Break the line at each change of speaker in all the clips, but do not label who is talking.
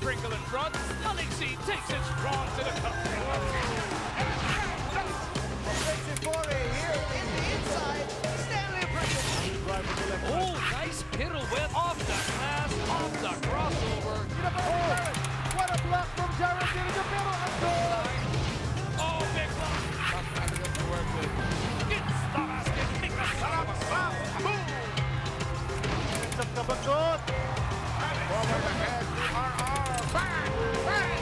Sprinkle in front. Alexi takes it strong to the cup. Here in the inside. Stanley Pringle. Oh, nice pirouette off the glass, off the crossover.
What a block from Jared in the middle and goal!
Oh, big block. To work with. Gets the basket. Boom!
It's a kabagot! Forward ahead to RR. Bang! Bang!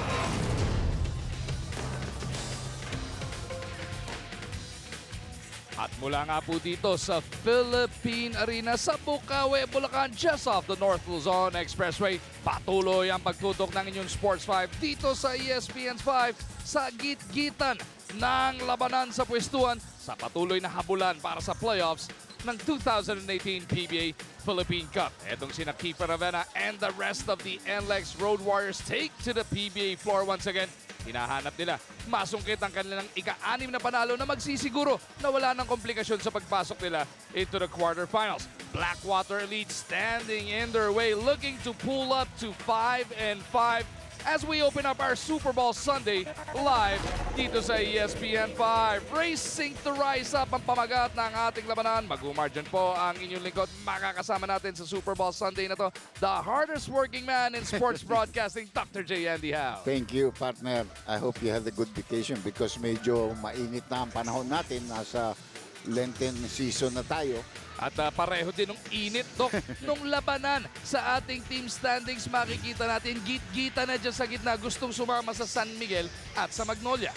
At mula nga po dito sa Philippine Arena sa Bukawi, Bulacan, just off the North Luzon Expressway, patuloy ang pagtutok ng inyong Sports 5 dito sa ESPN 5 sa gitgitan ng labanan sa pwestuhan sa patuloy na habulan para sa playoffs ng 2018 PBA Philippine Cup. Etong sina Kiefer Ravenna and the rest of the NLEX Road Warriors take to the PBA floor once again. Hinahanap nila masungkit ang kanilang ika-6 na panalo na magsisiguro na wala ng komplikasyon sa pagpasok nila into the quarterfinals. Blackwater Elite standing in their way, looking to pull up to 5-5 as we open up our Super Bowl Sunday live dito sa ESPN 5. Racing to rise up ang pamagat ng ating labanan. Mag-umar dyan po ang inyong lingkod. Makakasama natin sa Super Bowl Sunday na to, the hardest working man in sports broadcasting, Dr. J. Andy Howe.
Thank you, partner. I hope you had a good vacation because medyo mainit na ang panahon natin. Nasa Lenten season na tayo.
At pareho din ng init, Dok, nung labanan sa ating team standings. Makikita natin, git-gita na dyan sa gitna. Gustong sumama sa San Miguel at sa Magnolia.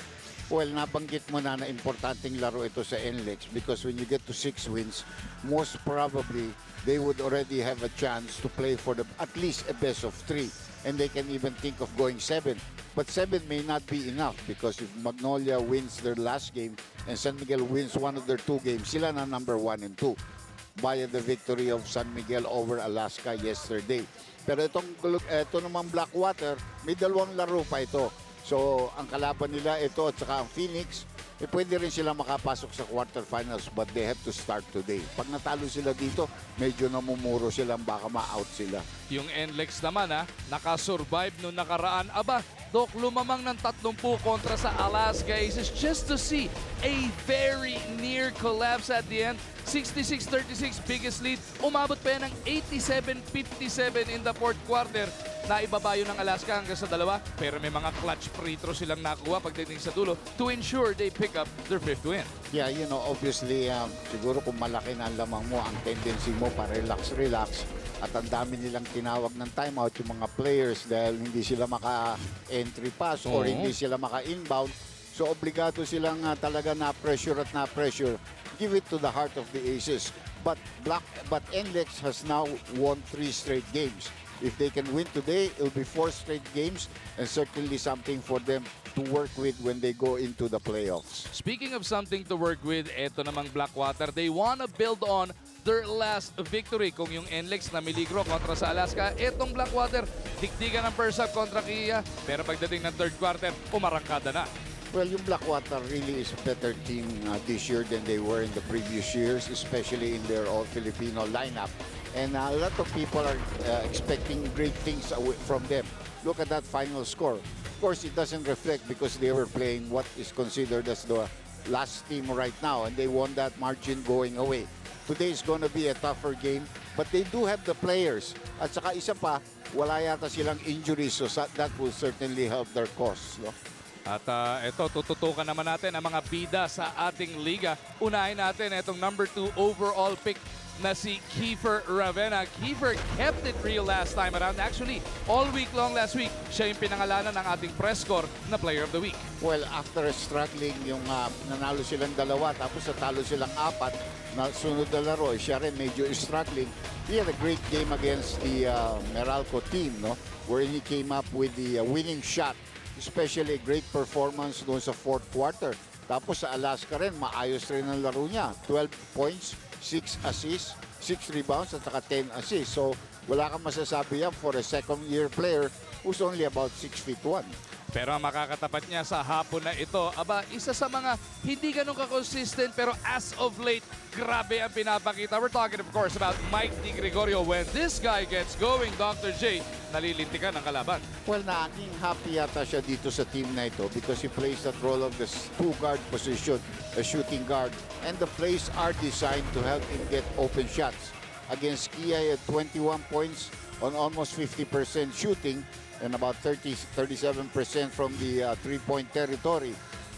Well, nabanggit mo na importanteng laro ito sa NLEX because when you get to 6 wins, most probably they would already have a chance to play for at least a best of 3. And they can even think of going 7. But 7 may not be enough because if Magnolia wins their last game and San Miguel wins one of their 2 games, sila na number 1 and 2 via the victory of San Miguel over Alaska yesterday. Pero ito naman Blackwater, may 2 laro pa ito. So ang kalaban nila ito at saka ang Phoenix, pwede rin sila makapasok sa quarterfinals but they have to start today. Pag natalo sila dito, medyo namumuro silang baka ma-out sila.
Yung NLEX naman nakasurvive nung nakaraan. Aba, Dok, lumamang ng 30 kontra sa Alaska Aces just to see a very near collapse at the end. 66-36 biggest lead. Umabot pa yan ng 87-57 in the fourth quarter. Naibabayo ng Alaska hanggang sa 2, pero may mga clutch free throw silang nakuha pagdating sa dulo to ensure they pick up their 5th win.
Yeah, you know, obviously, siguro kung malaki na ang lamang mo, ang tendency mo pa relax. At ang dami nilang tinawag ng timeout yung mga players dahil hindi sila maka-entry pass or hindi sila maka-inbound. So, obligado silang talaga na-pressure at na-pressure. Give it to the heart of the Aces. But NLEX has now won 3 straight games. If they can win today, it will be 4 straight games and certainly something for them to work with when they go into the playoffs.
Speaking of something to work with, eto namang Blackwater, they wanna build on their last victory. Kung yung NLEX na miligro kontra sa Alaska, etong Blackwater, dikdigan ng first half kontra Kia, pero pagdating ng third quarter, umarangkada na.
Well, yung Blackwater really is a better team this year than they were in the previous years, especially in their all-Filipino lineup. And a lot of people are expecting great things from them. Look at that final score. Of course, it doesn't reflect because they were playing what is considered as the last team right now, and they won that margin going away. Today is going to be a tougher game, but they do have the players. At saka isa pa, wala yata silang injuries, so that will certainly help their cause. No?
At ito, tututukan naman natin ang mga bida sa ating liga. Unahin natin itong number 2 overall pick na si Kiefer Ravenna. Kiefer kept it real last time around. Actually, all week long last week, siya yung pinangalanan ng ating press score na Player of the Week.
Well, after struggling yung nanalo silang 2 tapos natalo silang 4 na sunod na laro, siya rin medyo struggling. He had a great game against the Meralco team, no? Wherein he came up with the winning shot. Especially a great performance doon sa fourth quarter. Tapos sa Alaska rin, maayos rin ang laro niya. 12 points, 6 assists, 6 rebounds, at saka 10 assists. So, wala kang masasabi yan for a second-year player who's only about 6'1".
Pero ang makakatapat niya sa hapon na ito, aba, isa sa mga hindi ganun ka-consistent pero as of late, Grabe ang pinapakita. We're talking, of course, about Mike Di Gregorio. When this guy gets going, Dr. J, nalilintikan ang kalaban.
Well, naging happy yata siya dito sa team na ito because he plays that role of the two-guard position, a shooting guard. And the plays are designed to help him get open shots. Against Kia, he had 21 points on almost 50% shooting and about 37% from the three-point territory.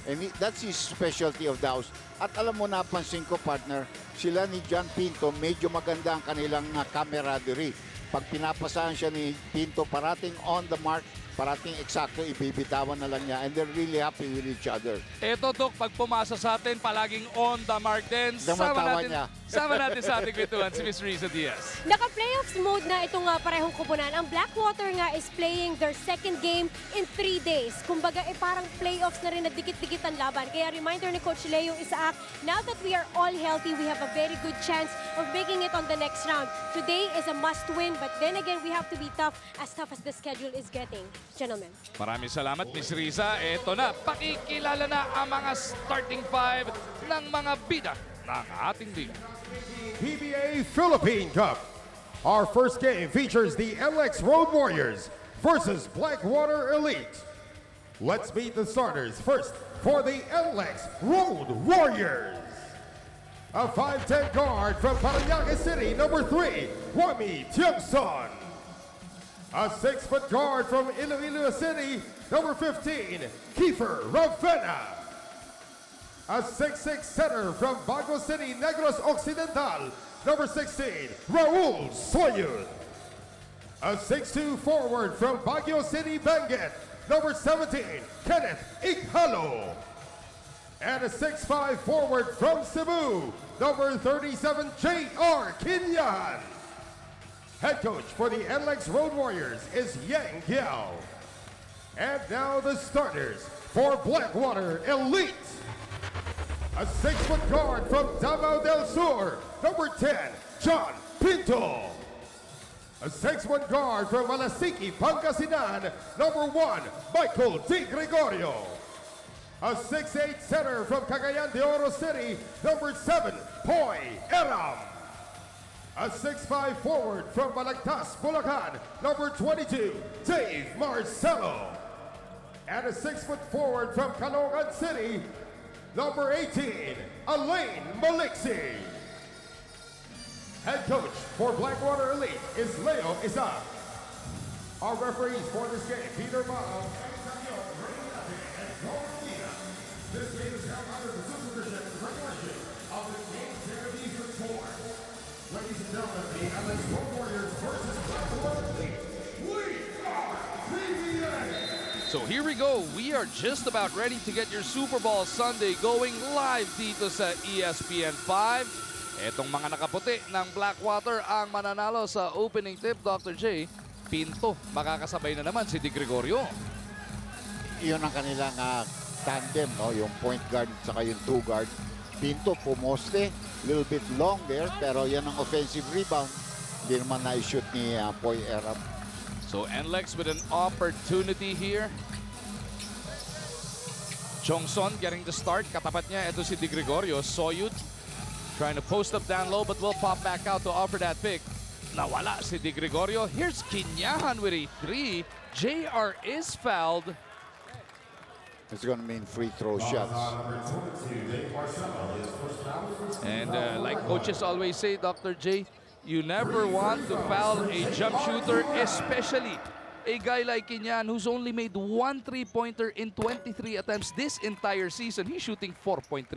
And that's his specialty of the house. At alam mo, napansin ko, partner, sila ni John Pinto, medyo maganda ang kanilang camaraderie. Pag pinapasahan siya ni Pinto, parating on the mark, parating eksakto, ibibitawan na lang niya. And they're really happy with each other.
Eto, Dok, pag pumasa sa atin, palaging on the mark din. Sama natin sa ating kwentuhan si Miss Riza Diaz.
Naka-playoffs mode na itong parehong kupunan. Ang Blackwater nga is playing their second game in 3 days. Kumbaga, parang playoffs na rin na dikit-dikit ang laban. Kaya reminder ni Coach Leo Isaac, now that we are all healthy, we have a very good chance of making it on the next round. Today is a must-win, but then again, we have to be tough as the schedule is getting. Gentlemen.
Maraming salamat, Miss Riza. Eto na, pakikilala na ang mga starting five ng mga bida ng ating league.
PBA Philippine Cup. Our first game features the NLEX Road Warriors versus Blackwater Elite. Let's meet the starters. First, for the NLEX Road Warriors. A 5'10" guard from Parañaque City, number 3, Wami Tiangson. A 6-foot guard from Iloilo City, number 15, Kiefer Ravena. A 6'6" center from Bago City, Negros Occidental, number 16, Raul Soyud. A 6'2" forward from Baguio City, Benguet, number 17, Kenneth Ighalo. And a 6'5" forward from Cebu, number 37, J.R. Kinyan. Head coach for the NLEX Road Warriors is Yang Giao. And now the starters for Blackwater Elite. A 6-foot guard from Davao del Sur, number 10, John Pinto. A 6'1" guard from Malasiki, Pangasinan, number 1, Michael Di Gregorio. A 6'8" center from Cagayan de Oro City, number 7, Poy Eram. A 6'5" forward from Balagtas, Bulacan, number 22, Dave Marcelo. And a 6-foot forward from Caloocan City, number 18, Elaine Maliksi. Head coach for Blackwater Elite is Leo Isaac. Our referees for this game, Peter Baum, and Paul Medina. This game is held under the supervision and regulation of the Game Series Report. Ladies and gentlemen, the NLEX Road Warriors versus Blackwater Elite. We are PBA.
So here we go. We are just about ready to get your Super Bowl Sunday going live dito sa ESPN 5. Etong mga nakaputi ng Blackwater ang mananalo sa opening tip, Dr. J. Pinto, makakasabay na naman si Di Gregorio.
Iyon ang kanilang tandem, no? Yung point guard at saka yung two guard. Pinto pumoste, little bit long there, pero yan ang offensive rebound. Hindi naman na-shoot ni Poy Eram.
So NLEX with an opportunity here. Jongson getting the start. Katapat niya, ito si Di Gregorio. Soyud trying to post up down low but will pop back out to offer that pick. Nawala si Di Gregorio. Here's Kinyahan with a 3. JR is fouled.
It's going to mean free throw shots.
And like coaches always say, Dr. J, you never want to foul a jump shooter, especially a guy like Kinyan who's only made 1 3-pointer in 23 attempts this entire season. He's shooting 4.3%.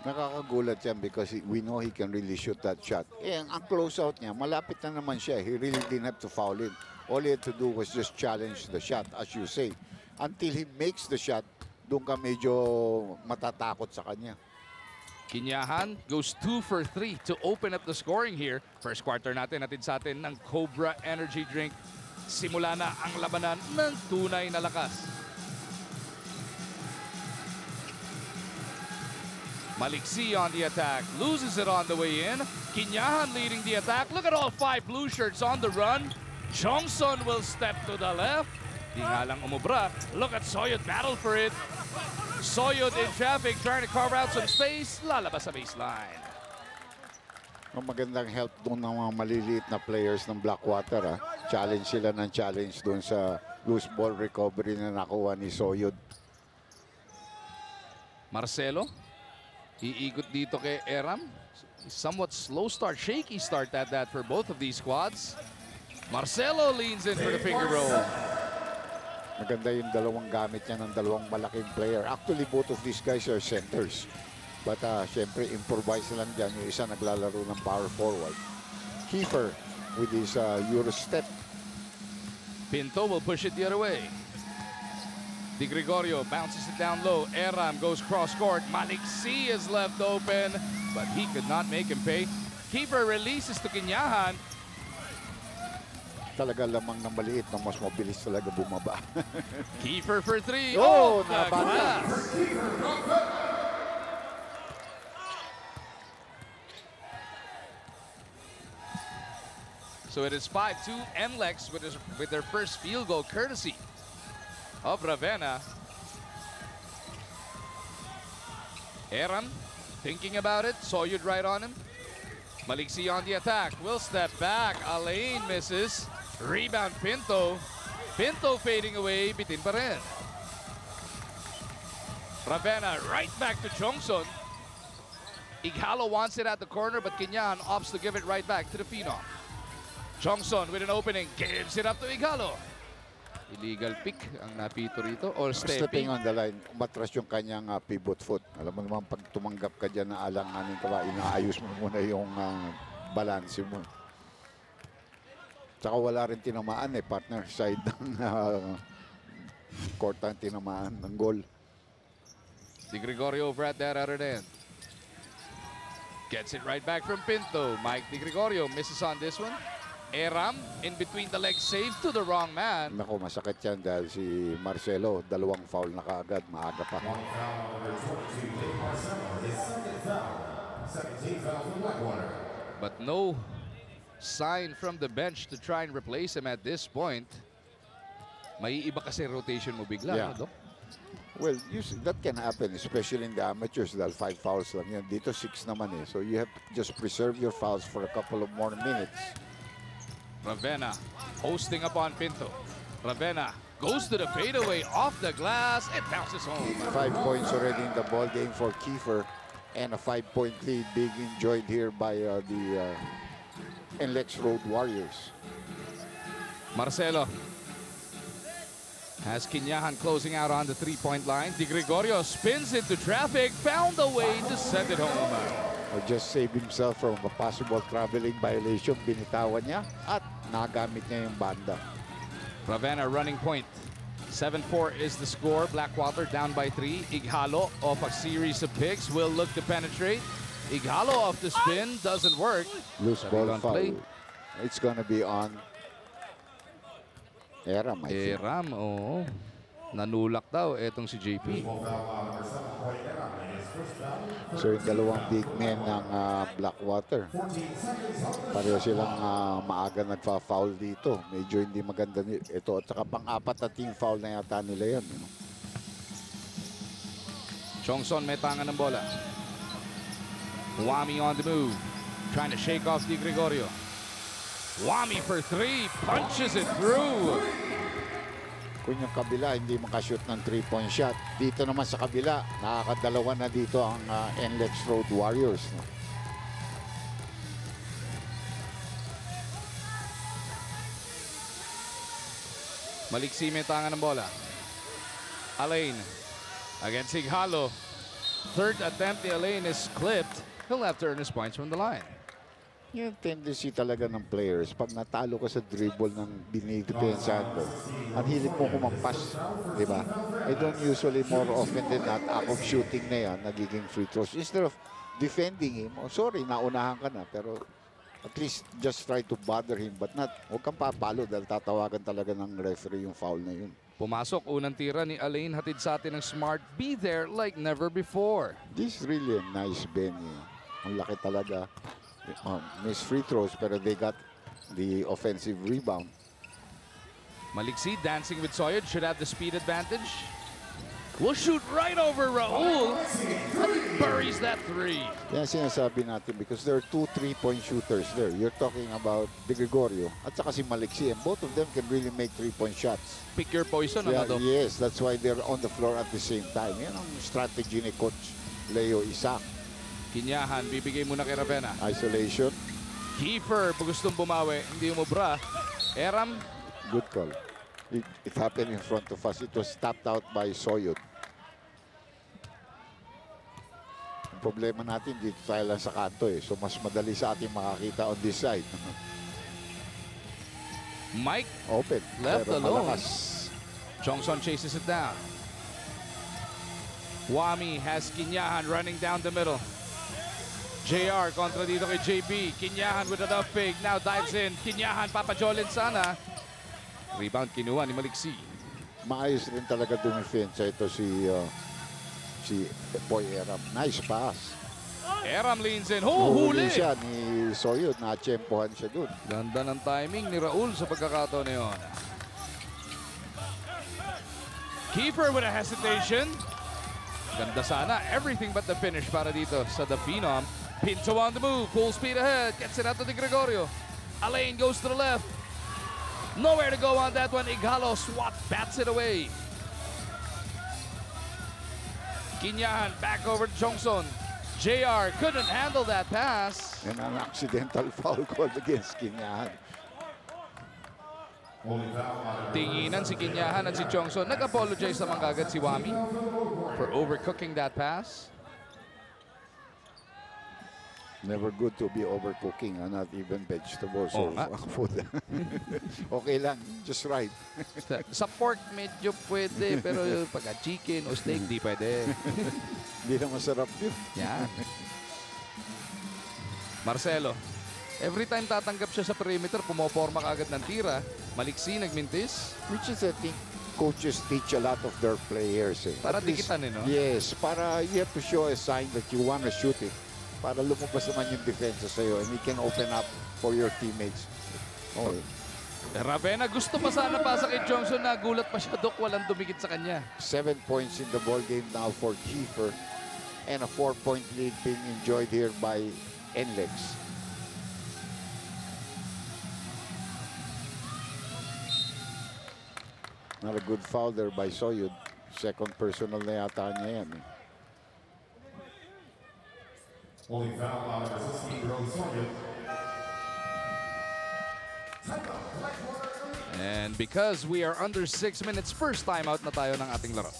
Nakakagulat yan because we know he can really shoot that shot. Eh, ang closeout niya, malapit na naman siya. He really didn't have to foul him. All he had to do was just challenge the shot, as you say. Until he makes the shot, doon ka medyo matatakot sa kanya.
Kinyahan goes 2 for 3 to open up the scoring here. First quarter natin, atid sa atin ng Cobra Energy Drink. Simula na ang labanan ng tunay na lakas. Maliksi on the attack, loses it on the way in. Kinyahan leading the attack. Look at all 5 blue shirts on the run. Jongson will step to the left. Di nga lang umubra. Look at Soyud battle for it. Soyud in traffic trying to carve out some space. Lalabas sa baseline.
Magandang help doon ng mga maliliit na players ng Blackwater. Challenge sila ng challenge doon sa loose ball recovery na nakuha ni Soyud.
Marcelo, iikot dito kay Eram. Somewhat slow start, shaky start at that for both of these squads. Marcelo leans in for the finger roll.
Maganda yung dalawang gamit niya ng dalawang malaking player. Actually, both of these guys are centers. But syempre, improvise lang dyan. Yung isa naglalaro ng power forward. Kiefer with his Euro step.
Pinto will push it the other way. Di Gregorio bounces it down low. Eram goes cross court. Maliksi is left open, but he could not make him pay. Kiefer releases to Kinyahan.
Talaga lamang na maliit na mas mabilis talaga bumaba.
Kiefer for three.
Oh,
the
nabata.
glass. So it is 5-2 NLEX with their first field goal courtesy of Ravenna. Eram thinking about it. Soyud right on him. Maliksi on the attack. Will step back. Alain misses. Rebound Pinto. Pinto fading away. Bitin pa rin. Ravenna right back to Chongson. Ighalo wants it at the corner, but Kinyan opts to give it right back to the Phenom. Chongson with an opening. Gives it up to Ighalo. Illegal pick ang napito rito. Or
Stepping on the line. Umatras yung kanyang pivot foot. Alam mo naman, pag tumanggap ka dyan na alanganin ka ba, inaayos mo muna yung balance mo. Tsaka wala rin tinamaan partner. Side ng court ang tinamaan ng goal.
Di Gregorio over at that other end. Gets it right back from Pinto. Mike Di Gregorio misses on this one. Eram in between the legs, save to the wrong man.
Naku, masakit yan dahil si Marcelo, dalawang foul na kaagad, maaga pa.
But no sign from the bench to try and replace him at this point. May iba kasi rotation mo bigla,
Yeah.
no, Doc?
Well, that can happen, especially in the amateurs dahil 5 fouls lang yan. Dito 6 naman So you have to just preserve your fouls for a couple of more minutes.
Ravenna posting up on Pinto. Ravenna goes to the fadeaway off the glass. It bounces home.
5 points already in the ball game for Kiefer and a 5-point lead being enjoyed here by the NLEX Road Warriors.
Marcelo has Kinyahan closing out on the 3-point line. Di Gregorio spins into traffic, found a way to send it home.
Or just save himself from a possible traveling violation. Binitawan niya at nagamit niya yung banda.
Ravenna running point. 7-4 is the score. Blackwater down by 3. Ighalo off a series of picks will look to penetrate. Ighalo off the spin, doesn't work.
Loose ball
on
foul.
play.
It's gonna be on Eram, I think.
Eram, oo. Nanulak daw etong si JP.
So yung dalawang big men ng Blackwater. Pareho silang maaga nagfa-foul dito. Medyo hindi maganda ito. At saka pang-apat na team foul na yata nila yan.
Chongson may tangan ng bola. Wami on the move. Trying to shake off Di Gregorio. Wami for 3. Punches it through.
Kung yung kabila hindi makashoot ng 3-point shot. Dito naman sa kabila, nakakadalawa na dito ang NLEX Road Warriors.
Maliksi may tangan ng bola. Alain against Ighalo. Third attempt ni Alain is clipped. He'll have to earn his points from the line.
Yung tendency talaga ng players, pag natalo ka sa dribble ng binidepensahan mo, ang hilig mo kumampas, di ba? I don't usually more often than not, ako shooting na yan, nagiging free throws. Instead of defending him, oh, sorry, naunahan ka na, pero at least just try to bother him, but not, huwag kang papalo dahil tatawagan talaga ng referee yung foul na yun.
Pumasok, unang tira ni Alain, hatid sa atin ng Smart. Be there like never before.
This is really a nice venue. Ang laki talaga. Miss free throws pero they got the offensive rebound.
Maliksi dancing with Soyud, should have the speed advantage. will shoot right over Raul. Buries that three.
Yan sinasabi natin because there are 2 3-point shooters there. You're talking about De Gregorio at saka si Maliksi, and both of them can really make 3-point shots.
Pick your poison,
Yeah,
ano, Dok?
yes, that's why they're on the floor at the same time. Yan ang strategy ni Coach Leo Isaac.
Kinyahan, bibigay muna kay Ravena.
Isolation,
Kiefer, gustong bumawi, hindi umubra. Eram,
good call. It happened in front of us. It was tapped out by Soyud. Ang problema natin, dito tayo lang sa kanto eh. So mas madali sa ating makakita on this side.
Mike,
Open.
left
pero
alone.
malakas.
Chongson chases it down. Wami has Kinyahan running down the middle. JR kontra dito kay JB. Kinyahan with enough fake. Now dives in. Kinyahan, papajolin sana. Rebound kinuha ni Maliksi.
Maayos rin talaga dumifensa ito si Boy Eram. Nice pass.
Eram leans in. Huli!
siya ni Soyud. Na-tsempohan siya dun.
Ganda ng timing ni Raul sa pagkakataon na yun. Keeper with a hesitation. Ganda sana. Everything but the finish para dito sa The Phenom. Pinto on the move. Full speed ahead. Gets it out to De Gregorio. Alain goes to the left. Nowhere to go on that one. Igalo swat bats it away. Kinyahan back over to Chongson. JR couldn't handle that pass.
And an accidental foul call against Kinyahan.
Tinginan si Kinyahan at si Chongson. Nag-apologize naman kagad si Wami for overcooking that pass.
Never good to be overcooking, not even vegetables
Oo
or
nga.
food. Okay lang, just right.
Sa pork medyo pwede, pero pagka chicken o steak, di pwede.
Hindi na masarap yun.
Yan. Marcelo, every time tatanggap siya sa perimeter, pumoporma kaagad ng tira. Maliksi, nagmintis.
Which is, I think, coaches teach a lot of their players. Eh.
Para
At least,
dikitan, no?
Yes, para you have to show a sign that you want to shoot it. Para lumabas naman yung defensa sa'yo and you can open up for your teammates. Okay.
Ravena, gusto pa sana pasa kay Johnson na gulat pa siya, Dok, walang dumikit sa kanya.
7 points in the ball game now for Kiefer and a 4-point lead being enjoyed here by NLEX. Not a good foul there by Soyud. Second personal na yata niya yan.
Only foul out of assistant girl Sonia.
And because we are under 6 minutes, first timeout na tayo ng ating laro.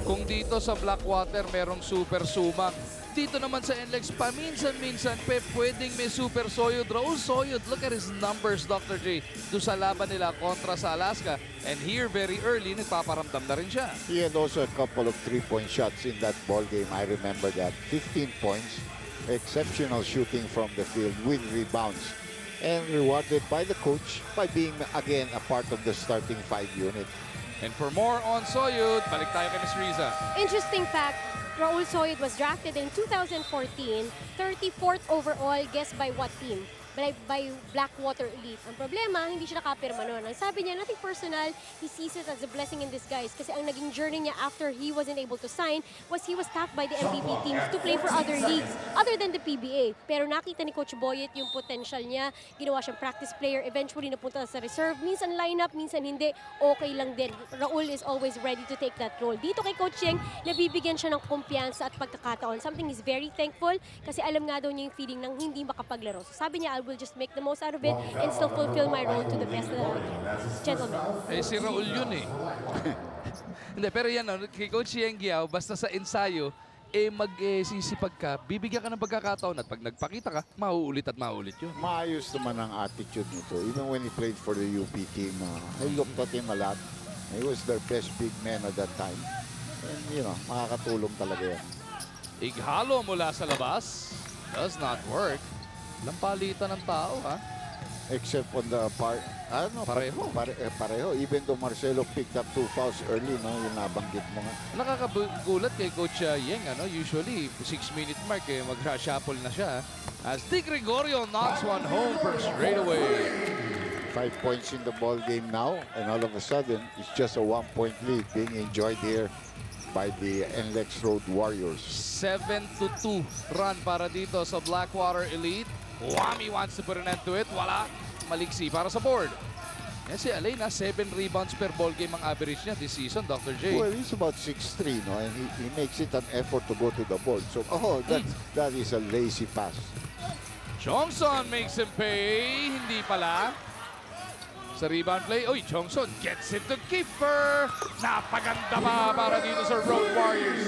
Kung dito sa Blackwater merong super sumak, dito naman sa NLEX, paminsan-minsan pwedeng may super Soyud. Raul Soyud, look at his numbers, Dr. J. Doon sa laban nila kontra sa Alaska. And here, very early, nagpaparamdam na rin siya.
He had also a couple of 3-point shots in that ball game. I remember that. 15 points. Exceptional shooting from the field with rebounds. And rewarded by the coach by being, again, a part of the starting 5 unit.
And for more on Soyud, balik tayo kay Ms. Riza.
Interesting fact, Raul Soyud was drafted in 2014, 34th overall. Guess by what team? By Blackwater Elite. Ang problema, hindi siya nakapirma noon. Ang sabi niya, nothing personal, he sees it as a blessing in disguise. Kasi ang naging journey niya after he wasn't able to sign was he was tapped by the MVP teams to play for other leagues other than the PBA. Pero nakita ni Coach Boyet yung potential niya. Ginawa siyang practice player. Eventually, napunta sa reserve. Minsan lineup, minsan hindi. Okay lang din. Raul is always ready to take that role. Dito kay Coach Yeng, nabibigyan siya ng kumpiyansa at pagkakataon. Something he's very thankful kasi alam nga daw niya yung feeling ng hindi makapaglaro. So sabi niya, I will just make the most out of it and still fulfill my role to the best that I can. Gentlemen.
Eh, si Raul yun eh. Hindi, pero yan, kay Coach Yeng Giao, basta sa ensayo, mag-sisipag ka, bibigyan ka ng pagkakataon at pag nagpakita ka, mauulit at mauulit yun.
Maayos naman ang attitude nito. Even when he played for the UP team, I looked at him a lot. He was their best big man at that time. And, you know, makakatulong talaga yan.
Ighalo mula sa labas. Does not work. Lampalitan ng tao, ha?
Except on the part Pareho. Even though Marcelo picked up 2 fouls early, no, yung nabanggit mo nga.
Nakakagulat kay Coach Yeng, usually 6-minute mark mag-shuffle na siya. As Di Gregorio knocks one home from straightaway.
5 points in the ball game now, and all of a sudden, it's just a 1-point lead being enjoyed here by the NLEX Road Warriors.
7-2 run para dito sa Blackwater Elite. Wami wants to put an end to it. Wala. Maliksi para sa board. Yan si Elena, 7 rebounds per ball game ang average niya this season, Dr. J.
Well, he's about 6'3", no? And he makes it an effort to go to the board. So, that is a lazy pass.
Johnson makes him pay. Hindi pala. Sa rebound play, Johnson gets it to keeper. Napaganda pa para dito sa Road Warriors.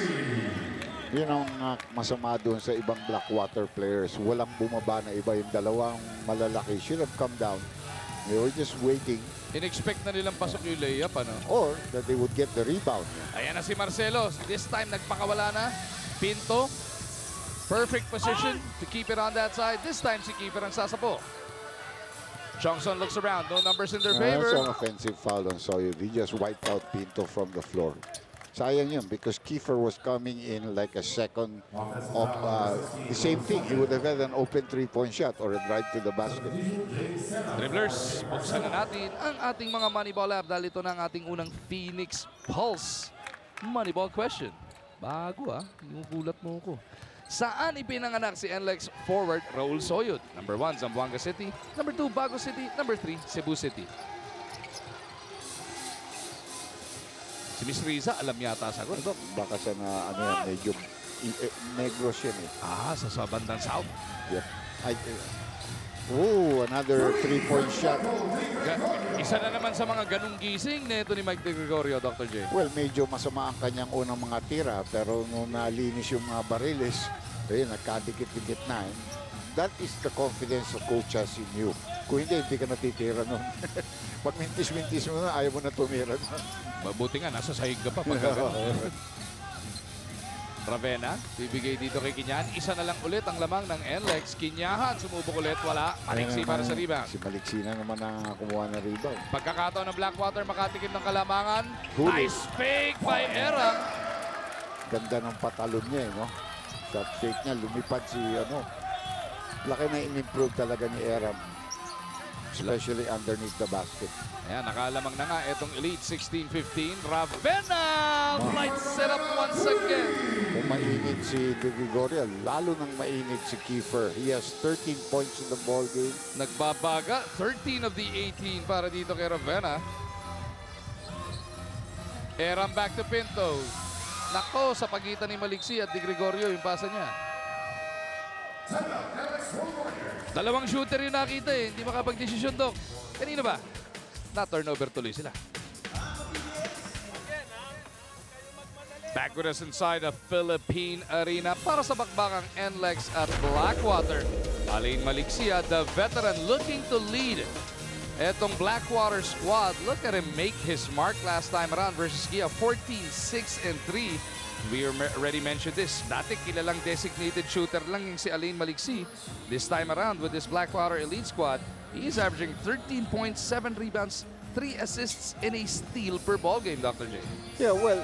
Yun ang masama doon sa ibang Blackwater players. Walang bumaba na iba. Yung dalawang malalaki should have come down. They were just waiting.
In-expect na nilang pasok yung layup,
Or that they would get the rebound.
Ayan na si Marcelo. This time, nagpakawala na. Pinto. Perfect position to keep it on that side. This time, si keeper ang sasapo. Johnson looks around. No numbers in their favor.
That's an offensive foul on Soyud. He just wiped out Pinto from the floor. Sayang yun because Kiefer was coming in like a second of the same thing. He would have had an open 3-point shot or a drive to the basket.
Dribblers, buksan na natin ang ating mga Moneyball app dahil ito na ang ating unang Phoenix Pulse Moneyball question. Bago yung gulat mo ko. Saan ipinanganak si NLEX forward Raul Soyud? Number 1, Zamboanga City. Number 2, Bago City. Number 3, Cebu City. Si Miss Riza, alam yata sagot.
Baka sa medyo Negros yan
sa bandang south.
Yeah. Another 3-point shot.
Isa na naman sa mga ganung gising nito ni Mike De Gregorio, Dr. J.
Well, medyo masama ang kanyang unang mga tira, pero nung nalinis yung mga bariles, nagkadikit-dikit na. That is the confidence of coaches in you. Kung hindi ka natitira nun. Pag mintis-mintis mo na, ayaw mo na tumira nun.
Mabuti nga, nasa sahig ka pa. Ravenna, bibigay dito kay Kinyan. Isa na lang ulit ang lamang ng NLEX. Kinyahan, sumubok ulit, wala. Maliksi para sa rebound.
Si Maliksi na naman ang kumuha ng rebound.
Pagkakataon ng Blackwater, makatikim ng kalamangan.
Huli.
Nice fake by Erang.
Ganda ng patalon niya, no? Shot fake niya, lumipad si, laki na in-improve talaga ni Erang. Especially underneath the basket.
Ayan, nakalamang na nga itong Elite 16-15. Ravenna lights it up once again.
Kung mainit si De Gregorio, lalo nang mainit si Kiefer. He has 13 points in the ball game.
Nagbabaga, 13 of the 18 para dito kay Ravenna. Eram back to Pinto. Nako, sa pagitan ni Maliksi at De Gregorio yung pasa niya. Dalawang shooter yung nakita hindi makapag-desisyon, Dok. Kanina ba? Na-turnover tuloy sila. Back with us inside the Philippine Arena para sa bakbakang NLEX at Blackwater. Alain Maliksia, the veteran, looking to lead. Etong Blackwater squad, look at him make his mark last time around versus Gia, 14-6-3. We already mentioned this. Dati kilalang designated shooter lang yung si Alain Maliksi. This time around with this Blackwater Elite squad, he is averaging 13.7 rebounds, 3 assists, and a steal per ball game, Dr. J.
Yeah, well,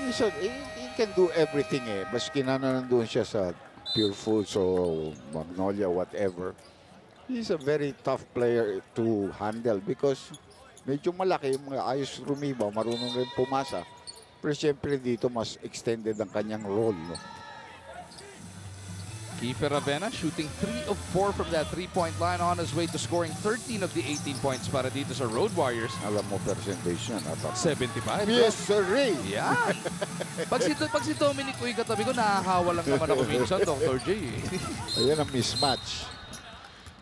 he can do everything Maski na nandun siya sa Pure Foods o Magnolia, whatever. He's a very tough player to handle because medyo malaki, ayos rumiba, marunong rin pumasa. Pero siyempre dito mas extended ang kanyang role. No?
Kiefer Ravenna shooting 3 of 4 from that 3-point line on his way to scoring 13 of the 18 points para dito sa Road Warriors.
Alam mo percentage niya.
75.
Yes, sir.
Yeah. Pag si Dominic Uy katabi ko, nahahawa lang naman ako minsan, Dr. J.
Ayan ang mismatch.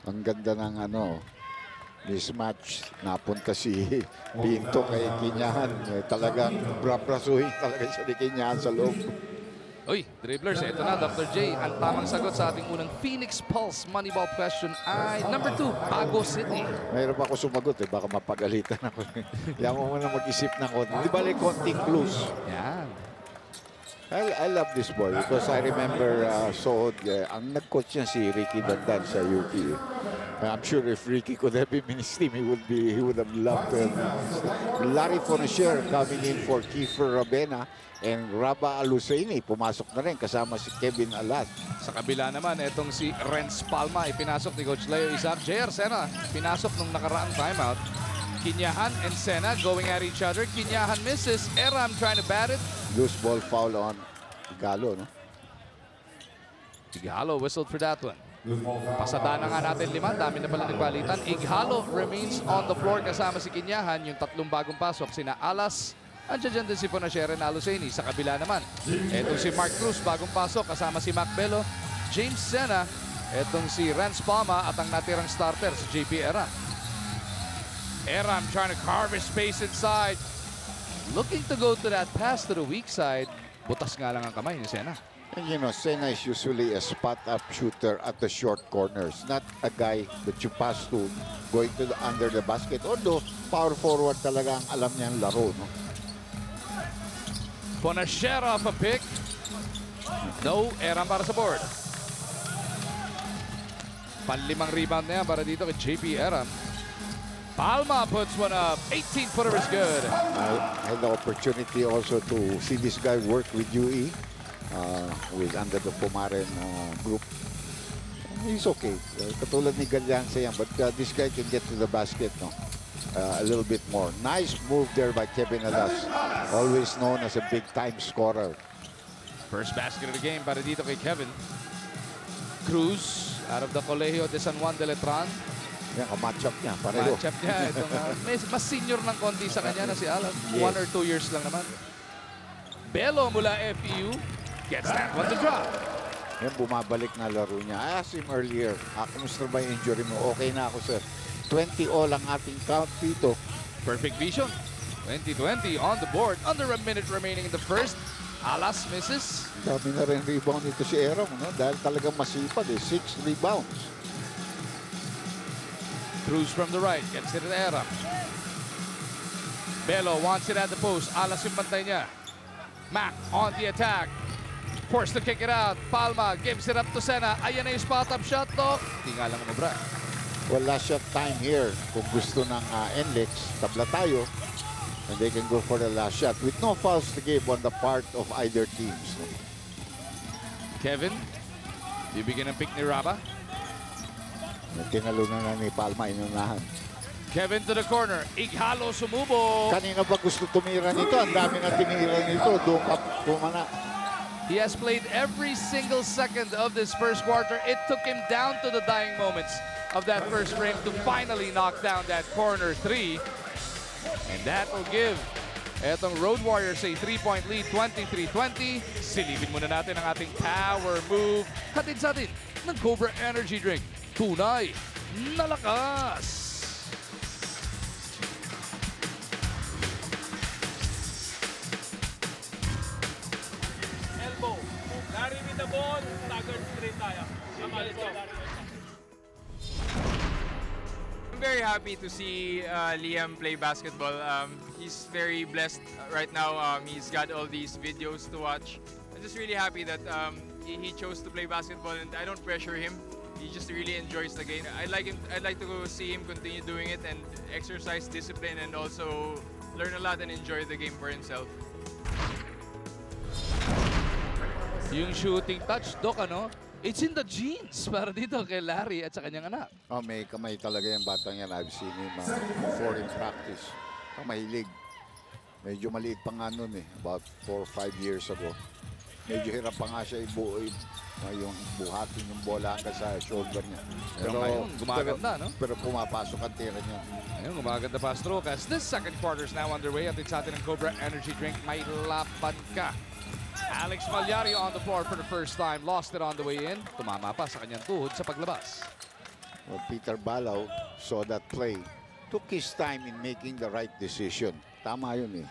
Ang ganda ng mismatch. Napunta si Pinto kay Kinyahan. Talagang brabrasuhin talaga siya ni Kinyahan sa loob.
Uy, dribblers, ito na, Dr. J. Ang tamang sagot sa ating unang Phoenix Pulse Moneyball question ay number 2, Bago City.
Mayroon pa ako sumagot baka mapagalitan ako. Kaya mo muna mag-isip ng konti. Di ba konting clues?
Yan.
I love this boy because I remember ang nag-coach niya si Ricky Dandan sa UP. I'm sure if Ricky could have been in his team, he would have loved to have. Larry Fonacier coming in for Kiefer Rabena and Raba Alusaini. Pumasok na rin kasama si Kevin Alat.
Sa kabila naman, itong si Renz Palma, ipinasok ni Coach Leo Isaac. JR Sena, pinasok nung nakaraang timeout. Kinyahan and Sena going at each other. Kinyahan misses. Eram trying to bat it.
Loose ball foul on Igalo, no?
Igalo whistled for that one. Pasada na nga natin 5. Dami na pala nagbalitan. Igalo remains on the floor kasama si Kinyahan. Yung tatlong bagong pasok, sina Alas. Andiyan din si Fonacier and Aluseni. Sa kabila naman, etong si Mark Cruz, bagong pasok kasama si Mac Bello. James Sena, etong si Renz Palma at ang natirang starter si JP Eram. Eram trying to carve his space inside. Looking to go to that pass to the weak side. Butas nga lang ang kamay ni Sena.
And you know, Sena is usually a spot-up shooter at the short corners. Not a guy that you pass to going to under the basket. Although, power forward talaga ang alam niya ang laro, no?
Fonacier off a pick. No, Eram para sa board. Panlimang rebound na yan para dito kay JP Eram. Palma puts one up. 18-footer is good.
I had the opportunity also to see this guy work with UE. With under the Pumaren group. He's okay. Katulad ni Galyansa yan. But this guy can get to the basket, no? A little bit more. Nice move there by Kevin Alas. Always known as a big-time scorer.
First basket of the game para dito kay Kevin. Cruz out of the Colegio de San Juan de Letran.
Yan, kamatchup niya. Pareho.
Matchup niya. Itong, mas senior ng konti sa kanya na si Alan.
Yes.
1 or 2 years lang naman. Bello mula FEU. Gets that one to drop.
Yan, bumabalik na laro niya. I asked him earlier, kumusta ba yung injury mo? Okay na ako, sir. 20 all ang ating count dito.
Perfect vision. 20-20 on the board. Under a minute remaining in the first. Alas misses.
Dami na rin rebound nito si Eram, no? Dahil talagang masipag, 6 rebounds.
Cruz from the right. Gets it at Eram. Bello wants it at the post. Alas yung bantay niya. Mac on the attack. Forced to kick it out. Palma gives it up to Sena. Ayan na yung spot-up shot, to. Hindi nga lang umubra.
Well, last shot time here. Kung gusto ng NLEX, tabla tayo. And they can go for the last shot with no fouls to give on the part of either teams. No?
Kevin, bibigyan ng pick ni Raba.
Tinalo na ni Palma inunahan.
Kevin to the corner. Ighalo sumubo.
Kanina ba gusto tumira nito? Ang dami na tinira nito. Doon ka pumana.
He has played every single second of this first quarter. It took him down to the dying moments of that first frame to finally knock down that corner 3. And that will give etong Road Warriors a 3-point lead, 23-20. Silipin muna natin ang ating power move. Hatid sa atin ng Cobra Energy Drink. Tunay na lakas!
Elbow. Larry with the ball. Staggered straight tayo. I'm very happy to see Liam play basketball. He's very blessed right now. He's got all these videos to watch. I'm just really happy that he chose to play basketball, and I don't pressure him. He just really enjoys the game. I'd like to see him continue doing it and exercise discipline and also learn a lot and enjoy the game for himself.
Yung shooting touch, Doc, ano? It's in the genes para dito kay Larry at sa kanyang anak.
Oh, may kamay talaga yung batang yan. I've seen him before in practice. Mahilig. Medyo maliit pa nga nun eh. About 4 or 5 years ago. Medyo hirap pa nga siya yung buhatin yung bola hanggang sa shoulder niya.
Pero ngayon, gumaganda, no?
Pero pumapasok ang tira niya.
Ayun, gumaganda pa stroke as this second quarter is now underway at sa atin ng Cobra Energy Drink. May laban ka. Alex Malyario on the floor for the first time. Lost it on the way in. Tumama pa sa kanyang tuhod sa paglabas.
Well, Peter Balaw saw that play. Took his time in making the right decision. Tama yun eh.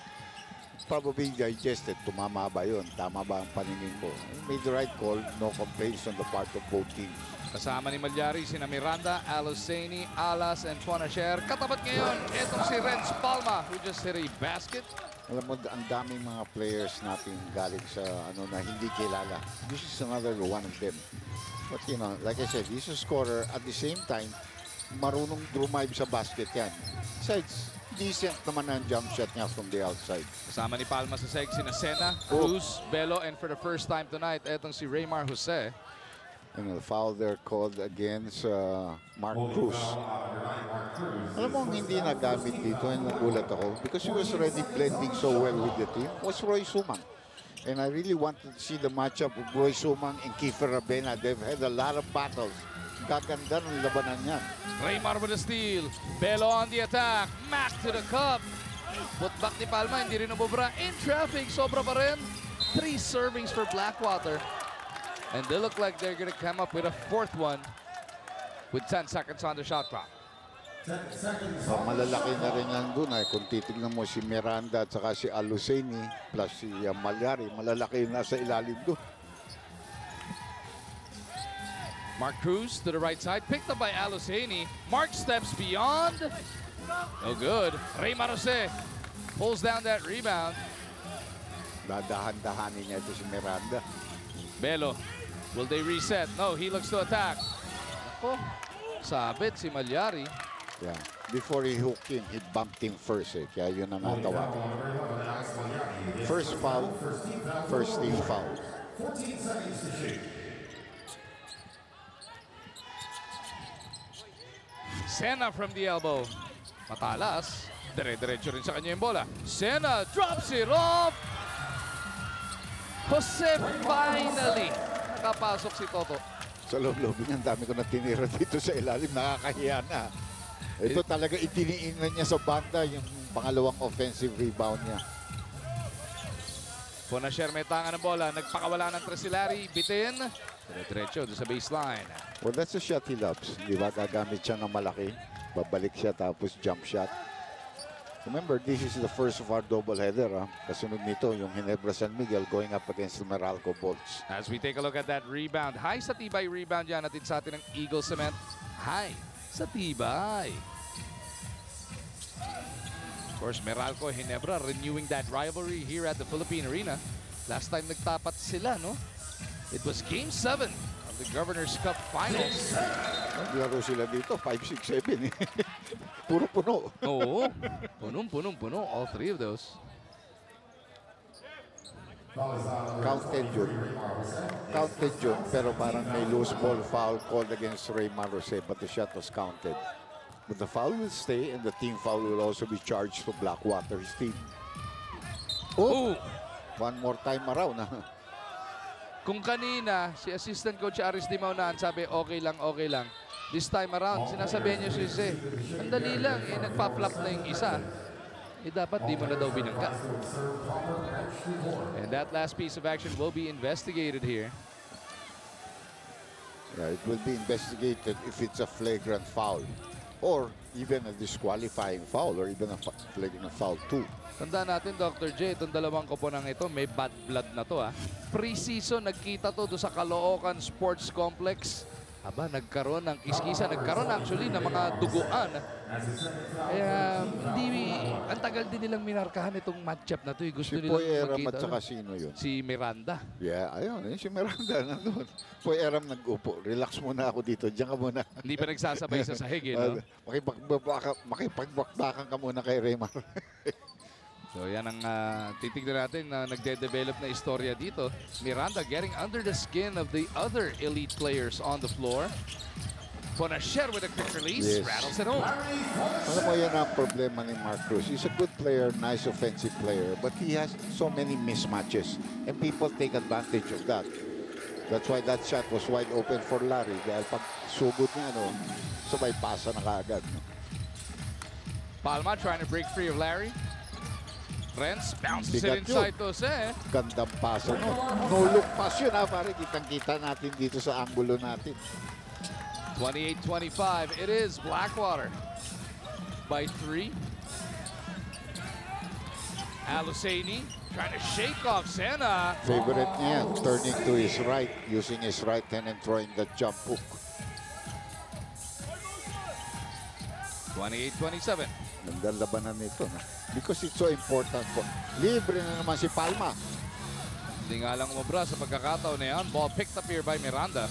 Probably digested. Tumama ba yun? Tama ba ang paningin ko? He made the right call. No complaints on the part of both teams.
Kasama ni Malyari, sina Miranda, Aluseni, Alas, and Fonacier. Katapat ngayon, etong si Renz Palma who just hit a basket.
Alam mo, ang daming mga players natin galing sa ano na hindi kilala. This is another one of them. But you know, like I said, he's a scorer. At the same time, marunong drive sa basket yan. Besides, decent naman ang jump shot niya from the outside.
Kasama ni Palma sa seg, sina Sena, Cruz, Belo, and for the first time tonight, etong si Raymar Jose.
And the foul there called against Mark Cruz. Alam mo, hindi nagamit dito, and nagulat ako because he was already blending so well with the team, was Roy Sumang. And I really wanted to see the matchup of Roy Sumang and Kiefer Rabena. They've had a lot of battles. Gaganda ng labanan niyan.
Raymar with a steal. Belo on the attack. Mac to the cup. Putback ni Palma, hindi rin nabubra. In traffic, sobra pa rin. 3 servings for Blackwater. And they look like they're going to come up with a 4th one with 10 seconds on the shot clock.
Malalaki na rin yan doon. Kung titignan mo si Miranda at saka si Aluseni plus si Malyari, malalaki na sa ilalim doon.
Mark Cruz to the right side, picked up by Aluseni. Mark steps beyond. No good. Raymar Jose pulls down that rebound.
Dadahan-dahanin niya ito si Miranda.
Belo, will they reset? No, he looks to attack. Ako, sabit si Malyari.
Yeah. Before he hooked him, he bumped him first. Kaya yun ang natawa. First foul, first team foul.
14 seconds to shoot.
Sena from the elbow. Matalas. Dire-diretso rin sa kanya yung bola. Sena drops it off. Jose finally. Nakapasok si Toto.
Sa loob-loob niya, ang dami ko na tinira dito sa ilalim. Nakakahiya na. Ito talaga itiniingnan niya sa banda yung pangalawang offensive rebound niya.
Ponasher may tanga ng bola. Nagpakawala ng Tresilari. Bitin. Dire-diretso sa baseline.
Well, that's a shot he loves. Di ba? Gagamit siya ng malaki. Babalik siya tapos jump shot. Remember, this is the first of our doubleheader. Kasunod nito, yung Ginebra San Miguel going up against the Meralco Bolts.
As we take a look at that rebound. High sa tibay rebound yan natin sa atin ng Eagle Cement. High sa tibay. Of course, Meralco, Ginebra renewing that rivalry here at the Philippine Arena. Last time nagtapat sila, no? It was Game 7 of the Governor's Cup Finals.
Naglaro sila dito, 5, 6, 7. Puro puno.
Oo. Punong-punong-puno. All 3 of those.
Counted yun. Counted yun, pero parang may loose ball foul called against Raymar Jose, but the shot was counted. But the foul will stay, and the team foul will also be charged to Blackwater's team.
Oh!
One more time around.
Kung kanina, si Assistant Coach Aris Di Maunan sabi, okay lang, okay lang. This time around, sinasabihan niya si Jose, ang dali lang, nagpa-flop na yung isa. Dapat di mo na daw binangka. And that last piece of action will be investigated here.
Yeah, it will be investigated if it's a flagrant foul. Or even a disqualifying foul, or even a flagrant foul too.
Tandaan natin, Dr. J, itong dalawang koponang ito, may bad blood na to. Pre-season, nagkita to doon sa Caloocan Sports Complex. Aba, nagkaroon ng kiskisa, nagkaroon actually ng mga duguan. Kaya, hindi, ang tagal din nilang minarkahan itong matchup na to. Gusto
Si
nilang
Poy Eram
magkita.
at saka sino yun?
Si Miranda.
Yeah, ayun, si Miranda nandun. Poy Eram nag-upo. Relax muna ako dito. Diyan ka muna.
Hindi pa nagsasabay sa sahig, no?
Makipagbakbakan ka muna kay Raymar.
So yan ang titignan natin na nagde-develop na istorya dito. Miranda getting under the skin of the other elite players on the floor. Ponasher with a quick release, rattles it home.
Alam mo, yan ang problema ni Mark Cruz. He's a good player, nice offensive player, but he has so many mismatches, and people take advantage of that. That's why that shot was wide open for Larry. Dahil pag sugod niya, sabay pasa na kaagad.
Palma trying to break free of Larry. Renz bounces it inside to Jose.
Gandang pasa. No-look pass yun, pare. Kitang-kita natin dito sa angulo natin.
28-25. It is Blackwater by 3. Aluseni trying to shake off Sena.
Favorite niya, turning to his right, using his right hand and throwing the jump hook.
28-27.
Ganda labanan nito. No? Because it's so important po. Libre na naman si Palma.
Hindi nga lang umubra sa pagkakataon na yan. Ball picked up here by Miranda.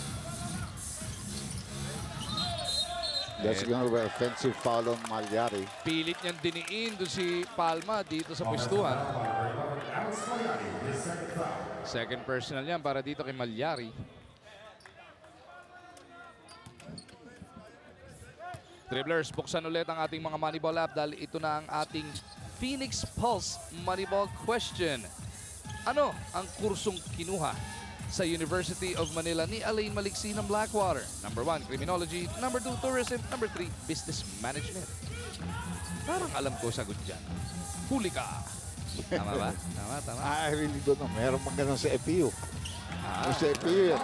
That's going to be offensive foul on Malyari.
Pilit niyang diniin doon si Palma dito sa pwestuhan. Second personal yan para dito kay Malyari. Dribblers, buksan ulit ang ating mga Moneyball app dahil ito na ang ating Phoenix Pulse Moneyball question. Ano ang kursong kinuha sa University of Manila ni Alain Maliksi ng Blackwater? Number 1, Criminology. Number 2, Tourism. Number 3, Business Management. Parang alam ko sagot dyan. Huli ka. Tama ba? Tama.
I really don't know. Meron pang ganun sa FPU. Sa FPU yan.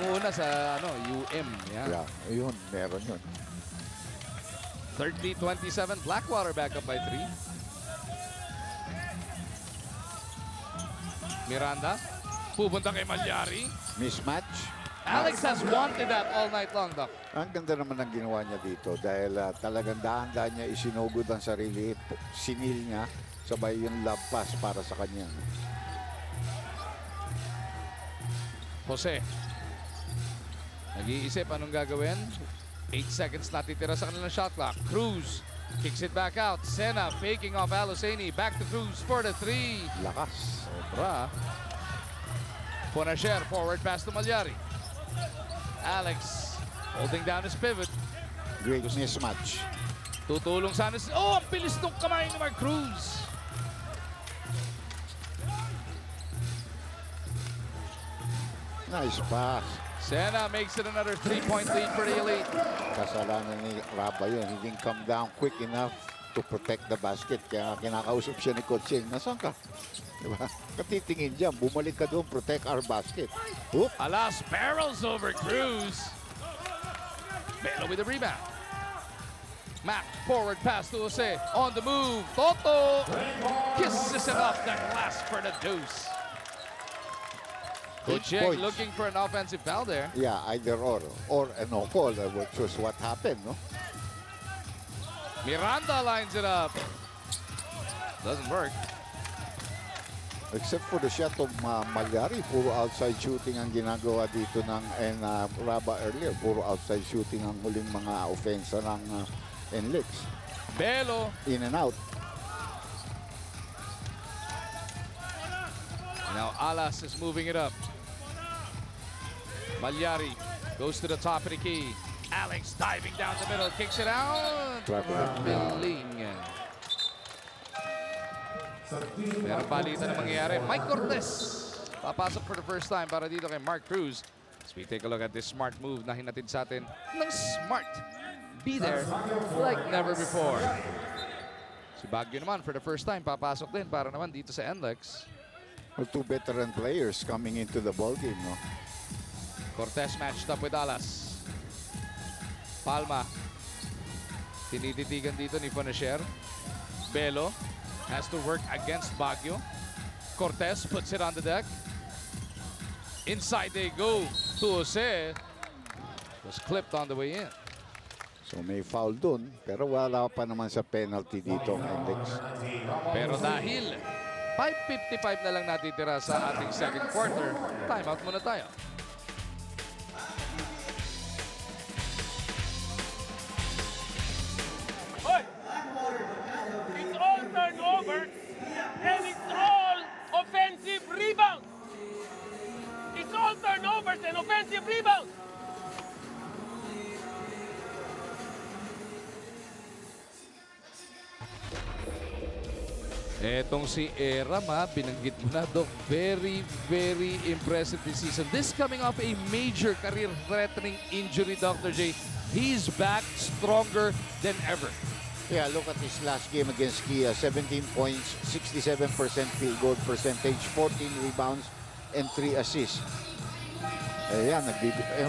Yung una sa UM. Yan.
Yeah, yun. Meron yun.
30-27. Blackwater back up by 3. Miranda. Pupunta kay Malyari.
Mismatch.
Alex has wanted that all night long, Doc.
Ang ganda naman ng ginawa niya dito dahil talagang dahan-dahan niya isinugod ang sarili. Sinil niya. Sabay yung love pass para sa kanya.
Jose. Nag-iisip anong gagawin. 8 seconds natitira sa kanilang shot clock. Cruz kicks it back out. Sena faking off Aloseni. Back to Cruz for the 3.
Lakas.
Sobra. Ponasher, forward pass to Malyari. Alex holding down his pivot.
Great mismatch.
Tutulong sana. Oh, ang bilis ng kamay ni Mark Cruz.
Nice pass.
Sena makes it another 3-point lead for the Elite.
Kasalanan ni Raba yun. He didn't come down quick enough to protect the basket. Kaya kinakausap siya ni Coach Singh. Nasaan ka? Diba? Katitingin dyan. Bumalik ka doon. Protect our basket. Oop.
Alas barrels over Cruz. Belo with the rebound. Mac, forward pass to Jose. On the move. Toto kisses it off the glass for the deuce. Good check, looking for an offensive foul there.
Yeah, either or a no call, which was what happened, no?
Miranda lines it up. Doesn't work.
Except for the shot of Malyari, puro outside shooting ang ginagawa dito ng Raba earlier. Puro outside shooting ang huling mga offensa ng NLEX.
Belo.
In and out.
Now Alas is moving it up. Malyari goes to the top of the key. Alex diving down the middle, kicks it out. Biling. Meron balita na mangyayari. Mike Cortez papasok for the first time para dito kay Mark Cruz. As we take a look at this smart move na hinatid sa atin ng smart. Be there like never before. Si Baguio naman for the first time papasok din para naman dito sa NLEX.
Well, 2 veteran players coming into the ballgame, no?
Cortez matched up with Alas. Palma. Tinititigan dito ni Ponasher. Belo has to work against Baguio. Cortez puts it on the deck. Inside they go to Jose. Was clipped on the way in.
So may foul dun, pero wala pa naman sa penalty dito ang NLEX.
Pero dahil 5:55 na lang natitira sa ating second quarter, timeout muna tayo.
It's all turnovers and it's all offensive rebounds. It's all turnovers and offensive rebounds.
Etong si Erama, binanggit mo na, Doc. Very, very impressive this season. This coming off a major career-threatening injury, Dr. J. He's back stronger than ever.
Yeah, look at his last game against Kia. 17 points, 67% field goal percentage, 14 rebounds, and 3 assists. Ayan,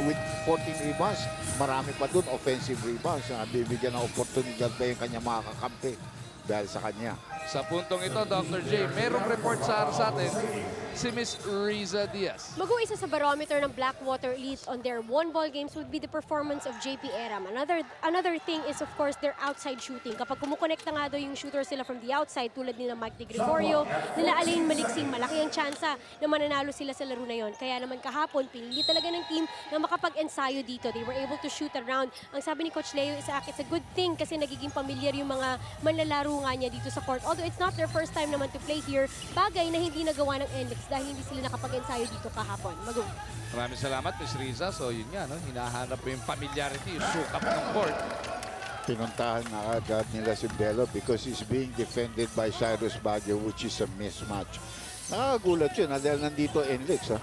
with 14 rebounds, marami pa dun offensive rebounds. Bibigyan ng oportunidad pa yung kanya mga kakampi. dahil sa kanya.
Sa puntong ito, Dr. J, merong report sa atin si Miss Riza Diaz.
Isa sa barometer ng Blackwater Elite on their one-ball games would be the performance of JP Eram. Another thing is, of course, their outside shooting. Kapag kumukonekta nga daw yung shooters sila from the outside, tulad nila Mike De Gregorio, nila Alain Maliksing, malaki ang tsansa na mananalo sila sa laro na yon. Kaya naman kahapon, pinili talaga ng team na makapag-ensayo dito. They were able to shoot around. Ang sabi ni Coach Leo Isaac, it's a good thing kasi nagiging familiar yung mga manlalaro nga niya dito sa court. Although it's not their first time naman to play here, bagay na hindi nagawa ng NLEX dahil hindi sila nakapag-ensayo dito kahapon.
Maraming salamat, Miss Riza. So yun nga, no? Hinahanap po yung familiarity, yung sukap ng court.
Pinuntahan na agad nila si Bello because he's being defended by Cyrus Baguio, which is a mismatch. Nakakagulat yun dahil nandito NLEX.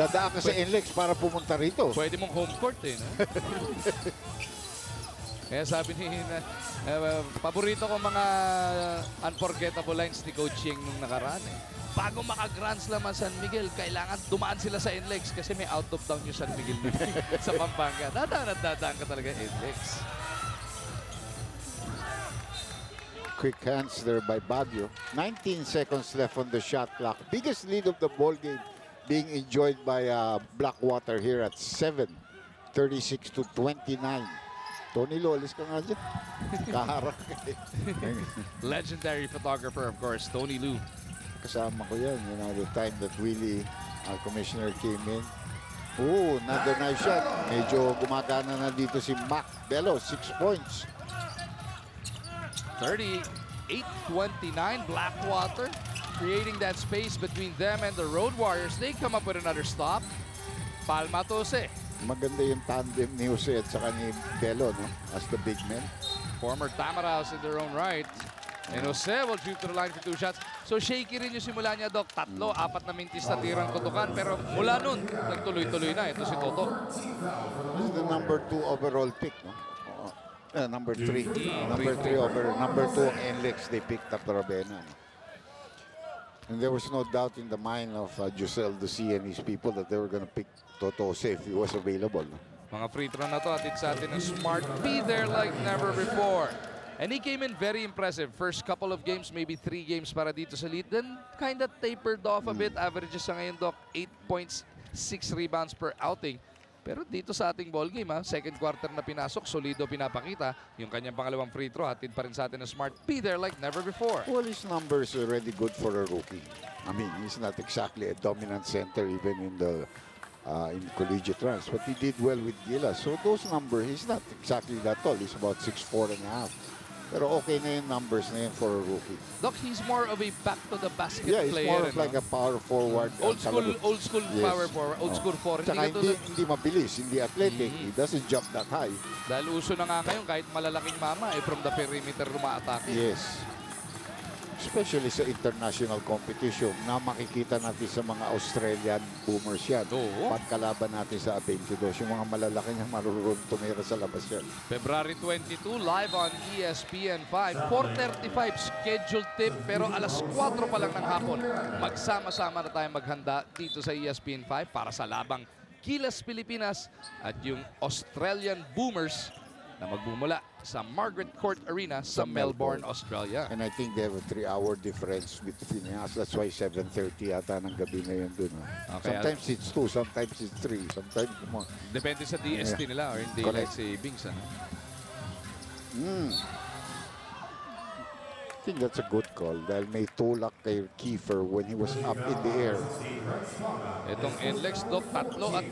Dadaan ka sa NLEX para pumunta rito.
Pwede mong home court eh. No? Kaya sabi ni, paborito ko mga unforgettable lines ni Coach Yeng nung nakaraan eh. Bago maka-Grand Slam ang San Miguel, kailangan dumaan sila sa NLEX kasi may out of town yung San Miguel sa Pampanga. Dadaan ka talaga NLEX.
Quick hands there by Baguio. 19 seconds left on the shot clock. Biggest lead of the ball game being enjoyed by Blackwater here at 7. 36 to 29. Tony Lolis ka nga dyan. Kaharap ka eh.
Legendary photographer, of course, Tony Lu.
Kasama ko yan. You know, the time that Willie, our commissioner, came in. Oh, another nice shot. Medyo gumagana na dito si Mac Bello. 6 points.
38-29, Blackwater creating that space between them and the Road Warriors. They come up with another stop. Palma to Jose.
Maganda yung tandem ni Jose at saka ni Bello, no? As the big men.
Former Tamaraos in their own right. And Jose will shoot to the line for 2 shots. So shaky rin yung simula niya, Doc. 3, 4 na mintis na tirang tutukan. Pero mula nun, nagtuloy-tuloy na. Ito si Toto.
This is the number 2 overall pick, no? Number 3. Number 3 over. Number 2 NLEX, they picked up Rabena. No? And there was no doubt in the mind of Giselle Ducia and his people that they were going to pick Toto Jose if he was available. No?
Mga free throw na to. Atid sa atin ng Smart. Be there like never before. And he came in very impressive. First couple of games, maybe 3 games para dito sa lead. Then kind of tapered off a bit. Averages sa ngayon, Doc, 8 points, 6 rebounds per outing. Pero dito sa ating ball game, second quarter na pinasok, solido pinapakita. Yung kanyang pangalawang free throw, hatid pa rin sa atin na Smart. Be there like never before.
Well, his numbers are already good for a rookie. I mean, he's not exactly a dominant center even in the in collegiate runs. But he did well with Gilas. So those numbers, he's not exactly that tall. He's about 6'4.5". Pero okay na yung numbers na yun for a rookie.
Doc, he's more of a back-to-the-basket player.
Yeah, he's more of like a power forward.
Old school
yes.
power forward. Old school forward.
Tsaka hindi mabilis, hindi athletic. He doesn't jump that high.
Dahil uso na nga ngayon, kahit malalaking mama, from the perimeter rumaatake.
Yes. Especially sa international competition na makikita natin sa mga Australian boomers yan.
Oo.
Pagkalaban natin sa 22, yung mga malalaki na marurunong tumira sa labas yan.
February 22, live on ESPN 5. 4:35 scheduled tip, pero alas 4 pa lang ng hapon. Magsama-sama na tayo maghanda dito sa ESPN 5 para sa labang Gilas Pilipinas at yung Australian Boomers na magbumula sa Margaret Court Arena sa Melbourne, Australia.
And I think they have a 3-hour difference between us. That's why 7:30 yata ng gabi ngayon dun.
Okay,
sometimes it's 2, sometimes it's 3, sometimes more.
Depende sa DST nila or in daylight savings.
I think that's a good call dahil may tulak kay Kiefer when he was up in the air.
Itong NLEX, Doc, 3.5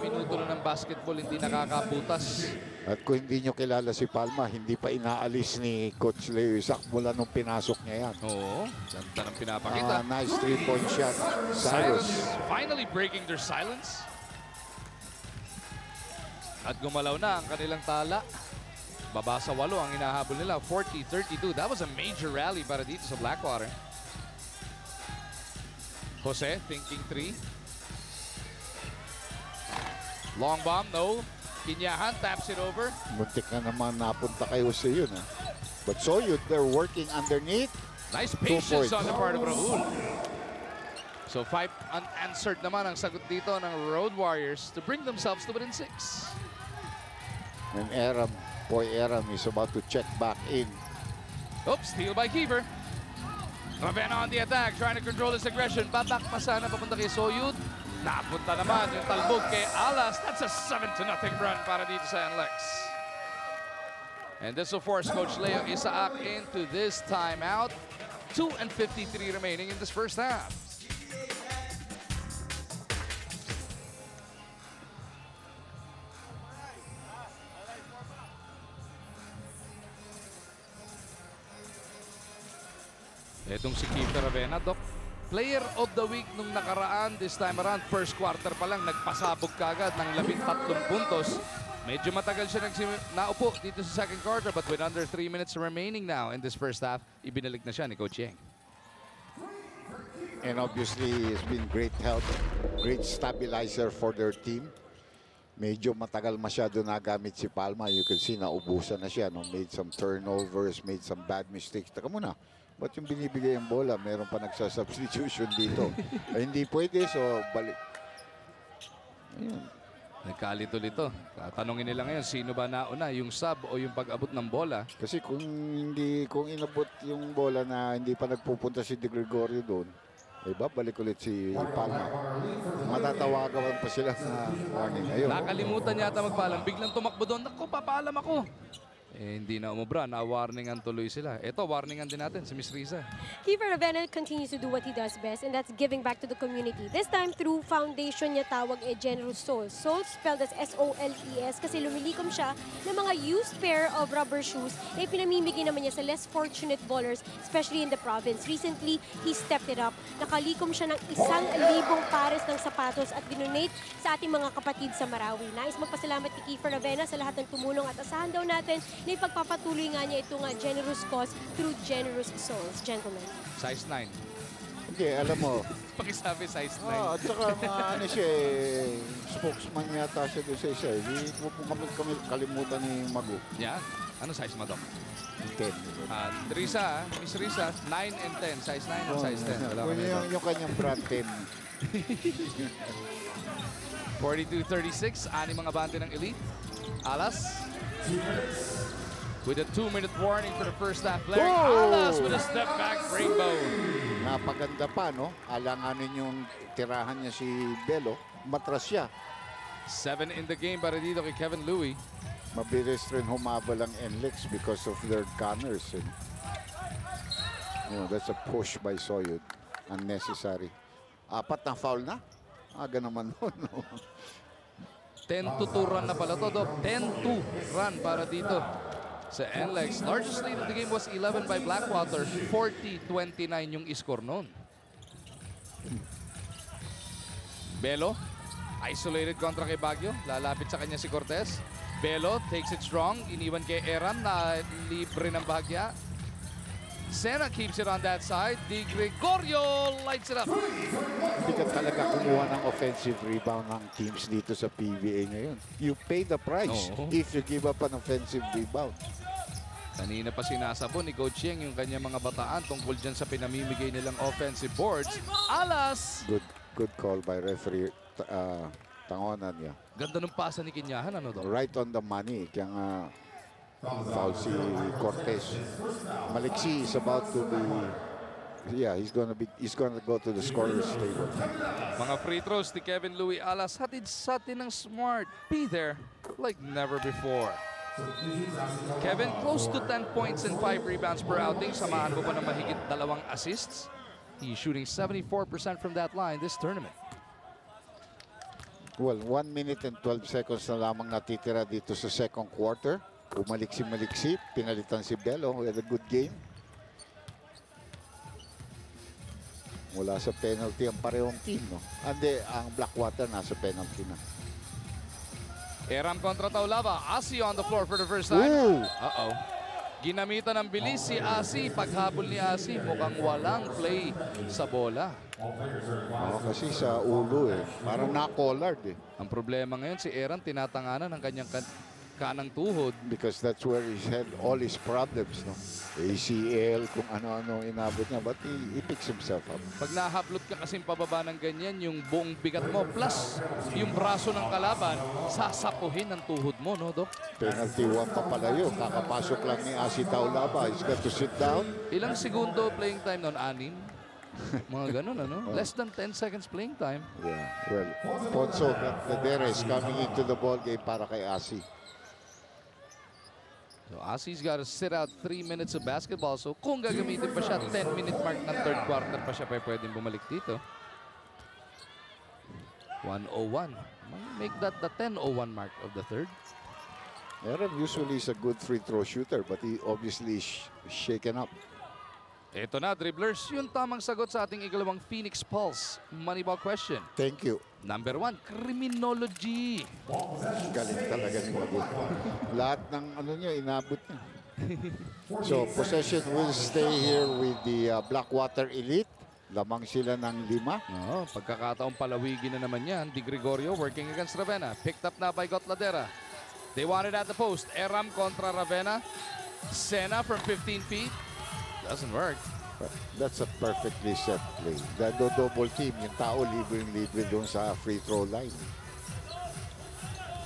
minuto na ng basketball, hindi nakakabutas.
At kung hindi nyo kilala si Palma, hindi pa inaalis ni Coach Leo Isaac mula nung pinasok niya yan.
Oo, ganda ng pinapakita.
Nice 3-point shot.
Cyrus finally breaking their silence. At gumalaw na ang kanilang tala. Baba sa 8 ang hinahabol nila, 40-32. That was a major rally para dito sa Blackwater. Jose thinking 3. Long bomb, no. Kinyahan taps it over.
Muntik na naman napunta kay Jose yun. But so yun, they're working underneath.
Nice patience on the part of Raul. So 5 unanswered naman ang sagot dito ng Road Warriors to bring themselves to within 6.
And Aram is about to check back in.
Oops, steal by Kiefer. Ravenna on the attack, trying to control his aggression. Batak pa sana papunta kay Soyud. Napunta naman yung talbog kay Alas. That's a 7-0 run para dito sa NLEX. And this will force Coach Leo Isaac into this timeout. 2:53 remaining in this first half. Itong si Kiefer Ravenna, Doc. Player of the week nung nakaraan, this time around, first quarter pa lang, nagpasabog kagad ng 13 puntos. Medyo matagal siya naupo dito sa second quarter, but with under 3 minutes remaining now in this first half, ibinalik na siya ni Coach Yeng.
And obviously, it's been great help, great stabilizer for their team. Medyo matagal masyado nagamit si Palma. You can see, naubusan na siya. No? Made some turnovers, made some bad mistakes. Taka muna. Ba't yung binibigay ang bola? Meron pa nagsasubstitution dito. Ay, hindi pwede, so balik. Ayun.
Nagkalito-lito. Tatanungin nila ngayon, sino ba nauna? Yung sub o yung pag-abot ng bola?
Kasi kung inabot yung bola na hindi pa nagpupunta si De Gregorio doon, eh babalik ulit si Palma. Matatawagan pa sila na warning. Ayun.
Nakalimutan yata magpaalam. Biglang tumakbo doon. Naku, papaalam ako. Eh, hindi na umubra. Na-warningan tuloy sila. Ito, warningan din natin si Miss Riza.
Kiefer Ravenna continues to do what he does best, and that's giving back to the community. This time through foundation niya tawag Generous Souls. Souls spelled as S-O-L-E-S kasi lumilikom siya ng mga used pair of rubber shoes na ipinamimigay naman niya sa less fortunate ballers, especially in the province. Recently, he stepped it up. Nakalikom siya ng 1,000 pares ng sapatos at dinonate sa ating mga kapatid sa Marawi. Nais magpasalamat kay Kiefer Ravenna sa lahat ng tumulong at asahan daw natin na ipagpapatuloy nga niya itong generous cause through generous souls. Gentlemen.
Size 9.
Hindi, alam mo.
Pakisabi size 9.
At saka ano siya spokesman yata siya doon sa isa. Hindi mo po kami kalimutan ni Magu.
Yan. Ano size mo, Doc?
10.
Risa, Miss Risa, 9 and 10. Size 9 and size 10. Wala kami
yung kanyang brand 10.
42-36, ani mga bante ng Elite. Alas. With a 2-minute warning for the first half player. Alas with a step back rainbow.
Napaganda pa, no? Alanganin yung tirahan niya si Belo. Matras siya.
7 in the game para dito kay Kevin Louie.
Mabilis rin humabol ang NLEX because of their gunners. And, you know, that's a push by Soyud. Unnecessary. 4 na foul na? Aga naman nun, no?
10-2 run na pala to, Doc. 10-2 run para dito sa NLEX. Largest lead of the game was 11 by Blackwater. 40-29 yung score noon. Belo, isolated kontra kay Baguio. Lalapit sa kanya si Cortez. Belo takes it strong. Iniwan kay Eran na libre ng bahagya. Sena keeps it on that side. Di Gregorio lights it up.
Hindi ka talaga kumuha ng offensive rebound ng teams dito sa PBA ngayon. You pay the price if you give up an offensive rebound.
Kanina pa sinasabon ni Coach Yeng yung kanyang mga bataan tungkol dyan sa pinamimigay nilang offensive boards. Alas!
Good call by referee Tangonan niya.
Ganda ng pasa ni Kinyahan, ano to?
Right on the money. Kaya nga foul si Cortez. Maliksi is about to be, yeah, he's gonna go to the scorer's table.
Mga free throws ni Kevin Louie Alas, hatid sa atin ng smart. Be there like never before. Kevin, close to 10 points and 5 rebounds per outing. Samahan mo pa ng mahigit 2 assists. He's shooting 74% from that line this tournament.
Well, 1 minute and 12 seconds na lamang natitira dito sa second quarter. Umaliksi-maliksi, pinalitan si Belo. We had a good game. Wala sa penalty ang parehong team, no? Ande, ang Blackwater nasa penalty na.
Eram kontra Taulava. Asi on the floor for the first time. Uh-oh. Ginamitan ng bilis si Asi. Paghabol ni Asi, mukhang walang play sa bola.
Kasi sa ulo Parang na-collard
Ang problema ngayon, si Eram tinatanganan ng kanyang kanang tuhod.
Because that's where he's had all his problems, no? ACL, kung ano-ano inabot niya. But he picks himself up.
Pag nahablot ka kasing pababa ng ganyan, yung buong bigat mo, plus yung braso ng kalaban, sasapuhin ang tuhod mo, no, Dok?
Penalty 1 pa pala yun. Kakapasok lang ni Asi Taulaba. He's got to sit down.
Ilang segundo playing time noon? 6? Mga ganun, ano? Less than 10 seconds playing time.
Yeah, well, Ponso Gadera is coming into the ball game para kay Asi.
So Asi's got to sit out 3 minutes of basketball. So kung gagamitin pa siya, 10-minute mark ng third quarter pa siya pwedeng bumalik dito. 1:01. Make that the 10:01 mark of the third.
Aaron usually is a good free throw shooter, but he obviously is shaken up.
Ito na, dribblers, yung tamang sagot sa ating ikalawang Phoenix Pulse Moneyball question.
Thank you.
Number 1, criminology.
Galing talaga ni Magut. Lahat ng ano niya, inabot niya. So, possession will stay here with the Blackwater Elite. Lamang sila ng 5.
Pagkakataong palawigin na naman yan. Di Gregorio working against Ravenna. Picked up na by Gotladera. They want it at the post. Eram kontra Ravenna. Sena from 15 feet. Doesn't work.
That's a perfectly set play. The double team, yung tao libre doon sa free throw line.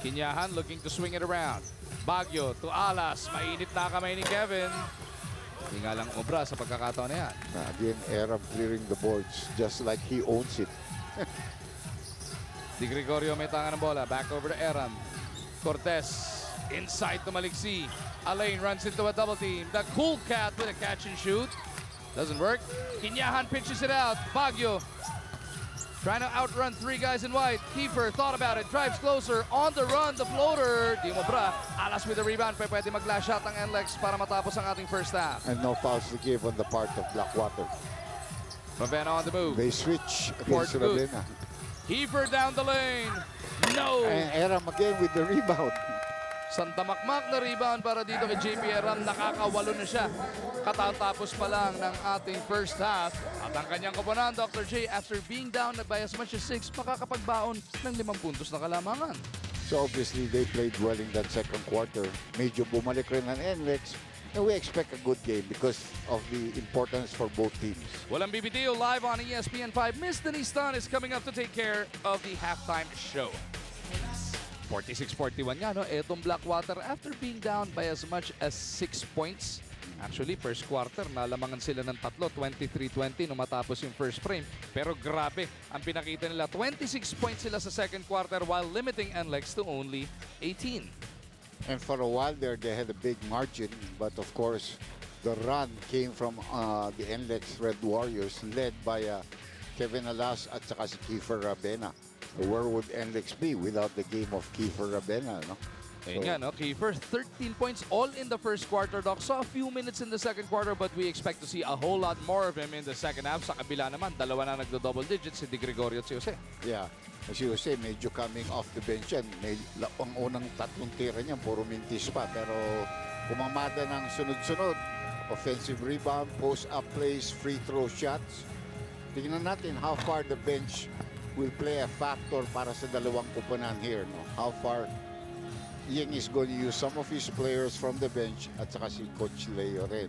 Kinyahan looking to swing it around. Baguio to Alas. Mainit na kamay ni Kevin. Hindi nga lang obra sa pagkakataon na yan.
Again, Aram clearing the boards just like he owns it.
Di Gregorio may tanga ng bola. Back over to Aram. Cortez inside to Maliksi. Alain runs into a double team. The cool cat with a catch and shoot. Doesn't work. Kinyahan pitches it out. Baguio trying to outrun 3 guys in white. Kiefer thought about it. Drives closer. On the run. The floater. Di Mobra. Alas with the rebound. Pwede mag-lash out ang NLEX para matapos ang ating first half.
And no fouls to give on the part of Blackwater.
Ravenna on the move.
They switch against Ravenna.
Kiefer down the lane. No.
And Aram again with the rebound.
Santamakmak na rebound para dito kay JP Aram. Nakakawalo na siya. Katatapos pa lang ng ating first half. At ang kanyang koponan, Dr. J, after being down by as much as 6, makakapagbaon ng 5 puntos na kalamangan.
So obviously they played well in that second quarter. Medyo bumalik rin ang NLEX. And we expect a good game because of the importance for both teams.
Walang BBTO live on ESPN5. Miss Denise Tan is coming up to take care of the halftime show. 46-41 nga, no? Etong Blackwater, after being down by as much as 6 points, actually, first quarter, nalamangan sila ng 3, 23-20 nung matapos yung first frame. Pero grabe, ang pinakita nila, 26 points sila sa second quarter while limiting NLEX to only 18.
And for a while there, they had a big margin. But of course, the run came from the NLEX Red Warriors led by Kevin Alas at saka si Kiefer Ravenna. Where would NLEX be without the game of Kiefer Ravenna, no?
Ayun nga, no? Kiefer, 13 points all in the first quarter, Doc. Saw a few minutes in the second quarter, but we expect to see a whole lot more of him in the second half. Sa kabila naman, 2 na nagdo-double digits, si Di Gregorio at si Jose.
Yeah. Si Jose, medyo coming off the bench yan. Ang unang 3 tira niya, puro mintis pa. Pero pumamada ng sunod-sunod. Offensive rebound, post-up plays, free throw shots. Tingnan natin how far the bench will play a factor para sa dalawang kupunan here, no? How far Ying is going to use some of his players from the bench at saka si Coach Leo rin.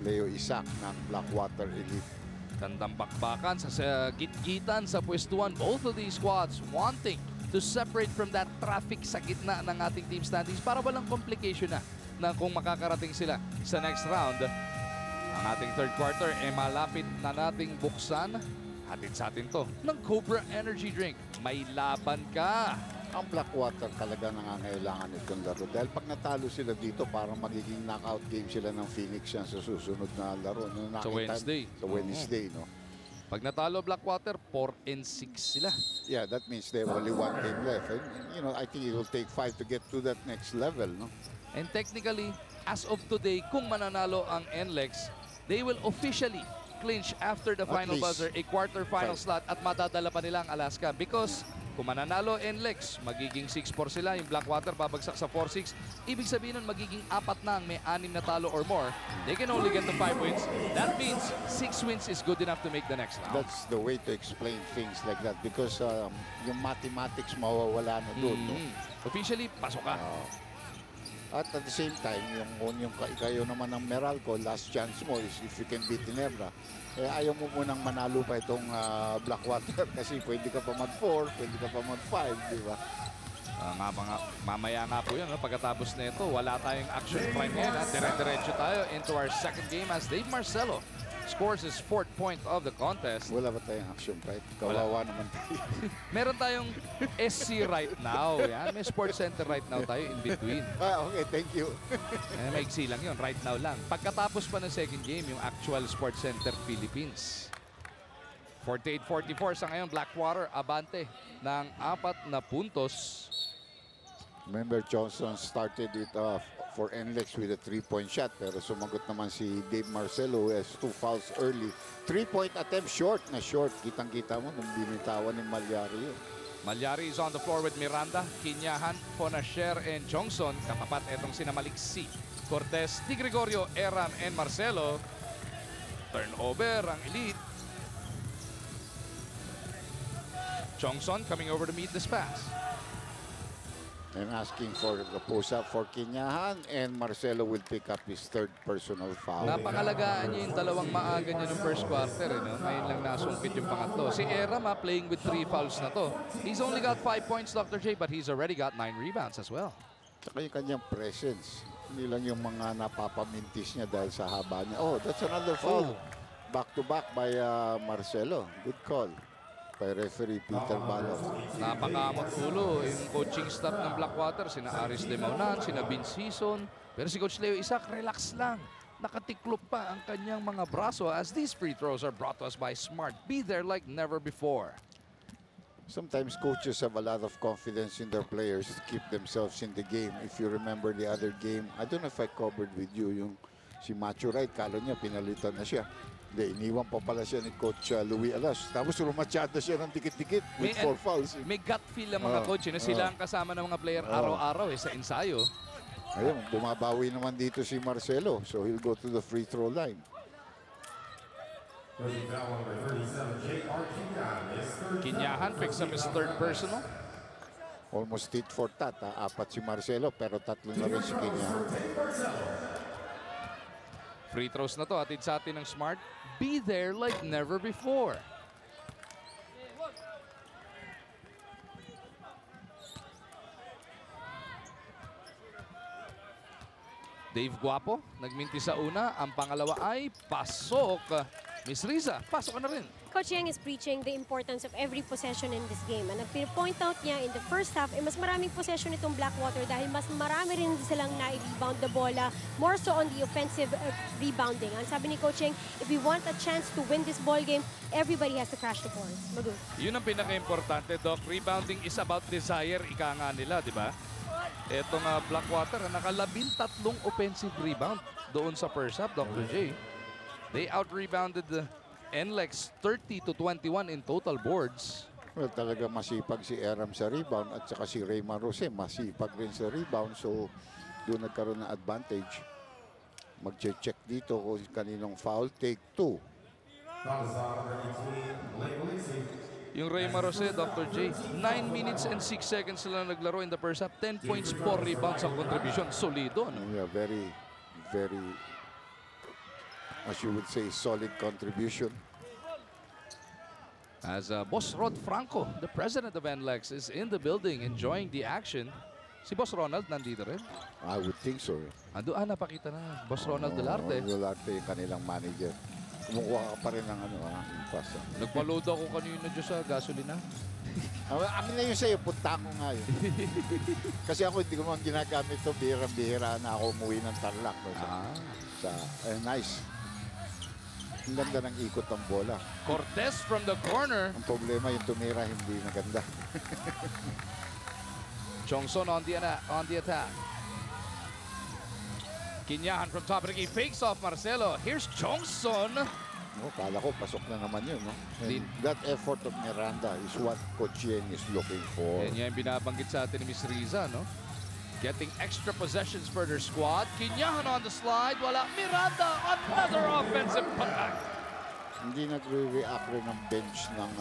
Leo Isaac ng Blackwater Elite.
Tandang bakbakan sa gitgitan sa pwestuhan. Both of these squads wanting to separate from that traffic sa gitna ng ating team standings para walang complication na kung makakarating sila sa next round. Ang ating third quarter malapit na nating buksan. Hatid sa atin to ng Cobra Energy Drink. May laban ka.
Ang Blackwater talaga nangangailangan itong laro. Dahil pag natalo sila dito, parang magiging knockout game sila ng Phoenix yan sa susunod na laro.
Sa Wednesday.
Sa Wednesday, no?
Pag natalo Blackwater, 4-6 sila.
Yeah, that means they have only 1 game left. And, you know, I think it will take 5 to get to that next level, no?
And technically, as of today, kung mananalo ang NLEX, they will officially clinch after the final buzzer a quarter-final slot at madadala pa nila ang Alaska because kung mananalo NLEX, magiging 6-4 sila. Yung Blackwater babagsak sa 4-6. Ibig sabihin nun, magiging 4 na ang may 6 na talo or more. They can only get to 5 wins. That means 6 wins is good enough to make the next round.
That's the way to explain things like that because yung mathematics mawawala na doon. No?
Officially, pasok ka.
At the same time, yung kayo naman ng Meralco, last chance mo is if you can beat Ginebra. Eh, ayaw mo munang manalo pa itong Blackwater kasi pwede ka pa mag-4, pwede ka pa mag-5, di ba?
Mamaya nga po yun. No? Pagkatapos na ito, wala tayong action prime ngayon. Dire-diretso tayo into our second game as Dave Marcelo scores his 4th point of the contest.
Wala ba tayong action prime? Kawawa naman tayo.
Meron tayong SC right now. Yan. May sports center right now tayo in between.
Okay, thank you.
Maigsi lang yun. Right now lang. Pagkatapos pa ng second game, yung actual sports center Philippines. 48-44 sa ngayon. Blackwater, abante ng 4 na puntos.
Remember, Johnson started it for NLEX with a 3-point shot. Pero sumagot naman si Dave Marcelo as 2 fouls early. 3-point attempt short na short. Kitang-kita mo nung binitawan ni Malyari yun.
Malyari is on the floor with Miranda, Kinyahan, Ponasher, and Johnson. Katapat etong sina Maliksi, Cortez, Di Gregorio, Eram, and Marcelo. Turnover ang Elite. Johnson coming over to meet this pass.
And asking for the post-up for Kinyahan, and Marcelo will pick up his 3rd personal foul.
Napangalagaan niya yung dalawang maaga niya ng first quarter. No? Ngayon lang nasumpit yung pangatlo. Si Eram playing with 3 fouls na to. He's only got 5 points, Dr. J, but he's already got 9 rebounds as well.
Saka yung kanyang presence. Hindi lang yung mga napapamintis niya dahil sa haba niya. Oh, that's another foul. Back-to-back by Marcelo. Good call by referee Peter Balo.
Napakamot tulo yung coaching staff ng Blackwater. Sina Aris de Maunan, sina Vince Hison. Pero si Coach Leo Isaac, relax lang. Nakatiklop pa ang kanyang mga braso as these free throws are brought to us by Smart. Be there like never before.
Sometimes coaches have a lot of confidence in their players to keep themselves in the game. If you remember the other game, I don't know if I covered with you, yung si Macho Wright, kala niya pinalitan na siya. Hindi, iniwan pa pala siya ni Coach Louis Alas. Tapos rumatyada siya ng dikit-dikit with 4 fouls.
May gut feel ang mga coach na sila ang kasama ng mga player araw-araw sa ensayo.
Ayun, bumabawi naman dito si Marcelo. So he'll go to the free throw line.
Kinyahan picks up his 3rd personal.
Almost tit for tat. 4 si Marcelo pero 3 na rin si Kinyahan.
Free throws na to, atid sa atin ng Smart. Be there like never before. Dave Guapo, nagminti sa una. Ang pangalawa ay pasok. Miss Riza, pasok ka na rin.
Coach Yang is preaching the importance of every possession in this game. And nag-point out niya in the first half, mas maraming possession itong Blackwater dahil mas marami rin silang na-rebound the bola, more so on the offensive rebounding. Ang sabi ni Coach Yang, if we want a chance to win this ball game, everybody has to crash the boards. Magod.
Yun ang pinaka-importante, Doc. Rebounding is about desire, ika nga nila, di ba? Etong Blackwater, nakalabing 3 offensive rebound doon sa first half, Dr. J. They out-rebounded the NLEX 30-21 in total boards.
Well, talaga masipag si Eram sa rebound at saka si Raymar Rose masipag rin sa rebound. So, doon nagkaroon ng advantage. Mag-check dito kung kaninong foul. Take 2.
Yung Raymar Rose, Dr. J, 9 minutes and 6 seconds lang naglaro in the first half. 10 points, 4 rebounds ang contribution. Solido. No?
Yeah, very, as you would say, solid contribution.
As Boss Rod Franco, the president of NLEX, is in the building enjoying the action. Si Boss Ronald nandito rin.
I would think so.
Napakita na. Boss Ronald Delarte.
Delarte yung kanilang manager. Kumukuha ka pa rin ng pass.
Nagpa-load ako kanina dyan sa gasolina.
Amin na yun sa'yo, punta ko nga yun. Kasi ako hindi ko naman ginagamit ito. Bihira-bihira na ako umuwi ng Tarlac. Nice. Ang ganda ng ikot ng bola.
Cortez from the corner.
Ang problema yung tumira, hindi maganda.
Johnson on the attack. Kinyahan from top of the key. Fakes off Marcelo. Here's Johnson.
Kala ko, pasok na naman yun. No? That effort of Miranda is what Coach Yang is looking for.
Yan yung binabanggit sa atin ni Miss Riza, no? Getting extra possessions for their squad. Kinyahan on the slide. Wala. Miranda, another offensive putback.
Hindi nagre-react rin ng bench ng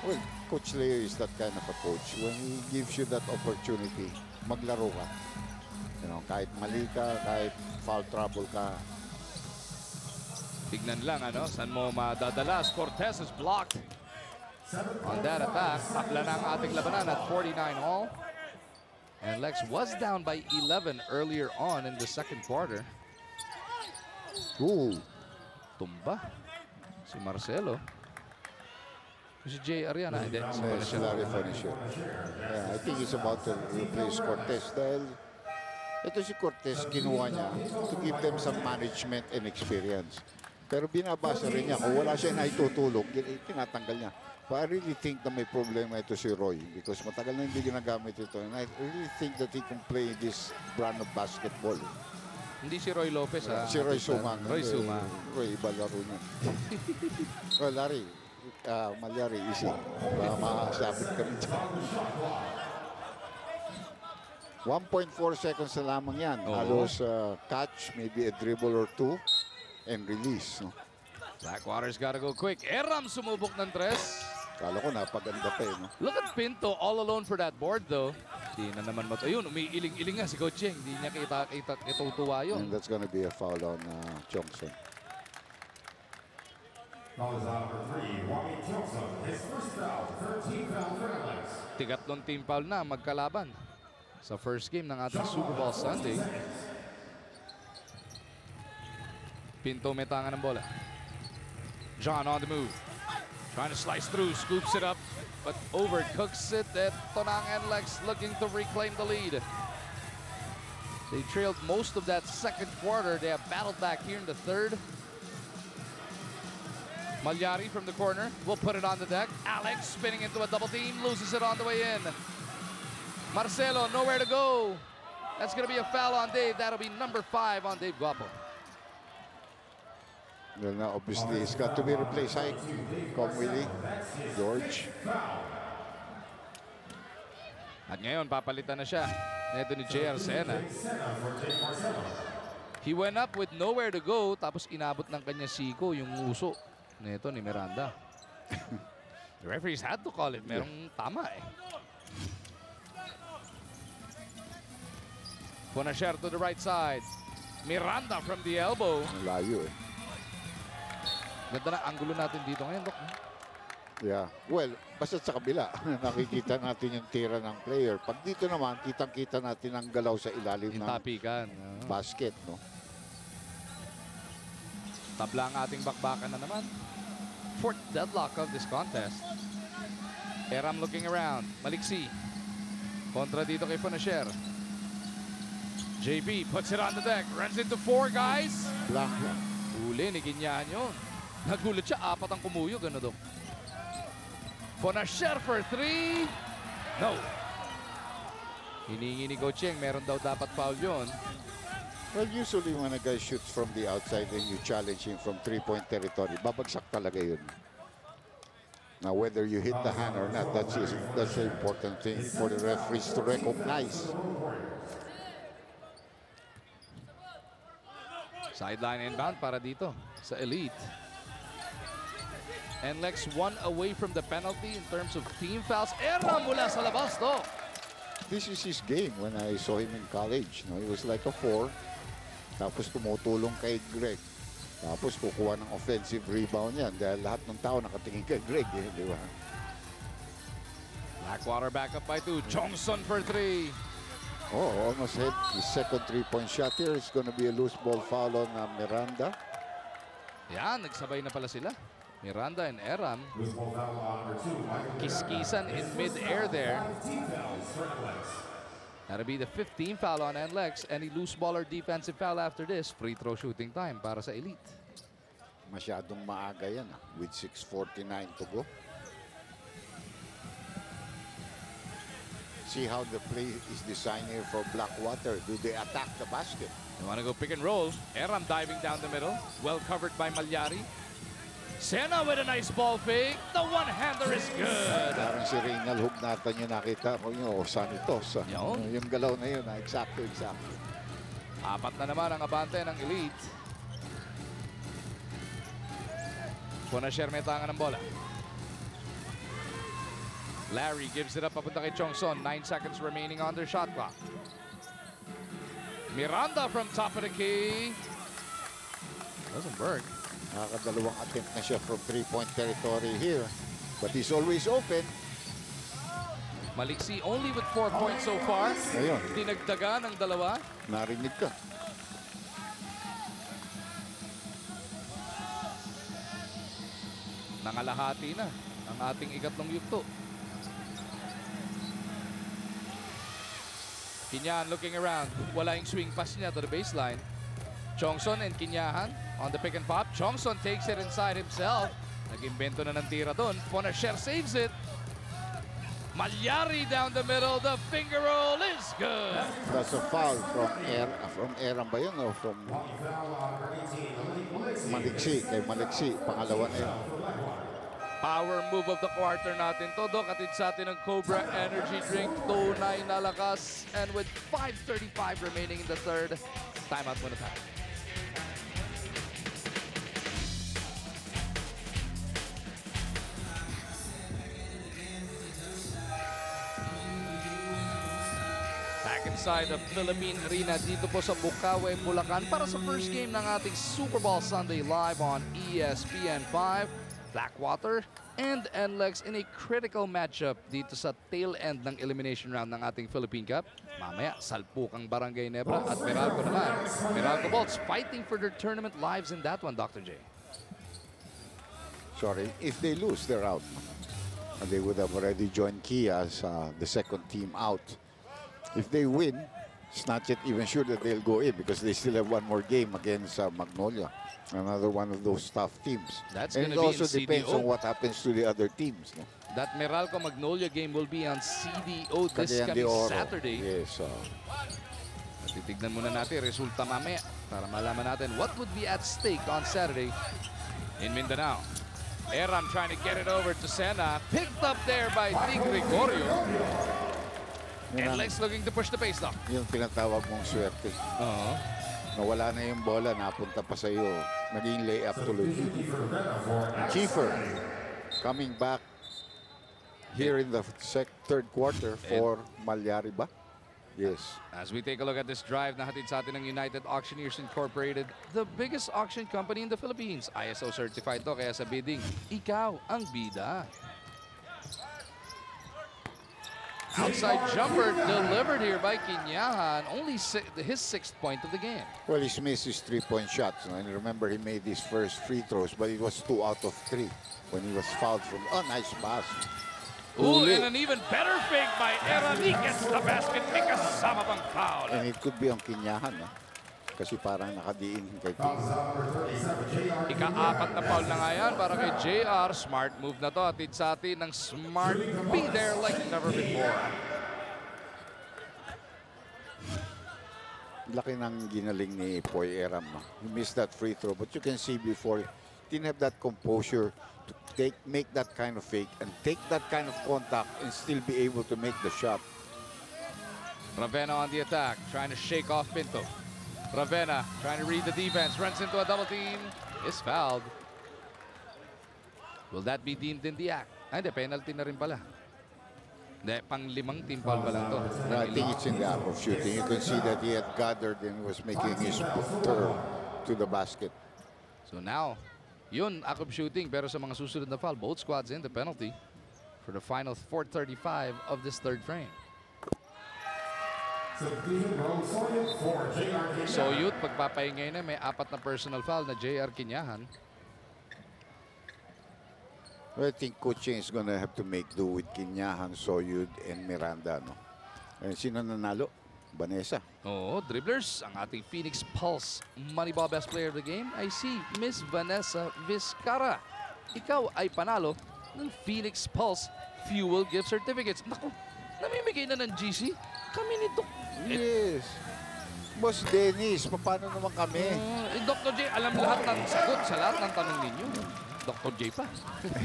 Well, Coach Leo is that kind of a coach. When he gives you that opportunity, maglaro ka. You know, kahit mali ka, kahit foul trouble ka.
Tignan lang, ano, saan mo madadalas. Cortez is blocked on that attack. Takla na ang ating labanan at 49 all. And Lex was down by 11 earlier on in the second quarter.
Ooh.
Tumba si Marcelo. Si Jay Ariana, hindi. Si
Yes, Larry Finisher. Yeah, I think he's about to replace Cortez dahil ito si Cortez, kinuha niya to give them some management and experience. Pero binabasa rin niya, kung wala siya na itutulog, tinatanggal niya. But I really think na may problema ito si Roy because matagal na hindi ginagamit ito. And I really think that he can play this brand of basketball.
Hindi si Roy Lopez, ha?
Si Roy Sumang.
Roy Sumang.
Roy, iba laro niya. Oh, Larry. Malyari, easy. Baka makasabit kami dyan. 1.4 seconds na lamang yan. Halos catch, maybe a dribble or two, and release. No?
Blackwater's gotta go quick. Eram sumubok ng tres.
Kala ko napaganda pa eh. No?
Look at Pinto all alone for that board though. Di na naman ayun, umiiling-iling nga si Coach Cheng. Di niya itutuwa yun.
And that's gonna be a foul on Johnson.
Foul is out for 3. Joaquin Johnson, his first foul, 13th foul for NLEX.
Tigatlong team foul na magkalaban sa first game ng ating Super Bowl Sunday. Pinto may tanga ng bola. John on the move. Trying to slice through, scoops it up, but overcooks it. Ito na ang NLEX looking to reclaim the lead. They trailed most of that second quarter. They have battled back here in the third. Malyari from the corner will put it on the deck. Alex spinning into a double team, loses it on the way in. Marcelo nowhere to go. That's going to be a foul on Dave. That'll be number 5 on Dave Guapo.
Well, now obviously he's got to be replaced. Hi, come Willie, George.
At ngayon, papalitan na siya. Neto ni JR Sena. He went up with nowhere to go, tapos inabot ng kanya siko yung uso. Neto ni Miranda. The referees had to call it. Merong tama eh. Ponasher to the right side. Miranda from the elbow.
Layo eh.
Ganda na anggulo natin dito ngayon, Dok.
Yeah. Well, basta sa kabila, nakikita natin yung tira ng player. Pag dito naman, kitang-kita natin ang galaw sa ilalim ng
tapikan.
basket, no?
Tabla ang ating bakbakan na naman. Fourth deadlock of this contest. Eram looking around. Maliksi. Kontra dito kay Ponasher. JB puts it on the deck. Runs into 4 guys.
Blank.
Uli ni Ginyan yun. Nagulat siya. 4 ang kumuyog. Ano dong? Ponasher for 3. No. Hiningi ni Coach Cheng. Meron daw dapat foul yun.
Well, usually when a guy shoots from the outside and you challenge him from 3-point territory, babagsak talaga yun. Now, whether you hit the hand or not, that's the important thing for the referees to recognize.
Sideline inbound para dito sa Elite. NLEX 1 away from the penalty in terms of team fouls. Era mula sa labas to.
This is his game when I saw him in college. No, he was like a 4. Tapos tumutulong kay Greg. Tapos kukuha ng offensive rebound yan dahil lahat ng tao nakatingin kay Greg. Eh, di ba?
Blackwater back up by 2. Johnson for 3.
Oh, almost hit his second 3-point shot here. It's gonna be a loose ball foul on Miranda.
Yan, nagsabay na pala sila. Miranda and Eram. Kiskisan in mid-air there. That'll be the 15th foul on NLEX. Any loose ball or defensive foul after this, free throw shooting time para sa Elite.
Masyadong maaga yan with 6:49 to go. See how the play is designed here for Blackwater. Do they attack the basket?
They want to go pick and roll. Eram diving down the middle. Well covered by Malyari. Sena with a nice ball fake. The one-hander is good.
Parang si Reynald Hug natin yung nakita ko yung Sanitos. Yung galaw na yun. Exacto. 4
na naman ang abante ng Elite. Ponasher may tanga ng bola. Larry gives it up papunta kay Chongson. 9 seconds remaining on their shot clock. Miranda from top of the key. Doesn't work.
Nakakadalawang attempt na siya from 3-point territory here. But he's always open.
Maliksi only with 4 points so far.
Ayun.
Dinagdagan ng dalawa.
Narinig ka.
Nangalahati na ang ating ikatlong yugto. Kinyahan looking around. Wala yung swing pass niya to the baseline. Chongson and Kinyahan on the pick and pop. Chongson takes it inside himself. Nag-imbento na ng tira doon. Ponasher saves it. Malyari down the middle. The finger roll is good.
That's a foul from Eram ba yun o from Maliksi? Kay Maliksi, pangalawa na yun.
Power move of the quarter natin to. Dok, atid sa atin ng Cobra Energy Drink. Tunay na lakas. And with 5:35 remaining in the third, timeout muna tayo. Back inside the Philippine Arena dito po sa Bukawe, Bulacan para sa first game ng ating Super Bowl Sunday live on ESPN5. Blackwater and NLEX in a critical matchup dito sa tail end ng elimination round ng ating Philippine Cup. Mamaya, Salpukang Barangay Nebra at Meralco naman. Meralco Bolts fighting for their tournament lives in that one, Dr. J.
Sorry, if they lose, they're out. And they would have already joined Kia as the second team out. If they win, it's not yet even sure that they'll go in because they still have one more game against Magnolia. Another one of those tough teams.
That's
and it also depends on what happens to the other teams. No?
That Meralco Magnolia game will be on CDO this
Cagayan
coming
de Oro.
Saturday.
Yes.
Titignan muna natin resulta mamaya para malaman natin what would be at stake on Saturday in Mindanao. Eram trying to get it over to Sena. Picked up there by Di Gregorio. And Lex looking to push the pace now.
Yung tinatawag mong swerte. Nawala na yung bola, napunta pa sa iyo. Naging layup tuloy. Kiefer coming back here in the third quarter for Malyari ba? Yes.
As we take a look at this drive na hatid sa atin ng United Auctioneers Incorporated, the biggest auction company in the Philippines. ISO certified to, kaya sa bidding, ikaw ang bida. Outside jumper delivered here by Kinyahan. Only his 6th point of the game.
Well, he's missed his 3-point shots. And remember, he made his first free throws, but it was 2 out of 3 when he was fouled from. Oh, nice pass.
Ooh, and an even better fake by Erani. Gets the basket. May kasama pang foul.
And it could be on Kinyahan. Kasi parang nakadiin kay Kinyahan.
Ika-4 na foul na nga yan para kay JR. Smart move na to. Atid sa atin ng Smart. Be there like never before.
Laki ng ginaling ni Poy Eram. He missed that free throw. But you can see before, he didn't have that composure to make that kind of fake and take that kind of contact and still be able to make the shot.
Ravenna on the attack. Trying to shake off Pinto. Ravenna trying to read the defense, runs into a double team, is fouled. Will that be deemed in the act? Ay, hindi, penalty na rin pala. Hindi, pang-5 team foul pa lang to.
I think it's in the act of shooting. You can see that he had gathered and was making his turn to the basket.
So now, yun, act of shooting, pero sa mga susunod na foul, both squads in the penalty for the final 4:35 of this third frame. So yun, pagpapahingay na, may 4 na personal foul na JR Kinyahan.
I think coaching is gonna have to make do with Kinyahan, Soyud, and Miranda. No? And sino nanalo? Vanessa.
Oo, dribblers, ang ating Phoenix Pulse Moneyball Best Player of the Game ay si Miss Vanessa Vizcara. Ikaw ay panalo ng Phoenix Pulse Fuel Gift Certificates. Naku, namimigay na ng GC. Kami nito.
Yes. Boss Dennis, paano naman kami?
Dr. J, alam lahat ng sagot sa lahat ng tanong ninyo. Dr. J pa.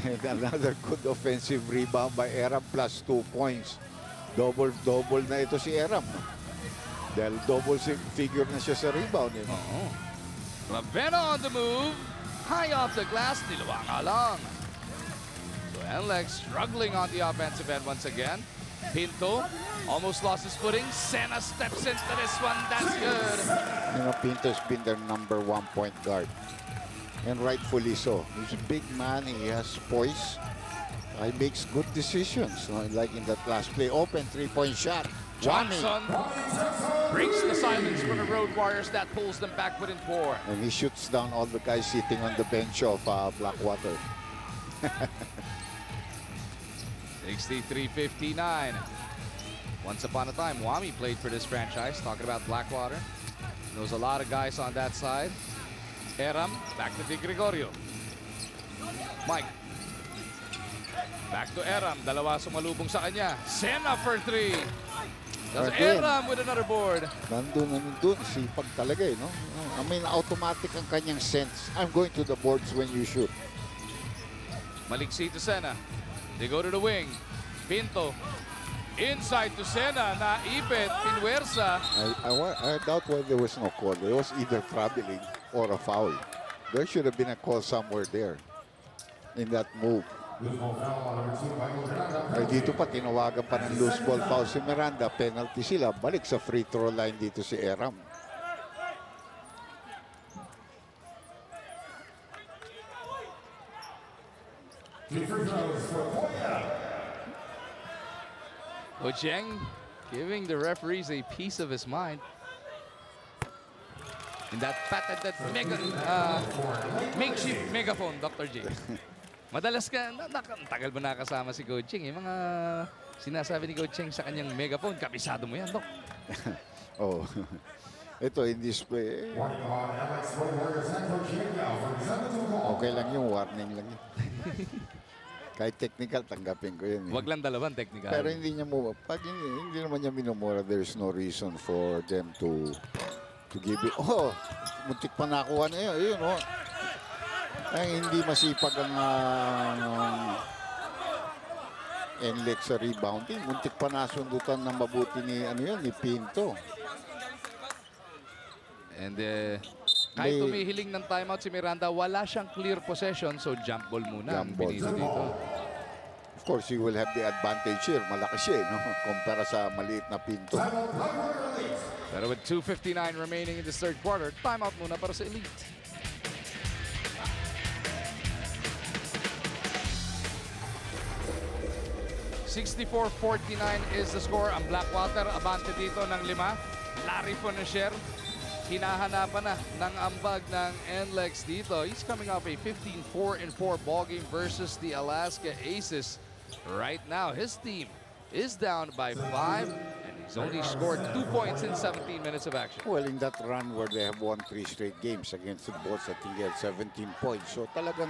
And another good offensive rebound by Eram plus 2 points. Double na ito si Eram. Dahil double figure na siya sa rebound.
Ravenna on the move. High off the glass. Niluwa nga lang. So NLEX struggling on the offensive end once again. Pinto almost lost his footing. Sena steps into this one. That's good.
You know, Pinto's been their #1 point guard. And rightfully so. He's a big man. He has poise. He makes good decisions. Like in that last play. Open three-point shot.
Johnson breaks the silence for the Road Warriors. That pulls them back within 4.
And he shoots down all the guys sitting on the bench of Blackwater.
63-59. Once upon a time, Wami played for this franchise. Talking about Blackwater. Knows a lot of guys on that side. Eram, back to Di Gregorio. Mike. Back to Eram. Dalawa sumalubong sa kanya. Sena for 3. That's Eram with another board.
Nandun, sipag talaga eh, no? I mean, automatic ang kanyang sense. I'm going to the boards when you shoot.
Maliksi to Sena. They go to the wing. Pinto. Inside to Sena. Naipit. Pinwersa.
I doubt why there was no call. There was either traveling or a foul. There should have been a call somewhere there in that move. Ay dito pa, tinawagan pa ng loose ball foul si Miranda. Penalty sila. Balik sa free throw line dito si Eram.
Ocheng giving the referees a piece of his mind. In that patented makeshift megaphone, Dr. J. Madalas ka, tagal mo nakasama si Coach Cheng. Mga sinasabi ni Coach Cheng sa kanyang megaphone, kabisado mo yan, Dok.
Oh, ito in display. Okay lang yung warning lang yun. Kahit technical, tanggapin ko yun.
Wag lang dalawang technical.
Pero hindi niya mo, pag hindi naman niya minumura, there's no reason for them to give it. Oh, muntik pa nakuha na yun. Ayun, oh. Ay, hindi masipag ang NLEX sa rebounding. Muntik pa nasundutan ng mabuti ni, ni Pinto.
And kahit tumihiling ng timeout si Miranda, wala siyang clear possession. So jump ball muna ang pinili dito.
Of course, he will have the advantage here. Malaki siya, no? Kumpara sa maliit na Pinto.
Pero with 2:59 remaining in the third quarter, timeout muna para sa Elite. $64-49 is the score. Ang Blackwater, abante dito ng 5. Larry Fonacier, hinahanapan na ng ambag ng NLEX dito. He's coming off a 15-4-4 ball game versus the Alaska Aces. Right now, his team is down by 5, and he's only scored 2 points in 17 minutes of action.
Well, in that run where they have won 3 straight games against the Bulls, I think he had 17 points. So talagang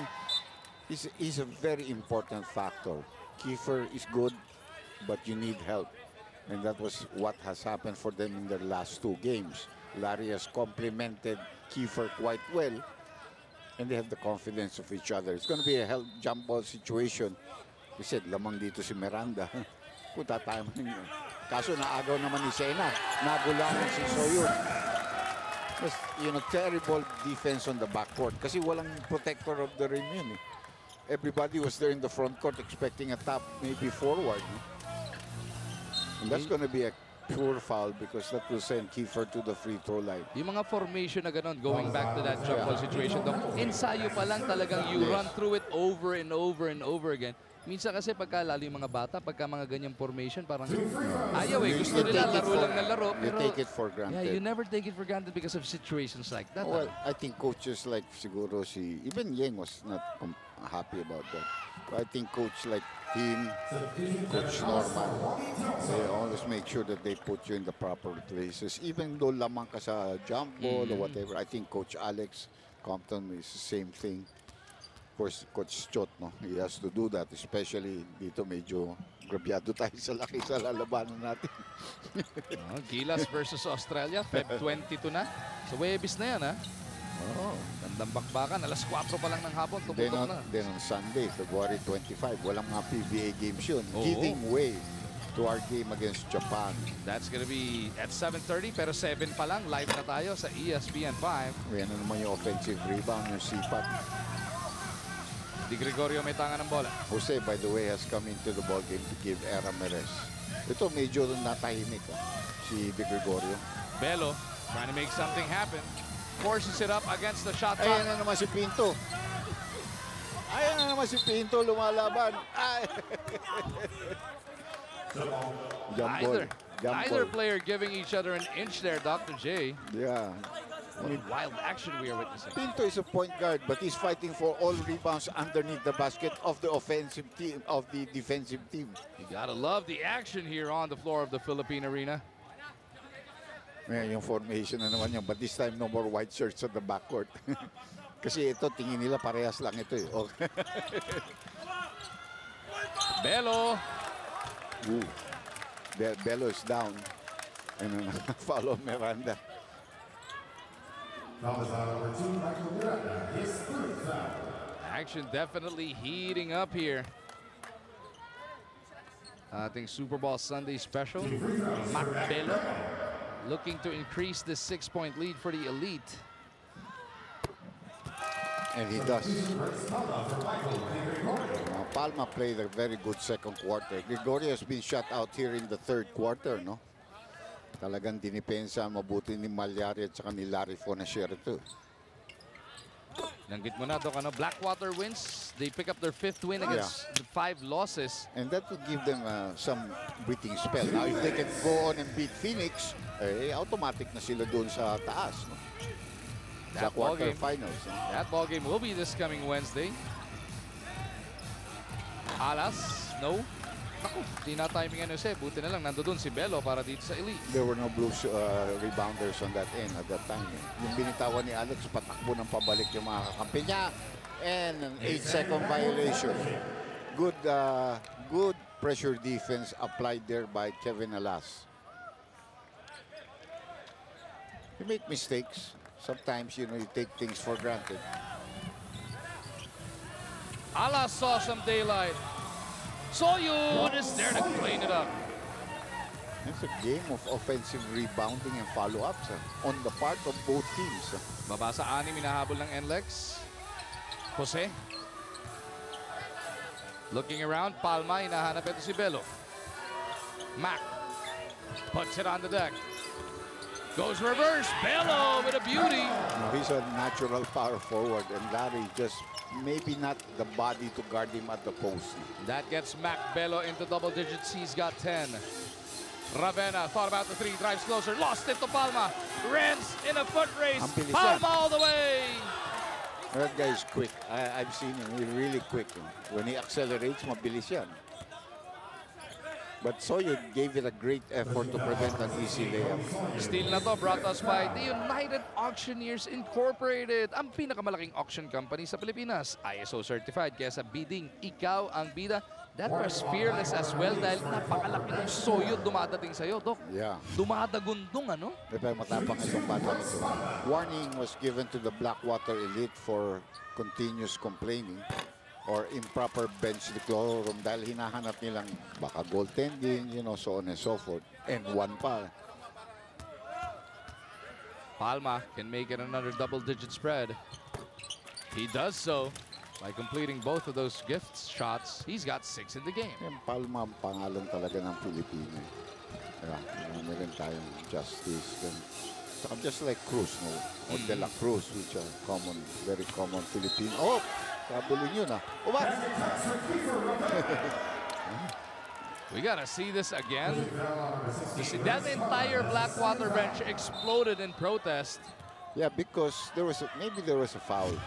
is a very important factor. Kiefer is good, but you need help. And that was what has happened for them in their last 2 games. Larry has complemented Kiefer quite well, and they have the confidence of each other. It's going to be a help jump ball situation. He said, lamang dito si Miranda. Punta tayo man yun. Kaso naagaw naman ni Sena. Nagulangan si Soyun. Terrible defense on the backcourt. Kasi walang protector of the rim yun. Everybody was there in the front court expecting a tap, maybe forward. And that's going to be a pure foul because that will send Kiefer to the free throw line.
Yung mga formation na ganun, going back to that jump ball situation, ensayo pa lang talagang you run through it over and over and over again. Minsan kasi pagka lalo yung mga bata, pagka mga ganyang formation, parang ayaw gusto nila laro lang na laro.
You take it for granted.
Yeah, you never take it for granted because of situations like that.
Well, I think coaches like siguro even Yeng was not happy about that. But I think coach like Tim, Coach Norman, they always make sure that they put you in the proper places. Even though lamang ka sa jump ball or whatever, I think Coach Alex Compton is the same thing. Of course, Coach Chot, no? He has to do that, especially dito medyo grabyado tayo sa laki sa lalabanan natin.
Gilas versus Australia, Feb 22 na. So, Webis na yan, ha? Oh, gandang bakbakan. Alas 4 pa lang ng hapon, tuputok na.
Then on Sunday, February 25, walang mga PBA games yun. Giving way to our game against Japan.
That's gonna be at 7:30, pero 7 pa lang. Live na tayo sa ESPN 5.
Yan naman yung offensive rebound, yung sipat.
Di Gregorio may tanga ng bola.
Jose, by the way, has come into the ball game to give Ramirez. Ito medyo natahimik si Di Gregorio.
Bello trying to make something happen. Forces it up against the shot
Ayan
clock.
na naman si Pinto. Ayan na naman si Pinto lumalaban. Ay. Jump ball.
Neither player giving each other an inch there, Dr. J.
Yeah.
What wild action we are witnessing.
Pinto is a point guard, but he's fighting for all rebounds underneath the basket of the offensive team, of the defensive team.
You gotta love the action here on the floor of the Philippine Arena.
Yung formation na naman yun, but this time no more white shirts on the backcourt. Kasi ito, tingin nila parehas lang ito eh. Okay.
Bello.
Ooh. Bello is down. And follow Miranda.
Action definitely heating up here. I think Super Bowl Sunday special. Mac Bello looking to increase the 6-point lead for the Elite.
And he does. Palma played a very good second quarter. Gregorio has been shut out here in the third quarter, no? Talagang dinipensa mabuti ni Malyari at saka ni Larry Fonasher ito.
Nanggit mo na ito, Blackwater wins. They pick up their 5th win against the 5 losses.
And that would give them some breathing spell. Now, if they can go on and beat Phoenix, automatic na sila doon sa taas. No? Sa quarterfinals.
That ball game will be this coming Wednesday. Alas, no. Naku, di na timing Jose. Buti na lang nandoon si Bello para dito sa Elite.
There were no Blues rebounders on that end at that time. Yung binitawan ni Alex, patakbo ng pabalik yung mga kakampi niya. And an 8-second violation. Good pressure defense applied there by Kevin Alas. You make mistakes. Sometimes, you take things for granted.
Alas saw some daylight. Soyun is there to clean it up.
It's a game of offensive rebounding and follow-ups on the part of both teams.
Baba sa 6, minahabol ng NLEX. Jose. Looking around, Palma, hinahanap ito si Bello. Mac puts it on the deck. Goes reverse. Bello with a beauty.
He's a natural power forward, and Larry just maybe not the body to guard him at the post.
That gets Mac Bello into double digits. He's got 10. Ravenna thought about the 3, drives closer, lost it to Palma. Renz in a foot race. Palma all the way.
That guy is quick. I've seen him. He's really quick. When he accelerates, mabilis yan. But Soyun gave it a great effort to prevent an easy layup.
Steal na to brought us by the United Auctioneers Incorporated, ang pinakamalaking auction company sa Pilipinas. ISO certified, kaya sa bidding, ikaw ang bida. That was fearless as well dahil napakalaki ng Soyun dumadating sa'yo, Dok.
Yeah.
Dumadagundong, ano?
Diba, matapang itong bata nito. Warning was given to the Blackwater Elite for continuous complaining or improper bench decorum dahil hinahanap nilang baka goaltending, so on and so forth. And one pa.
Palma can make it another double-digit spread. He does so by completing both of those gifts shots. He's got 6 in the game.
Yung Palma ang pangalan talaga ng Pilipino. Meron tayong Justice. Just like Cruz, no? Or De La Cruz, which are common, very common Filipino. Oh! Kabulin yun, Ubat!
We gotta see this again. You see, that entire Blackwater bench exploded in protest.
Yeah, because maybe there was a foul.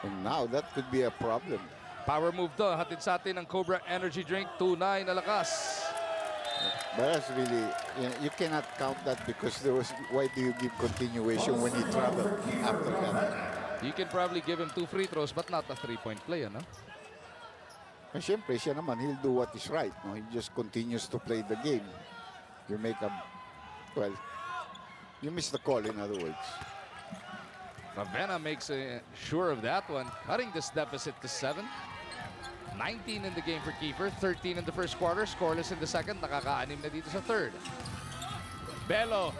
And now that could be a problem.
Power move to, hatid sa atin ng Cobra Energy Drink, 2-9 na lakas.
But that's really, you cannot count that because why do you give continuation when he traveled after that?
You can probably give him 2 free throws, but not a 3-point play, ano?
And syempre, siya naman, he'll do what is right. No? He just continues to play the game. You make you miss the call, in other words.
Ravenna makes sure of that one, cutting this deficit to 7. 19 in the game for Kiefer, 13 in the first quarter, scoreless in the second, nakaka-6 na dito sa third. Bello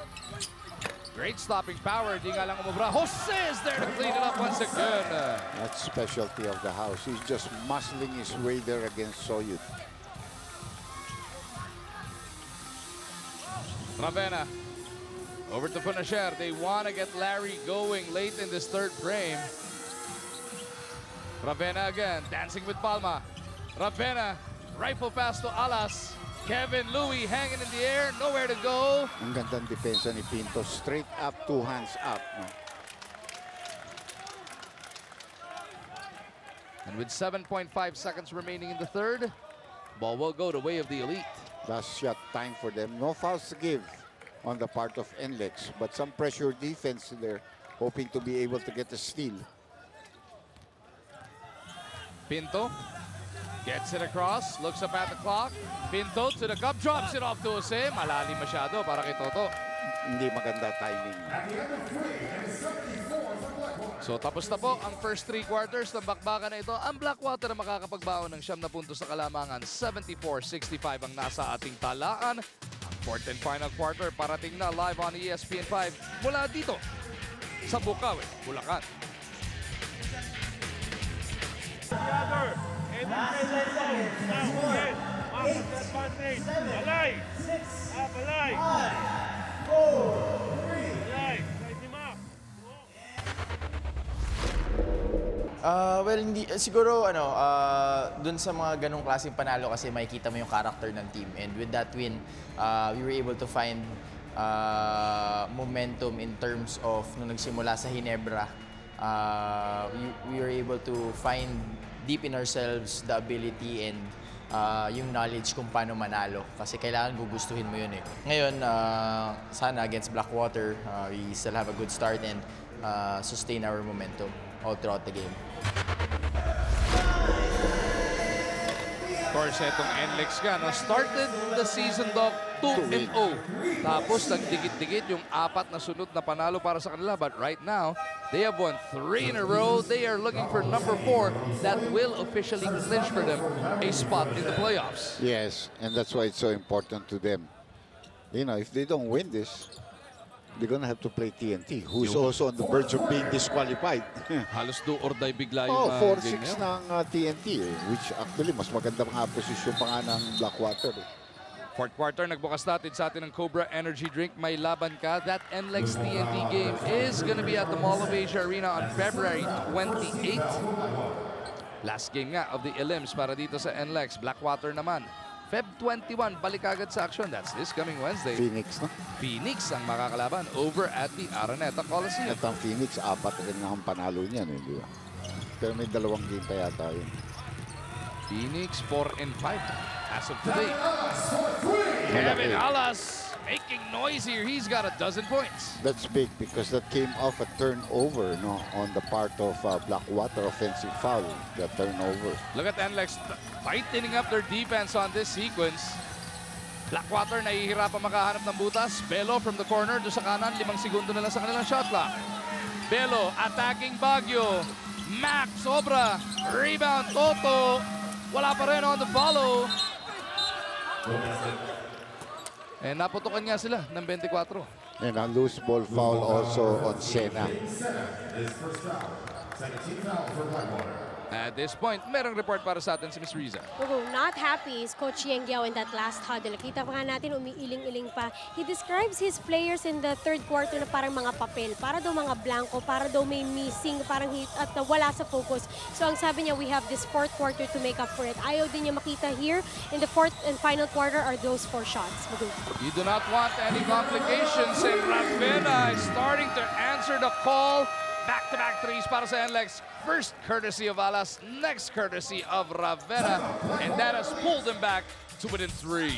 Great stopping power. Di nga lang umubra. Jose is there to clean it up once again.
That's specialty of the house. He's just muscling his way there against Soyut.
Ravenna over to Funasher. They want to get Larry going late in this third frame. Ravenna again, dancing with Palma. Ravenna, rifle pass to Alas. Kevin Louie hanging in the air, nowhere to go.
Ang gandang depensa ni Pinto. Straight up, 2 hands up. No?
And with 7.5 seconds remaining in the third, ball will go the way of the Elite.
Last shot time for them. No fouls to give on the part of NLEX, but some pressure defense there, hoping to be able to get a steal.
Pinto gets it across, looks up at the clock. Pinto to the cup, drops it off to Jose. Malalim masyado para kay Toto.
Hindi maganda timing.
So tapos na po ang first 3 quarters ng bakbakan na ito. Ang Blackwater na makakapagbaon ng 9 na puntos sa kalamangan. 74-65 ang nasa ating talaan. Ang fourth and final quarter parating na live on ESPN 5 mula dito sa Bukawe, Bulacan.
Well, hindi, siguro dun sa mga ganong klaseng panalo kasi makikita mo yung character ng team. And with that win, we were able to find momentum in terms of nung nagsimula sa Hinebra. We were able to find deep in ourselves the ability and yung knowledge kung paano manalo. Kasi kailangan gugustuhin mo yun eh. Ngayon, sana against Blackwater, we still have a good start and sustain our momentum all throughout the game.
Of course, itong NLEX ka, no? Started the season, Doc, 2-0. Tapos nagdikit-dikit yung 4 na sunod na panalo para sa kanila. But right now, they have won 3 in a row. They are looking for number 4 that will officially clinch for them a spot in the playoffs.
Yes, and that's why it's so important to them. You know, if they don't win this, they're gonna have to play TNT, who's also on the verge of being disqualified.
Halos do or die bigla yung
4-6 ng TNT, which actually mas maganda nga posisyon pa nga ng Blackwater.
Fourth quarter, nagbukas natin sa atin ng Cobra Energy Drink. May laban ka. That NLEX TNT game is gonna be at the Mall of Asia Arena on February 28. Last game nga of the Elims para dito sa NLEX. Blackwater naman. Feb 21, balik agad sa action. That's this coming Wednesday.
Phoenix, no?
Phoenix ang makakalaban over at the Araneta Coliseum.
At ang Phoenix, 4 rin na ang panalo niyan, di ba? Pero may 2 game pa yata yun.
Phoenix 4-5 as of today. Kevin Alas making noise here. He's got 12 points.
That's big because that came off a turnover, no, on the part of Blackwater offensive foul. The turnover.
Look at NLEX tightening up their defense on this sequence. Blackwater nahihirapan makahanap ng butas. Belo from the corner do sa kanan. 5 segundo na lang sa kanilang shot clock. Belo attacking Baguio. Max sobra. Rebound Toto. Wala pa rin on the follow. And naputukan nga sila ng 24.
And a loose ball foul also on Sena.
At this point, merong report para sa atin si Ms. Riza.
Not happy is Coach Yeng Giao in that last huddle. Kita pa nga natin, umiiling-iling pa. He describes his players in the third quarter na parang mga papel. Para daw mga blanco, para daw may missing, parang at wala sa focus. So ang sabi niya, we have this fourth quarter to make up for it. Ayaw din niya makita here in the fourth and final quarter are those 4 shots.
You do not want any complications, and Ravenna is starting to answer the call. Back-to-back threes para sa NLEX. First courtesy of Alas, next courtesy of Ravenna, and that has pulled them back to within 3.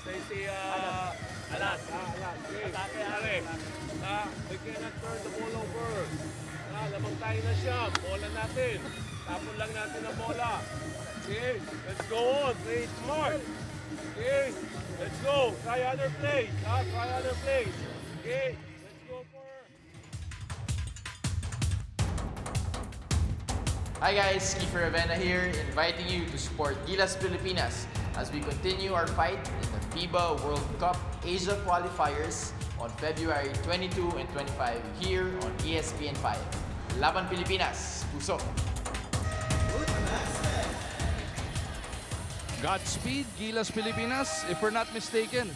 Okay, si Alas. Atake, Alex. We cannot turn the ball over. Lamang tayo na siya. Bola natin. Tapon lang natin ang bola. Okay, let's go on. Play it smart. Okay, let's go. Try other plays. Try other plays. Okay, let's go for
Hi guys, Kiefer Avena here, inviting you to support Gilas Pilipinas as we continue our fight in the FIBA World Cup Asia qualifiers on February 22 and 25 here on ESPN 5. Laban Pilipinas, puso!
Godspeed, Gilas Pilipinas. If we're not mistaken,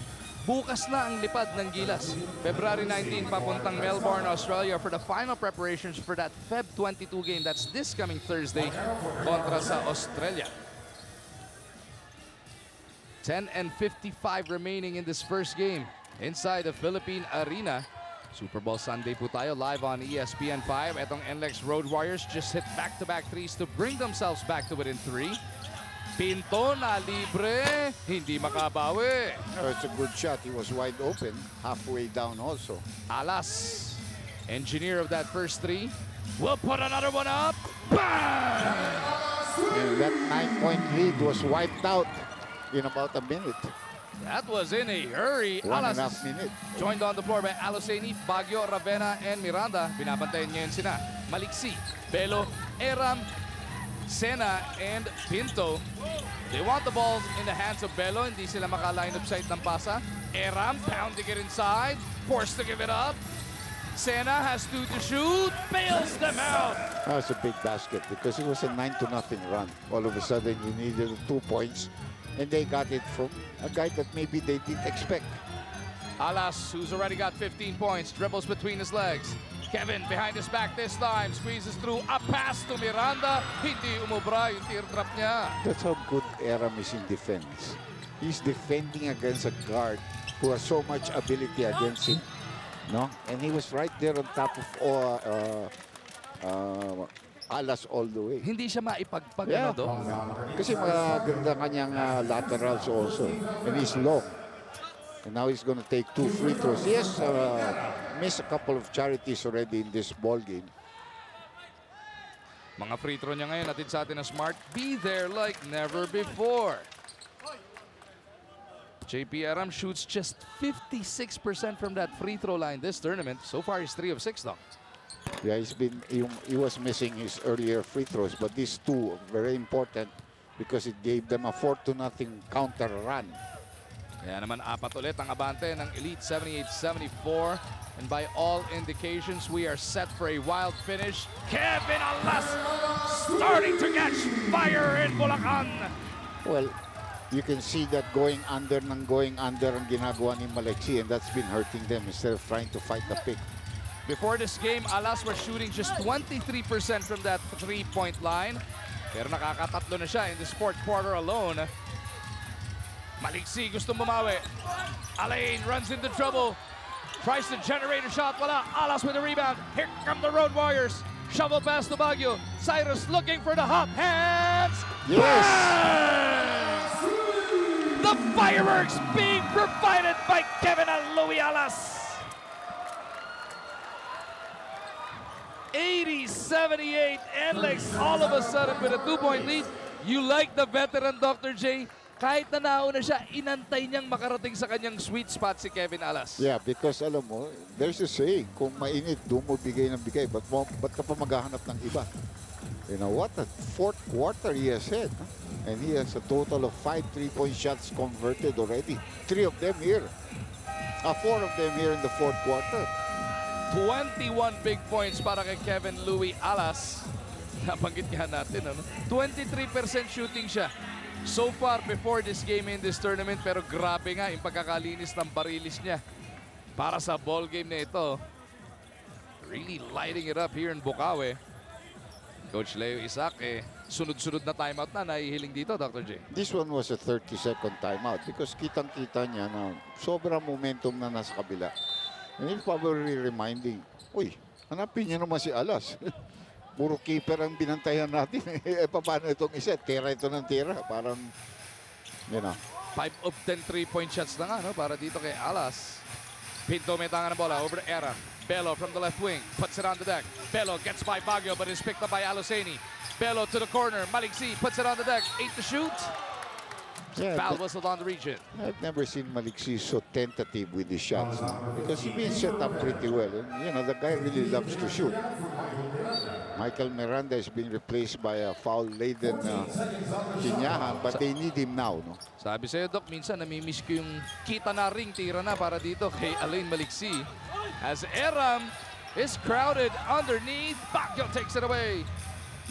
bukas na ang lipad ng Gilas. February 19, papuntang Melbourne, Australia for the final preparations for that Feb 22 game. That's this coming Thursday kontra sa Australia. 10 and 55 remaining in this first game inside the Philippine Arena. Super Bowl Sunday po tayo live on ESPN 5. Etong NLEX Road Warriors just hit back-to-back threes to bring themselves back to within 3. Pinto na libre, hindi makabawi.
Oh, it's a good shot. He was wide open, halfway down also.
Alas, engineer of that first 3, will put another one up. Bang!
And that 9-point lead was wiped out in about a minute.
That was in a hurry.
1.5
Alas
minutes.
joined on the floor by Aloseni, Baguio, Ravena, and Miranda. Binabantayan ngayon sina Maliksi, Belo, Eram, Sena, and Pinto. They want the ball in the hands of Belo. Hindi sila maka-line up side ng pasa. Eram pounding it inside. Forced to give it up. Sena has to shoot. Bails them out.
That was a big basket because it was a 9-0 run. All of a sudden, you needed 2 points. And they got it from a guy that maybe they didn't expect.
Alas, who's already got 15 points, dribbles between his legs. Kevin behind his back this time, squeezes through, a pass to Miranda. Hindi umubra yung teardrop niya.
That's how good Aram is in defense. He's defending against a guard who has so much ability against him. No? And he was right there on top of Alas all the way.
Hindi siya maipagpag,
Yeah.
ano do?
Kasi maganda kanyang laterals also. And he's long. And now he's going to take 2 free throws. He has missed a couple of charities already in this ball game.
Mga free throw niya ngayon, natin sa atin na Smart. Be there like never before. JP Aram shoots just 56% from that free throw line this tournament. So far, he's 3 of 6 though.
Yeah, he was missing his earlier free throws, but these 2 are very important because it gave them a 4-0 counter run.
Kaya naman 4 ulit ang abante ng Elite 78-74. And by all indications, we are set for a wild finish. Kevin Alas starting to catch fire in Bulacan.
Well, you can see that going under ang ginagawa ni Maliksi, and that's been hurting them instead of trying to fight the pick.
Before this game, Alas was shooting just 23% from that 3-point line. Pero nakakatatlo na siya in this 4th quarter alone. Maliksi gusto bumawi. Alain runs into trouble. Tries to generate a shot. Wala. Alas with a rebound. Here come the Road Warriors. Shovel pass to Baguio. Cyrus looking for the hop. Hands.
Yes.
Bang! The fireworks being provided by Kevin and Louis Alas. 80-78. NLEX all of a sudden with a 2-point lead. You like the veteran Dr. J? Kahit na nauna siya, inantay niyang makarating sa kanyang sweet spot si Kevin Alas.
Yeah, because alam mo, there's a saying, kung mainit, doon mo bigay ng bigay. Ba't ka pa maghahanap ng iba? You know what? A 4th quarter he has had. Huh? And he has a total of 5 3-point shots converted already. 3 of them here. 4 of them here in the 4th quarter.
21 big points para kay Kevin Louis Alas. Nabanggit nga natin, ano? 23% shooting siya so far before this game in this tournament, pero grabe nga yung pagkakalinis ng barilis niya para sa ball game na ito. Really lighting it up here in Bukawi. Coach Leo Isaac, sunod-sunod na timeout na nahihiling dito, Dr. J.
This one was a 30-second timeout because kitang-kita niya na sobrang momentum na nasa kabila. And it's probably reminding, uy, hanapin niyo naman si Alas. Puro keeper ang binantayan natin. Paano itong isa? Tira ito ng tira. Parang, you know.
5 of 10 3-point shots na nga, no? Para dito kay Alas. Pinto may tanga ng bola over to Era. Belo from the left wing. Puts it on the deck. Belo gets by Baguio but is picked up by Aloseni. Belo to the corner. Maliksi puts it on the deck. 8 to shoot.
Yeah,
Foul whistled on the region.
I've never seen Maliksi so tentative with his shots. Because he's been set up pretty well. And, you know, the guy really loves to shoot. Michael Miranda is being replaced by a foul-laden Kinyahan, but they need him now. No?
Sabi sa'yo, Doc, minsan namimiss ko yung kita na ring, tira na para dito kay Alain Maliksi. As Eram is crowded underneath, Baguio takes it away.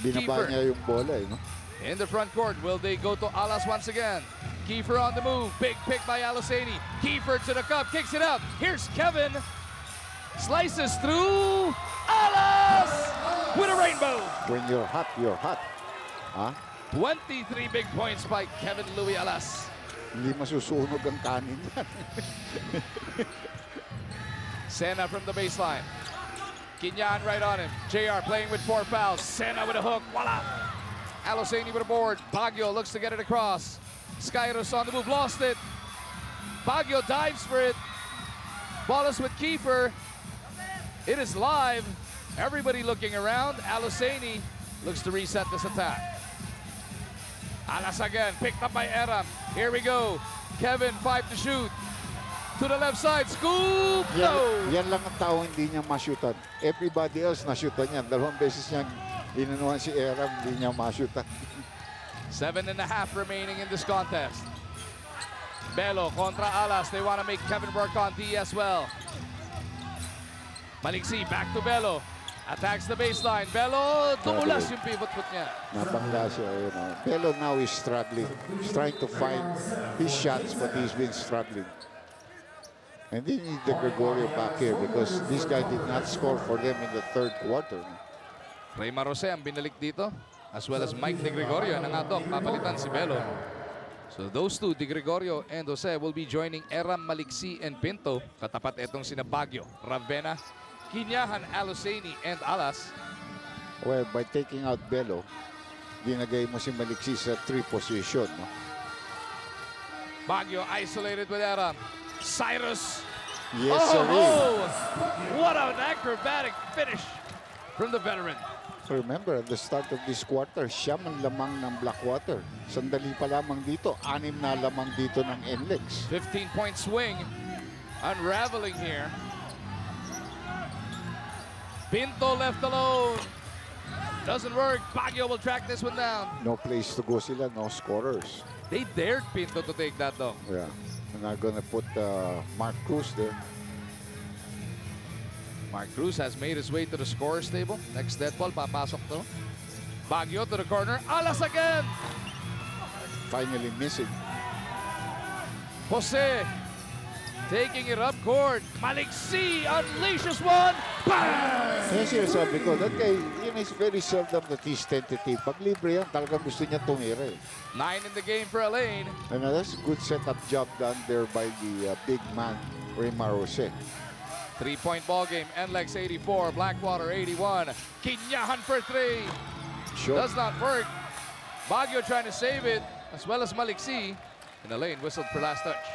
Binaba niya yung bola, no?
In the front court, will they go to Alas once again? Kiefer on the move, big pick by Alasani. Kiefer to the cup, kicks it out. Here's Kevin, slices through, Alas with a rainbow.
When you're hot, you're hot. Huh?
23 big points by Kevin Louis Alas.
Hindi masusunog ang kanin yan.
Sena from the baseline. Kinyan right on him. JR playing with 4 fouls. Sena with a hook. Voila! Alasani with a board. Baguio looks to get it across. Skyros on the move. Lost it. Baguio dives for it. Ball is with Kiefer. It is live. Everybody looking around. Alasani looks to reset this attack. Alas again. Picked up by Eram. Here we go. Kevin, 5 to shoot. To the left side, scoop! No!
Yan lang ang tao hindi niya ma-shootan. Everybody else na-shootan yan. 2 beses niyang inanuhan si Eram, hindi niya ma-shootan.
7.5 remaining in this contest. Belo contra Alas. They want to make Kevin work on D as well. Maliksi back to Belo. Attacks the baseline. Belo, tumulas yung pivot foot niya.
Nabangga siya. You know. Belo now is struggling. He's trying to find his shots, but he's been struggling. And they need the Gregorio back here because this guy did not score for them in the 3rd quarter.
Raymar Jose ang binalik dito, as well as Mike De Gregorio. Nangatok, papalitan si Belo. So those two, De Gregorio and Jose, will be joining Eram, Maliksi, and Pinto. Katapat itong sina Baguio, Ravena, Kinyahan, Alasani, and Alas.
Well, by taking out Belo, dinagay mo si Maliksi sa 3 position. No?
Baguio isolated with Eram. Cyrus.
Yes, sir.
What an acrobatic finish from the veteran.
Remember, at the start of this quarter, siyam ang lamang ng Blackwater. Sandali pa lamang dito, 6 na lamang dito ng NLEX.
15-point swing unraveling here. Pinto left alone. Doesn't work. Baguio will track this one down.
No place to go sila, no scorers.
They dared Pinto to take that though.
Yeah. And I'm gonna put Mark Cruz there.
Mark Cruz has made his way to the scorer's table. Next dead ball, papasok to. Baguio to the corner. Alas again!
Finally missing.
Jose taking it up court. Maliksi unleashes one. Bang!
Yes, yes, sabi ko, that guy, is very seldom that he's tentative. Pag libre yan, talagang gusto niya tumira.
9 in the game for Alain.
And that's a good setup job done there by the big man, Raymar Jose.
3-point ball game. NLEX 84, Blackwater 81. Kinyahan for 3.
Sure.
Does not work. Baguio trying to save it, as well as Maliksi. And Alain whistled for last touch.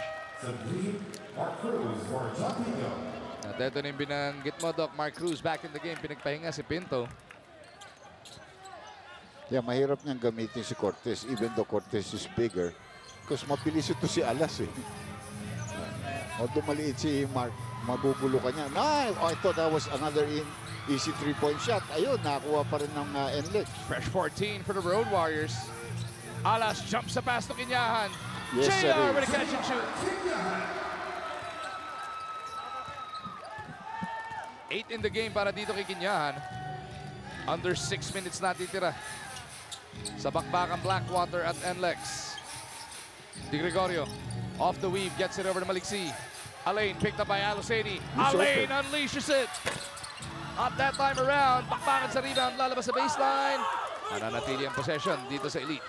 At ito na yung binanggit mo, Doc. Mark Cruz back in the game. Pinagpahinga si Pinto.
Yeah, mahirap niyang gamitin si Cortez, even though Cortez is bigger. Because mabilis ito si Alas eh. Although maliit si Mark, mabubulo ka niya. Nah, I thought that was another easy 3-point shot. Ayun, nakakuha pa rin ng NLEX.
Fresh 14 for the Road Warriors. Alas jumps sa pass to Kinyahan.
Yes,
JR with a catch and shoot. 8 in the game para dito kay Kinyahan. Under 6 minutes natitira sa bakbakan Blackwater at NLEX. De Gregorio off the weave, gets it over to Maliksi. Alain picked up by Alasani. Alain unleashes it. At that time around, bakbakan sa rebound, lalabas sa baseline. Mananatili ang possession dito sa Elite.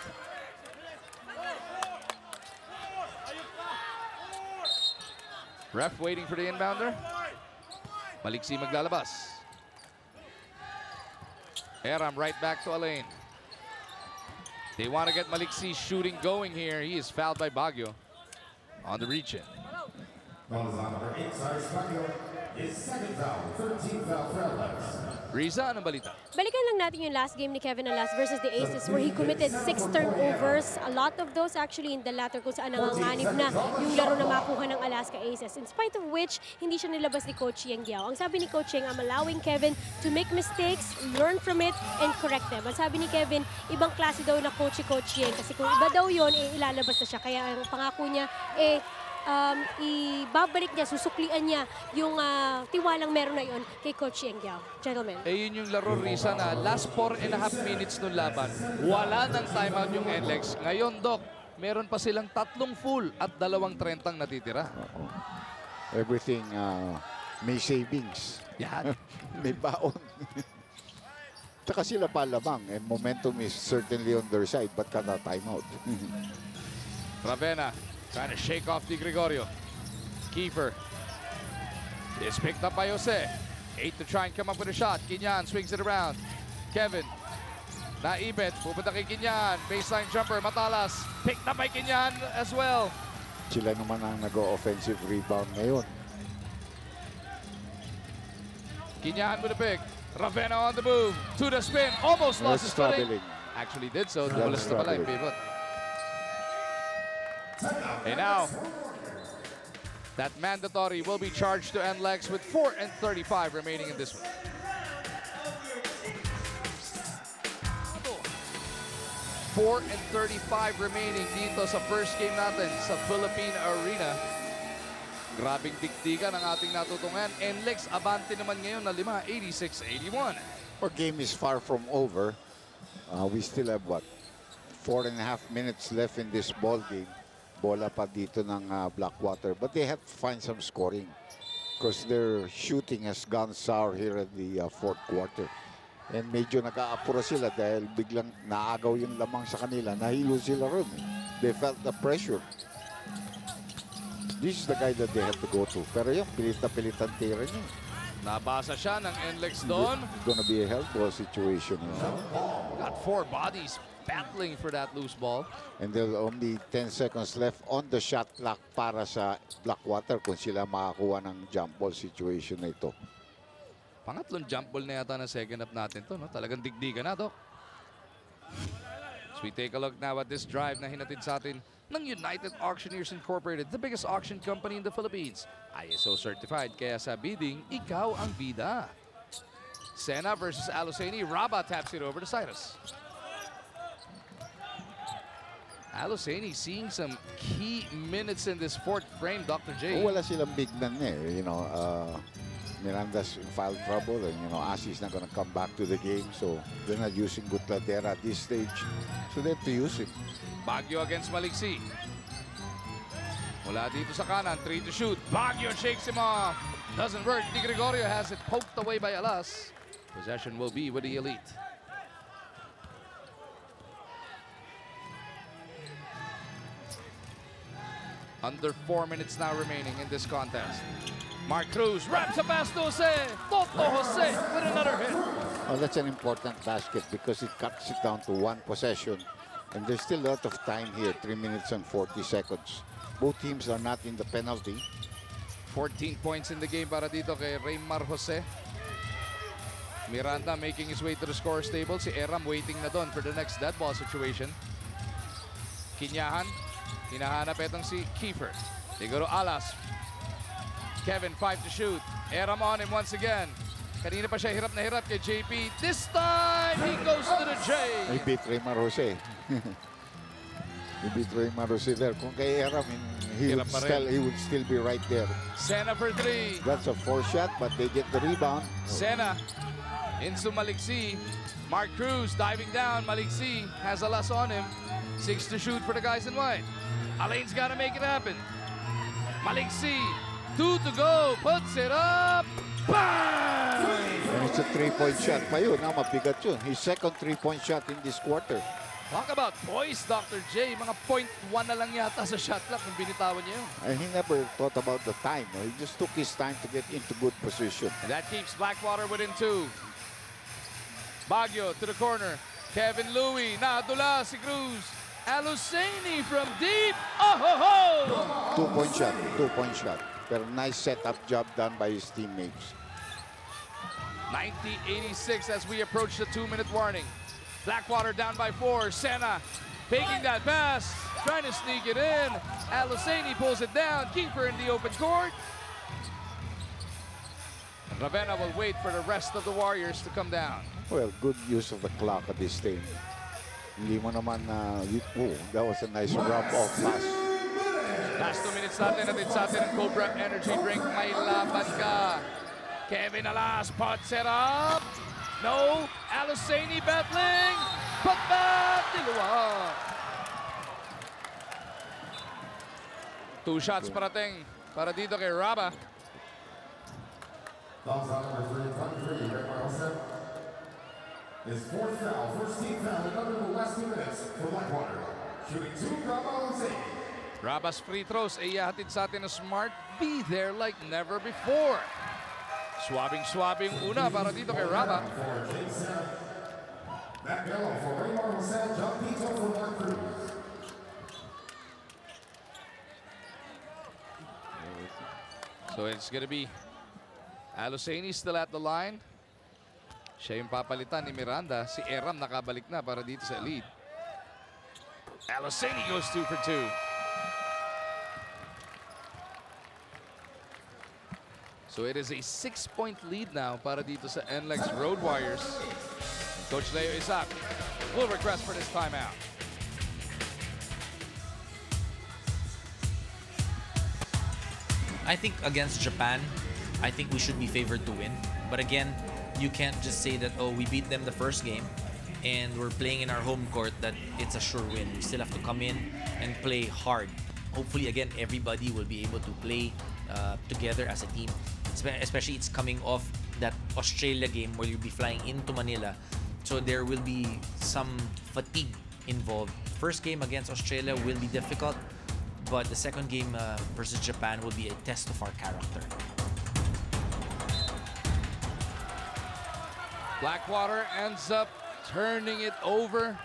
Ref waiting for the inbounder. Maliksi maglalabas. Eram right back to Alain. They want to get Maliksi shooting going here. He is fouled by Baguio on the reach-in.
His second foul, 13th foul for NLEX.
Riza, anong balita?
Balikan lang natin yung last game ni Kevin Alas versus the Aces where he committed 6 turnovers. A lot of those actually in the latter kung saan nanganganib na yung laro na makuha ng Alaska Aces. In spite of which, hindi siya nilabas ni Coach Yeng Giao. Ang sabi ni Coach Yeng, I'm allowing Kevin to make mistakes, learn from it, and correct them. Ang sabi ni Kevin, ibang klase daw na coach si Coach Yeng kasi kung iba daw yun, ilalabas na siya. Kaya ang pangako niya, ibabalik niya, susuklian niya yung tiwalang meron na yun kay Coach Yeng Giao. Gentlemen.
Yun yung laro, Risa, na last 4.5 minutes nung laban. Wala ng timeout yung NLEX. Ngayon, Doc, meron pa silang 3 full at 2:30 natitira.
Everything may savings.
Yan.
May baon. Tsaka sila palamang. And momentum is certainly on their side but kada timeout.
Ravenna trying to shake off Di Gregorio. Kiefer is picked up by Jose. 8 to try and come up with a shot. Quinyan swings it around. Kevin. Naibet. Pupunta kay Quinyan. Baseline jumper. Matalas. Picked up by Quinyan as well.
Sila naman ang nag-offensive rebound ngayon.
Quinyan with a pick. Ravenna on the move. To the spin. Almost lost his footing. Actually did so. Dumalas na pala yung pivot. And now, that mandatory will be charged to NLEX with 4:35 remaining in this one. 4:35 remaining dito sa first game natin sa Philippine Arena. Grabing dikdikan ang ating natutungan. NLEX abante naman ngayon na 5, 86-81.
Our game is far from over. We still have what? 4.5 minutes left in this ball game. Bola pa dito ng Blackwater. But they have to find some scoring because their shooting has gone sour here in the fourth quarter. And medyo nag-aapura sila dahil biglang naagaw yung lamang sa kanila. Nahilo sila ron. They felt the pressure. This is the guy that they have to go to. Pero yung pilit na pilitan tira niya.
Nabasa siya ng NLEX doon.
It's gonna be a help ball situation.
Got 4 bodies battling for that loose ball.
And there are only 10 seconds left on the shot clock para sa Blackwater kung sila makakuha ng jump ball situation na ito.
Pangatlong jump ball na yata na second up natin to, no? Talagang digdigan na, Doc. So we take a look now at this drive na hinatid sa atin ng United Auctioneers Incorporated, the biggest auction company in the Philippines. ISO certified, kaya sa bidding, ikaw ang bida. Sena versus Aloseni. Raba taps it over to Cyrus. Aloseni seeing some key minutes in this fourth frame, Dr. J.
Wala silang big man eh. You know, Miranda's in foul trouble and, you know, Asi's not gonna come back to the game. So, they're not using Gutladera at this stage. So, they have to use it.
Baguio against Maliksi. Mula dito sa kanan, 3 to shoot. Baguio shakes him off. Doesn't work. Di Gregorio has it poked away by Alas. Possession will be with the Elite. Under 4 minutes now remaining in this contest. Mark Cruz wraps a pass to Jose. Toto Jose with another hit.
Oh, that's an important basket because it cuts it down to 1 possession. And there's still a lot of time here, 3 minutes and 40 seconds. Both teams are not in the penalty.
14 points in the game para dito kay Raymar Jose. Miranda making his way to the scorer's table. Si Eram waiting na doon for the next dead ball situation. Kinyahan. Hinahanap itong si Kiefer. They go to Alas. Kevin, 5 to shoot. Eram on him once again. Kanina pa siya hirap na hirap kay JP. This time, he goes to the J.
He beat Raymar Jose. He beat Raymar Jose there. Kung kay Eram, he would still be right there.
Sena for 3.
That's a 4 shot, but they get the rebound.
Sena into Maliksi. Mark Cruz diving down. Maliksi has Alas on him. 6 to shoot for the guys in white. Alain's got to make it happen. Maliksi, 2 to go, puts it up. Bang!
And it's a 3-point shot pa yun. Mabigat yun. His second 3-point shot in this quarter.
Talk about poise, Dr. J. Mga 0.1 na lang yata sa shot clock nung binitawan niya yun.
And he never thought about the time. He just took his time to get into good position.
And that keeps Blackwater within 2. Baguio to the corner. Kevin Louie, nadula si Cruz. Aloseni from deep. Oh ho ho!
2-point shot. 2-point shot. Pero nice setup job done by his teammates.
90-86 as we approach the 2-minute warning. Blackwater down by 4. Sena taking that pass, trying to sneak it in. Aluseni pulls it down. Kiefer in the open court. Ravenna will wait for the rest of the Warriors to come down.
Well, good use of the clock at this time. Hindi mo naman that was a nice rub-off pass.
Last 2 minutes natin, natin sa atin ang Cobra Energy Drink. May laban ka. Kevin Alas, pot set up. No. Aluseni battling. Put back. Diluwa. 2 shots parating para dito kay Raba.
His fourth foul, first team foul, another in the last 2 minutes for Blackwater. Shooting 2, Aluseni.
Raba's free throws ay ihahatid sa atin ng Smart. Be there like never before. Swabing una para dito kay Raba. So it's gonna be Aluseni still at the line. Siya yung papalitan ni Miranda. Si Eram nakabalik na para dito sa lead. Aluseni goes 2 for 2. So it is a 6-point lead now para dito sa NLEX Road Warriors. Coach Leo Isaac will request for this timeout.
I think against Japan, I think we should be favored to win. But again, you can't just say that, oh, we beat them the first game and we're playing in our home court, that it's a sure win. We still have to come in and play hard. Hopefully, again, everybody will be able to play together as a team. Especially it's coming off that Australia game where you'll be flying into Manila. So there will be some fatigue involved. First game against Australia will be difficult, but the second game versus Japan will be a test of our character.
Blackwater ends up turning it over.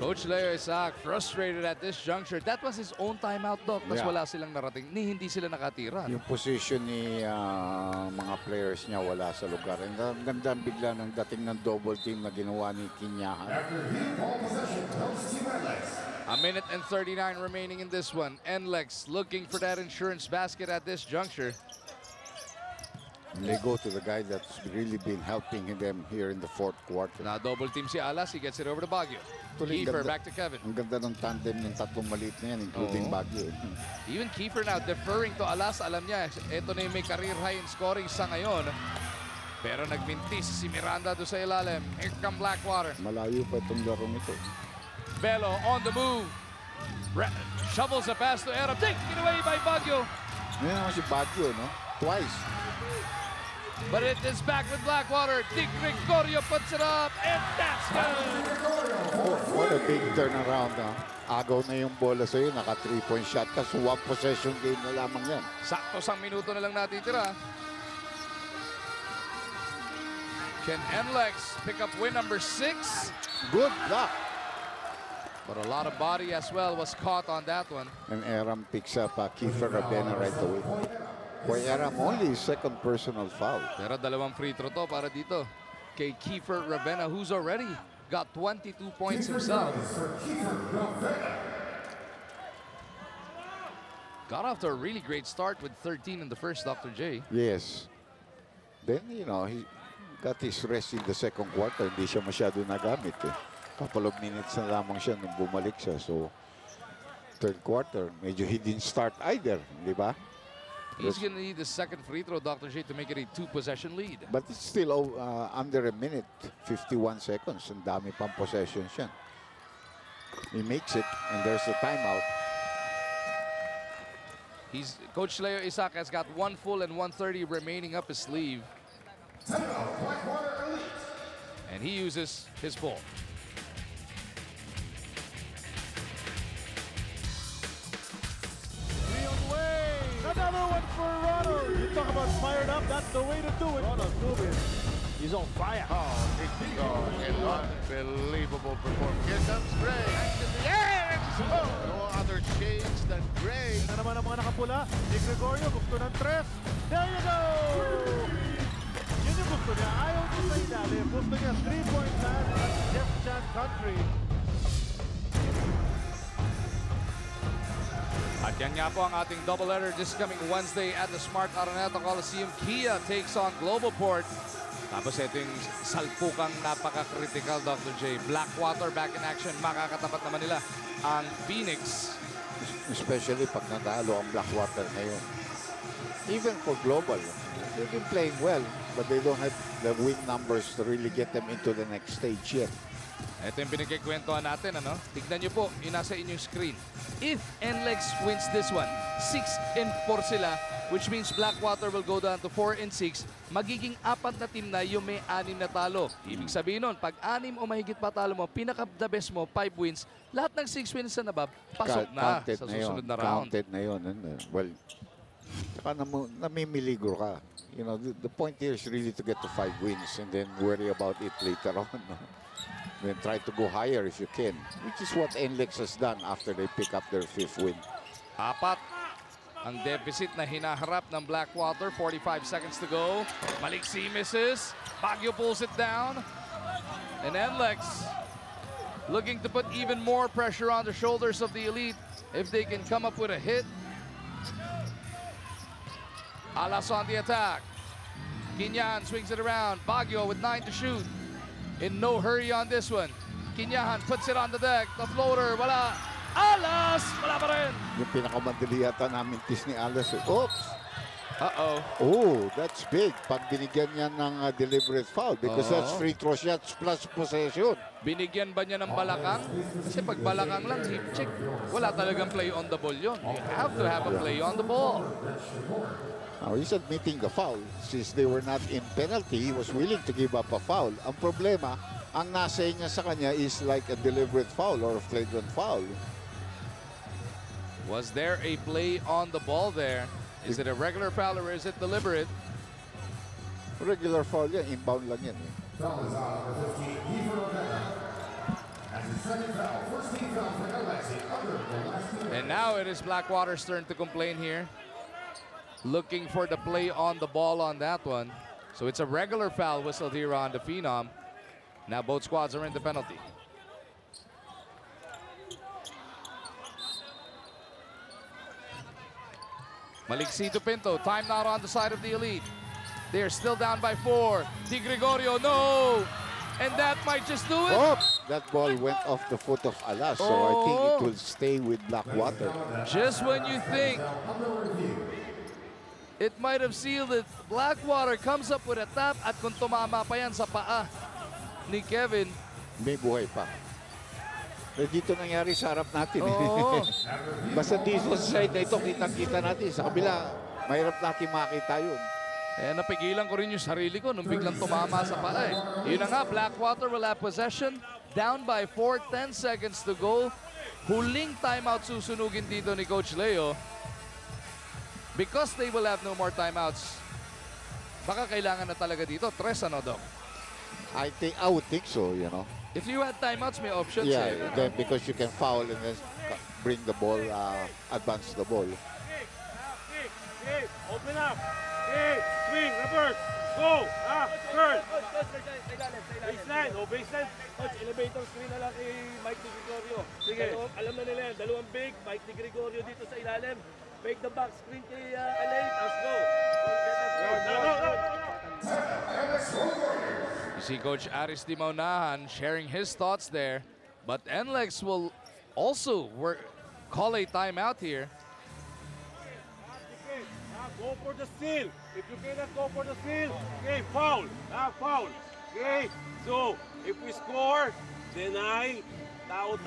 Coach Leo Isaac frustrated at this juncture. That was his own timeout, Doc. Mas wala silang narating. Hindi sila nakatira.
Yung position ni mga players niya wala sa lugar. Ang ganda bigla ng dating ng double team na ginawa ni Kinyahan.
A minute and 39 remaining in this one. NLEX looking for that insurance basket at this juncture.
And they go to the guy that's really been helping them here in the fourth quarter.
Now double team si Alas. He gets it over to Baguio. Kiefer back to Kevin.
Ang ganda ng tandem ng tatlong maliit na yan, including Baguio.
Even Kiefer now deferring to Alas. Alam niya, ito na yung may career high in scoring sa ngayon. Pero nagmintis si Miranda do sa ilalim. Here come Blackwater.
Malayo pa itong larong ito.
Belo on the move. Shovels a pass to Erap. Taken away by Baguio.
Yan naman si Baguio, no? Twice.
But it is back with Blackwater. Dick Gregorio puts it up, and that's good.
Oh, what a big turnaround. Agaw na yung bola sa'yo, naka 3-point shot ka. So, 1 possession game na lamang yan.
Sakto 1 minuto na lang natitira. Can NLEX pick up win number 6?
Good luck.
But a lot of body as well was caught on that one.
And Eram picks up Kiefer Rabena right away. Kay Eram, only his second personal foul.
Pero 2 free throw to para dito kay Kiefer Rabena, who's already got 22 points himself. Got off to a really great start with 13 in the first, Dr. J.
Yes. Then, you know, he got his rest in the second quarter. Hindi siya masyado nagamit. Couple of minutes na lamang siya nung bumalik siya. So, third quarter, medyo he didn't start either. Di ba?
He's going to need the second free throw, Dr. J, to make it a 2-possession lead.
But it's still under a minute, 51 seconds. Ang dami pang possessions yan. He makes it, and there's a timeout.
Coach Leo Isaac has got 1 full and 1:30 remaining up his sleeve. And he uses his full.
Another one for Ronald. You talk about fired up, that's the way to do it. Ronald moving. He's on fire.
Oh, an unbelievable performance. Here comes Gray. Back to the air and
No other shades than gray.
Na naman ang mga nakapula. Di Gregorio gusto ng tres. There you go! Yun yung gusto niya. Ayaw niya sa ilalim. Gusto niya 3-point land at Jeff Chan country.
At yan nga po ang ating doubleheader this coming Wednesday at the Smart Araneta Coliseum. Kia takes on Globalport. Tapos ito yung salpukang napaka-critical, Dr. J. Blackwater back in action. Makakatapat naman nila ang Phoenix.
Especially pag natalo ang Blackwater ngayon. Even for Global, they've been playing well, but they don't have the win numbers to really get them into the next stage yet.
Ito yung pinagkikwentuhan natin, ano? Tignan nyo po, yung nasa inyong screen. If NLEX wins this one, 6-4 sila, which means Blackwater will go down to 4-6. Magiging 4 na team na yung may 6 na talo. Ibig sabihin nun, pag 6 o mahigit pa talo mo, pinaka-the best mo, 5 wins, lahat ng 6 wins na nabab, pasok na sa susunod na round.
Counted na yun. Well, saka namimiligro ka. You know, the point here is really to get to 5 wins and then worry about it later on. No? Then try to go higher if you can, which is what NLEX has done after they pick up their 5th win.
4 ang deficit na hinaharap ng Blackwater. 45 seconds to go. Maliksi misses. Baguio pulls it down. And NLEX looking to put even more pressure on the shoulders of the Elite if they can come up with a hit. Alas on the attack. Quinyan swings it around. Baguio with 9 to shoot. In no hurry on this one. Quinyan puts it on the deck. The floater, wala. Alas! Wala pa rin.
Yung pinakamadali yata namin tis ni Alas. Oops!
Uh-oh.
Oh, that's big. Pag binigyan niya ng deliberate foul because that's free throw shots plus possession.
Binigyan ba niya ng balakang? Kasi pag balakang lang, hip check. Wala talagang play on the ball yun. You have to have a play on the ball.
Now, he's admitting the foul. Since they were not in penalty, he was willing to give up a foul. Ang problema, ang nasa niya sa kanya is like a deliberate foul or a flagrant foul.
Was there a play on the ball there? Is it a regular foul or is it deliberate?
Regular foul yan, inbound lang yan. Eh.
And now it is Blackwater's turn to complain here. Looking for the play on the ball on that one. So it's a regular foul whistled here on the Phenom. Now both squads are in the penalty. Maliksi to Pinto. Time now on the side of the Elite. They're still down by 4. Di Gregorio, no! And that might just do it.
Oh, that ball went off the foot of Alas. So I think it will stay with Blackwater.
Just when you think it might have sealed it, Blackwater comes up with a tap at kung tumama pa yan sa paa ni Kevin.
May buhay pa. Eh, dito nangyari sa harap natin.
Oo.
Basta dito sa side na ito, kitang-kita natin. Sa kabila, mahirap natin makita yun.
Eh, napigilan ko rin yung sarili ko nung biglang tumama sa paa eh. Yun na nga, Blackwater will have possession. Down by 4, 10 seconds to go. Huling timeout susunugin dito ni Coach Leo. Because they will have no more timeouts. Baka kailangan na talaga dito. 3, ano, Doc?
I would think so, you know.
If you had timeouts, may options.
Yeah,
eh.
then because you can foul and then bring the ball, advance the ball.
Open up. Swing, reverse. Go. Turn. Baseline. Baseline. Coach, elevator screen na lang kay Mike Di Gregorio. Sige. Alam na nila yan. Dalawang big. Mike Di Gregorio dito sa ilalim. Make the back screen kay Elaine. Let's go.
You see Coach Aris Di Maunahan sharing his thoughts there. But NLEX will also call a timeout here.
Go for the steal. If you cannot go for the steal, okay, foul. Foul. Okay, so if we score, deny. Tao,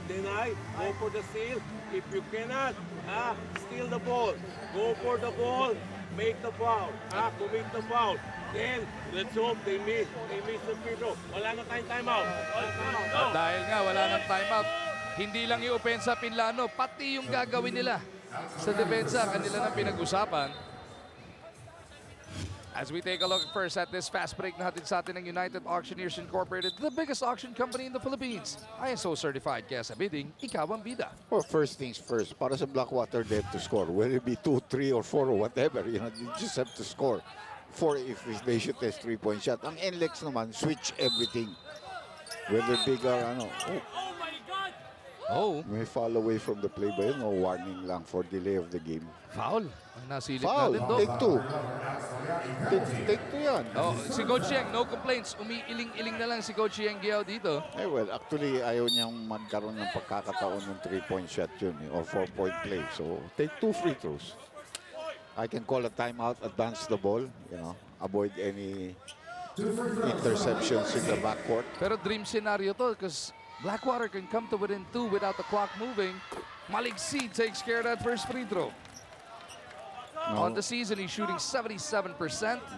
deny. Go for the steal. If you cannot, steal the ball. Go for the ball. Make the foul. Commit the foul. Then, let's hope they miss the free throw. Wala na tayong timeout.
At dahil nga wala ng timeout, hindi lang yung opensa Pinlano, pati yung gagawin nila sa depensa, kanila na pinag-usapan. As we take a look first at this fast break na hatid sa atin ng United Auctioneers Incorporated, the biggest auction company in the Philippines. ISO certified, kaya sa bidding, ikaw ang bida.
Well, first things first, para sa Blackwater, they have to score. Whether it be 2, 3, or 4, or whatever, you just have to score. 4 if they shoot a 3-point shot. Ang NLEX naman, switch everything. Whether big or ano.
Oh.
May fall away from the play ba yun? No warning lang for delay of the game.
Foul. Ang nasilip
Foul.
natin doon.
Take 2. Take 2 yan.
Oh, si Coach Yeng, no complaints. Umiiling-iling na lang si Coach Yeng Giao dito.
Well, actually, ayaw niyang magkaroon ng pagkakataon ng 3-point shot yun, or 4-point play. So, take 2 free throws. I can call a timeout, advance the ball, avoid any interceptions in the backcourt.
Pero dream scenario to because Blackwater can come to within 2 without the clock moving. Malik C takes care of that first free throw. No. On the season, he's shooting 77%.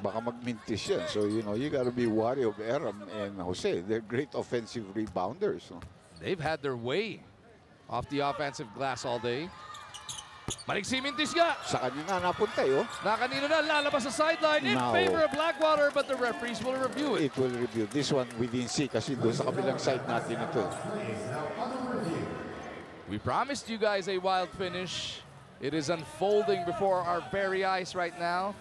Baka magmintis yan. So, you got to be wary of Aram and Jose. They're great offensive rebounders. No?
They've had their way off the offensive glass all day. Malik C mintis nga.
Sa kanina napunta eh, oh.
Na kanina na lalabas sa sideline in favor of Blackwater, but the referees will review it.
It will review. This one we didn't see kasi doon sa kabilang side natin ito.
We promised you guys a wild finish. It is unfolding before our very eyes right now.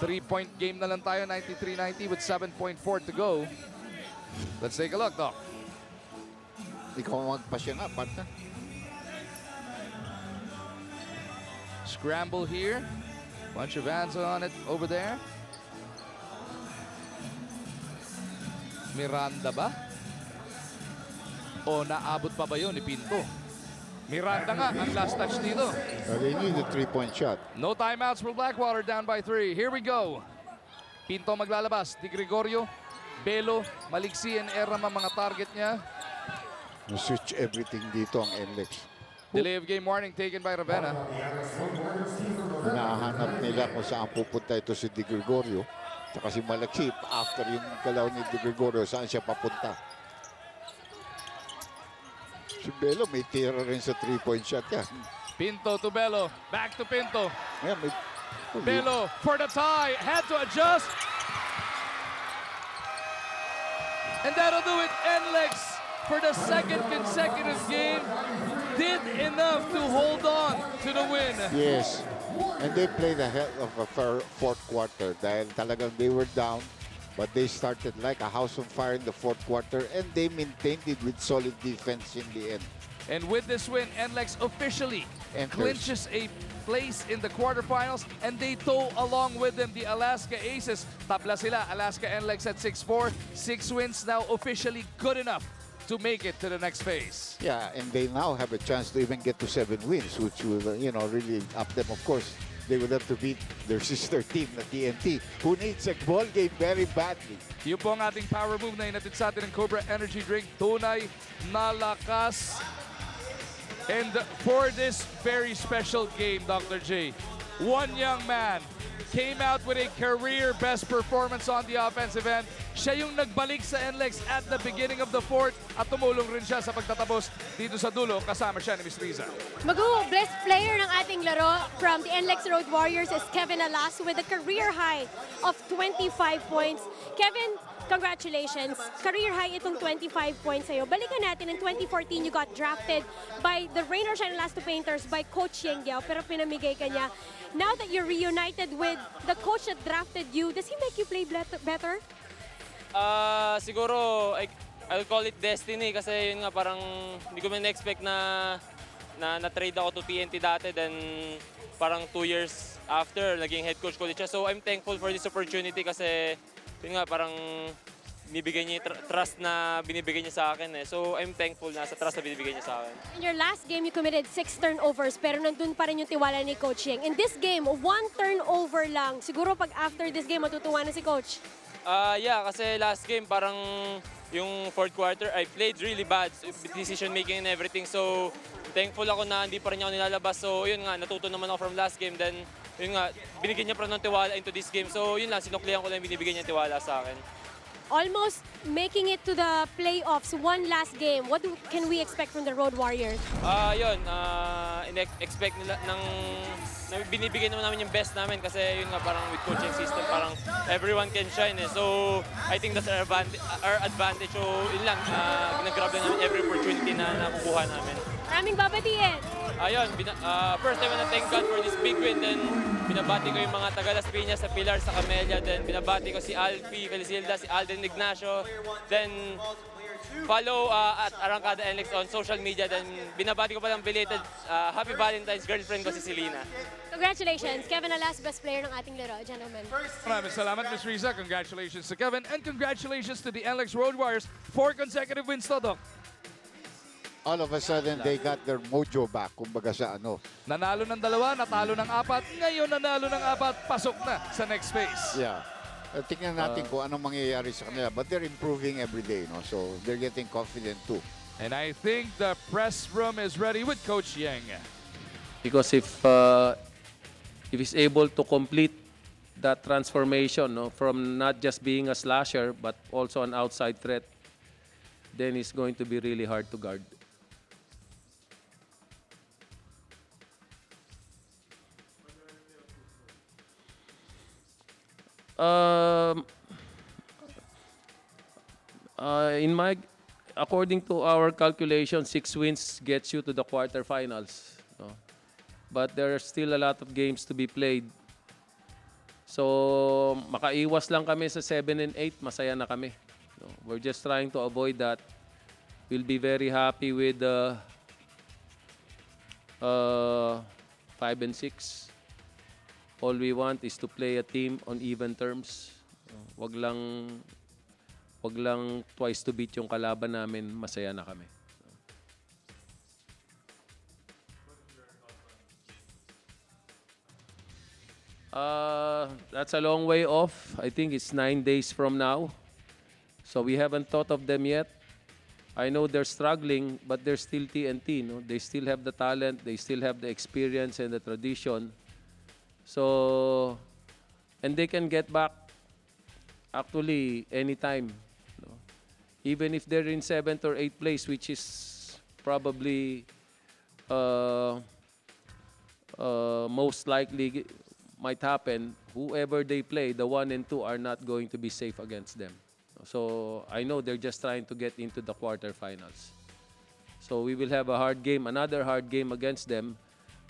3-point game na lang tayo, 93-90 with 7.4 to go. Let's take a look, Doc.
Ikaw magpasya nga, partner.
Scramble here. Bunch of hands on it over there. Miranda ba? O naabot pa ba yun ni Pinto? Miranda nga ang last touch dito.
They need a 3-point shot.
No timeouts for Blackwater, down by 3. Here we go. Pinto maglalabas. Di Gregorio, Belo, Maliksi, and Eram ang mga target niya.
Switch everything dito ang NLEX.
Delay of game warning taken by Ravenna.
Hinahanap nila kung saan pupunta ito si Di Gregorio. Tsaka si Maliksi, after yung galaw ni Di Gregorio, saan siya papunta. Si Belo may tira rin sa 3-point shot yan.
Pinto to Belo. Back to Pinto.
Ayan,
Belo for the tie. Had to adjust. And that'll do it. NLEX for the second consecutive game did enough to hold on to the win.
Yes. And they played ahead of a fourth quarter dahil talagang they were down, but they started like a house on fire in the fourth quarter and they maintained it with solid defense in the end.
And with this win, NLEX officially clinches a place in the quarterfinals, and they tow along with them the Alaska Aces. Tabla sila, Alaska NLEX at 6-4. 6 wins now officially good enough to make it to the next phase.
Yeah, and they now have a chance to even get to 7 wins, which will, really up them. Of course, they would have to beat their sister team, the TNT, who needs a ball game very badly.
Yun po ang ating power move na inatid sa atin ng Cobra Energy Drink. Tunay na lakas. And for this very special game, Dr. J, one young man came out with a career best performance on the offensive end. Siya yung nagbalik sa NLEX at the beginning of the fourth at tumulong rin siya sa pagtatapos dito sa dulo. Kasama siya ni Miss Riza.
Best player ng ating laro from the NLEX Road Warriors is Kevin Alas with a career high of 25 points. Kevin, congratulations. Career high itong 25 points sa'yo. Balikan natin, in 2014, you got drafted by the Rain or Shine Last Two Painters by Coach Yeng Giao, pero pinamigay ka niya. Now that you're reunited with the coach that drafted you, does he make you play better?
Siguro, I'll call it destiny kasi yun nga parang hindi ko man expect na na-trade ako to TNT dati, then parang 2 years after, naging head coach ko ulit siya. So I'm thankful for this opportunity kasi yun nga parang binibigay niya yung trust na binibigay niya sa akin eh. So I'm thankful na sa trust na binibigay niya sa akin.
In your last game, you committed 6 turnovers pero nandun pa rin yung tiwala ni Coach Yeng. In this game, 1 turnover lang. Siguro pag after this game, matutuwa na si Coach.
Yeah, kasi last game parang yung fourth quarter, I played really bad. Decision making and everything. So thankful ako na hindi pa rin ako nilalabas. So yun nga, natuto naman ako from last game. Then yun nga, binigyan niya pa ng tiwala into this game. So yun lang, sinuklihan ko lang binibigyan niya tiwala sa akin.
Almost making it to the playoffs, one last game. What can we expect from the Road Warriors?
Yun, expect nila ng binibigay naman namin yung best namin kasi yun nga parang with coaching system, parang everyone can shine eh. So, I think that's our advantage. So, yun lang, ginagrab lang namin every opportunity na nakukuha namin.
Maraming babatiin.
Ayun, first I wanna thank God for this big win. Then, binabati ko yung mga taga Las Piñas sa Pilar, sa Camellia. Then, binabati ko si Alfie Felicilda, si Alden Ignacio. Then, follow at Arangkada NLEX on social media. Then, binabati ko palang belated Happy Valentine's girlfriend ko si Selena.
Congratulations, Kevin Alas, best player ng ating laro, gentlemen.
Maraming salamat, Ms. Riza. Congratulations to Kevin. And congratulations to the NLEX Road Warriors. 4 consecutive wins to, Doc.
All of a sudden, they got their mojo back, kumbaga sa ano.
Nanalo ng 2, natalo ng 4. Ngayon nanalo ng 4, pasok na sa next phase.
Yeah. Tingnan natin kung anong mangyayari sa kanila. But they're improving every day, no? So they're getting confident too.
And I think the press room is ready with Coach Yang.
Because if he's able to complete that transformation, no, from not just being a slasher but also an outside threat, then it's going to be really hard to guard. According to our calculation, 6 wins gets you to the quarterfinals. No? But there are still a lot of games to be played. So, makaiwas lang kami sa 7 and 8, masaya na kami. No? We're just trying to avoid that. We'll be very happy with 5 and 6. All we want is to play a team on even terms. Wag lang twice to beat yung kalaban namin, masaya na kami. That's a long way off. I think it's 9 days from now. So we haven't thought of them yet. I know they're struggling, but they're still TNT. No? They still have the talent, they still have the experience and the tradition. So, and they can get back actually anytime. No? Even if they're in 7th or 8th place, which is probably most likely might happen, whoever they play, the 1 and 2 are not going to be safe against them. So I know they're just trying to get into the quarterfinals. So we will have a hard game, another hard game against them.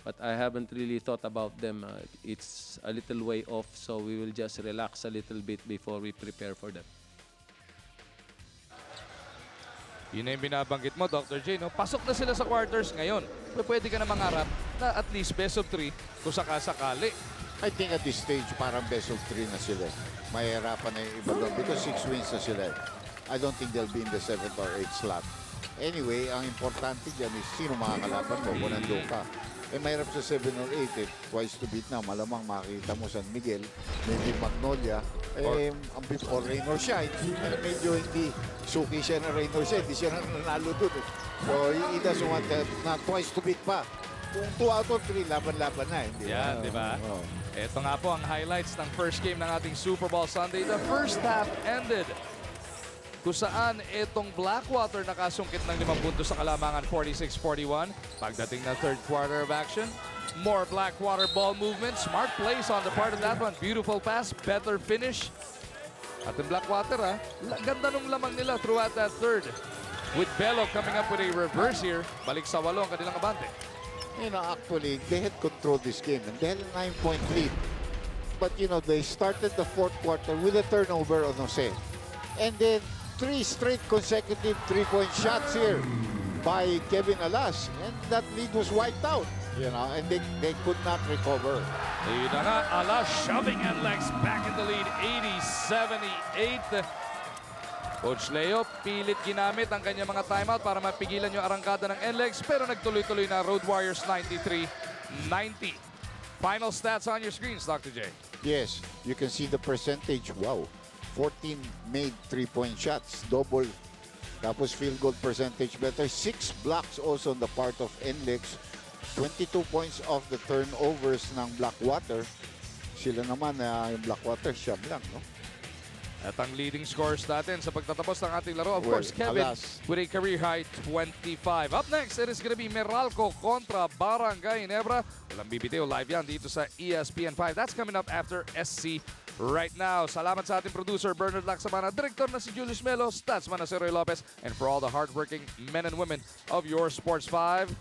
But I haven't really thought about them. It's a little way off, so we will just relax a little bit before we prepare for them.
Yun na yung binabanggit mo, Dr. J. No? Pasok na sila sa quarters ngayon. Pwede ka na mangarap na at least best of 3 kung sakasakali.
I think at this stage, parang best of 3 na sila. Mahirapan na yung iba doon because 6 wins na sila. I don't think they'll be in the 7th or 8th slot. Anyway, ang importante dyan is sino makakalaban mo kung nandun ka. Eh, mahirap sa 7 or 8, eh, twice to beat na. Malamang makikita mo San Miguel, maybe Magnolia, or rain or shine. Medyo hindi suki siya na rain or shine, hindi siya nanalo doon. So, he doesn't want that, na twice to beat pa. Kung 2 out of 3, laban-laban na.
Yan, di ba? Ito nga po ang highlights ng first game ng ating Super Bowl Sunday. The first half ended kung saan itong Blackwater nakasungkit ng 5 puntos sa kalamangan, 46-41. Pagdating ng third quarter of action, more Blackwater ball movement. Smart plays on the part of that one. Beautiful pass, better finish. At yung Blackwater, ganda nung lamang nila throughout that third. With Bello coming up with a reverse here. Balik sa 8 ang kanilang abante.
You know, actually, they had controlled this game and they had a 9-point lead. But, you know, they started the fourth quarter with a turnover on Jose. And then 3 straight consecutive 3-point shots here by Kevin Alas. And that lead was wiped out, you know, and they could not recover.
Lead na Alas shoving NLEX back in the lead, 80-78. Coach Leo, pilit ginamit ang kanyang mga timeout para mapigilan yung arangkada ng NLEX, pero nagtuloy-tuloy na Road Warriors 93-90. Final stats on your screens, Dr. J.
Yes, you can see the percentage. Wow. 14 made 3-point shots, double. Tapos field goal percentage better. 6 blocks also on the part of NLEX. 22 points off the turnovers ng Blackwater. Sila naman, yung Blackwater, siyam lang, no?
At ang leading scores natin sa pagtatapos ng ating laro, of
Well,
course, Kevin
alas.
with a career-high 25. Up next, it is gonna be Meralco kontra Barangay Ginebra. Walang bibitiw, live yan dito sa ESPN5. That's coming up after SC right now. Salamat sa ating producer, Bernard Lacsamana, director na si Julius Melo, statsman na si Roy Lopez, and for all the hardworking men and women of your Sports 5.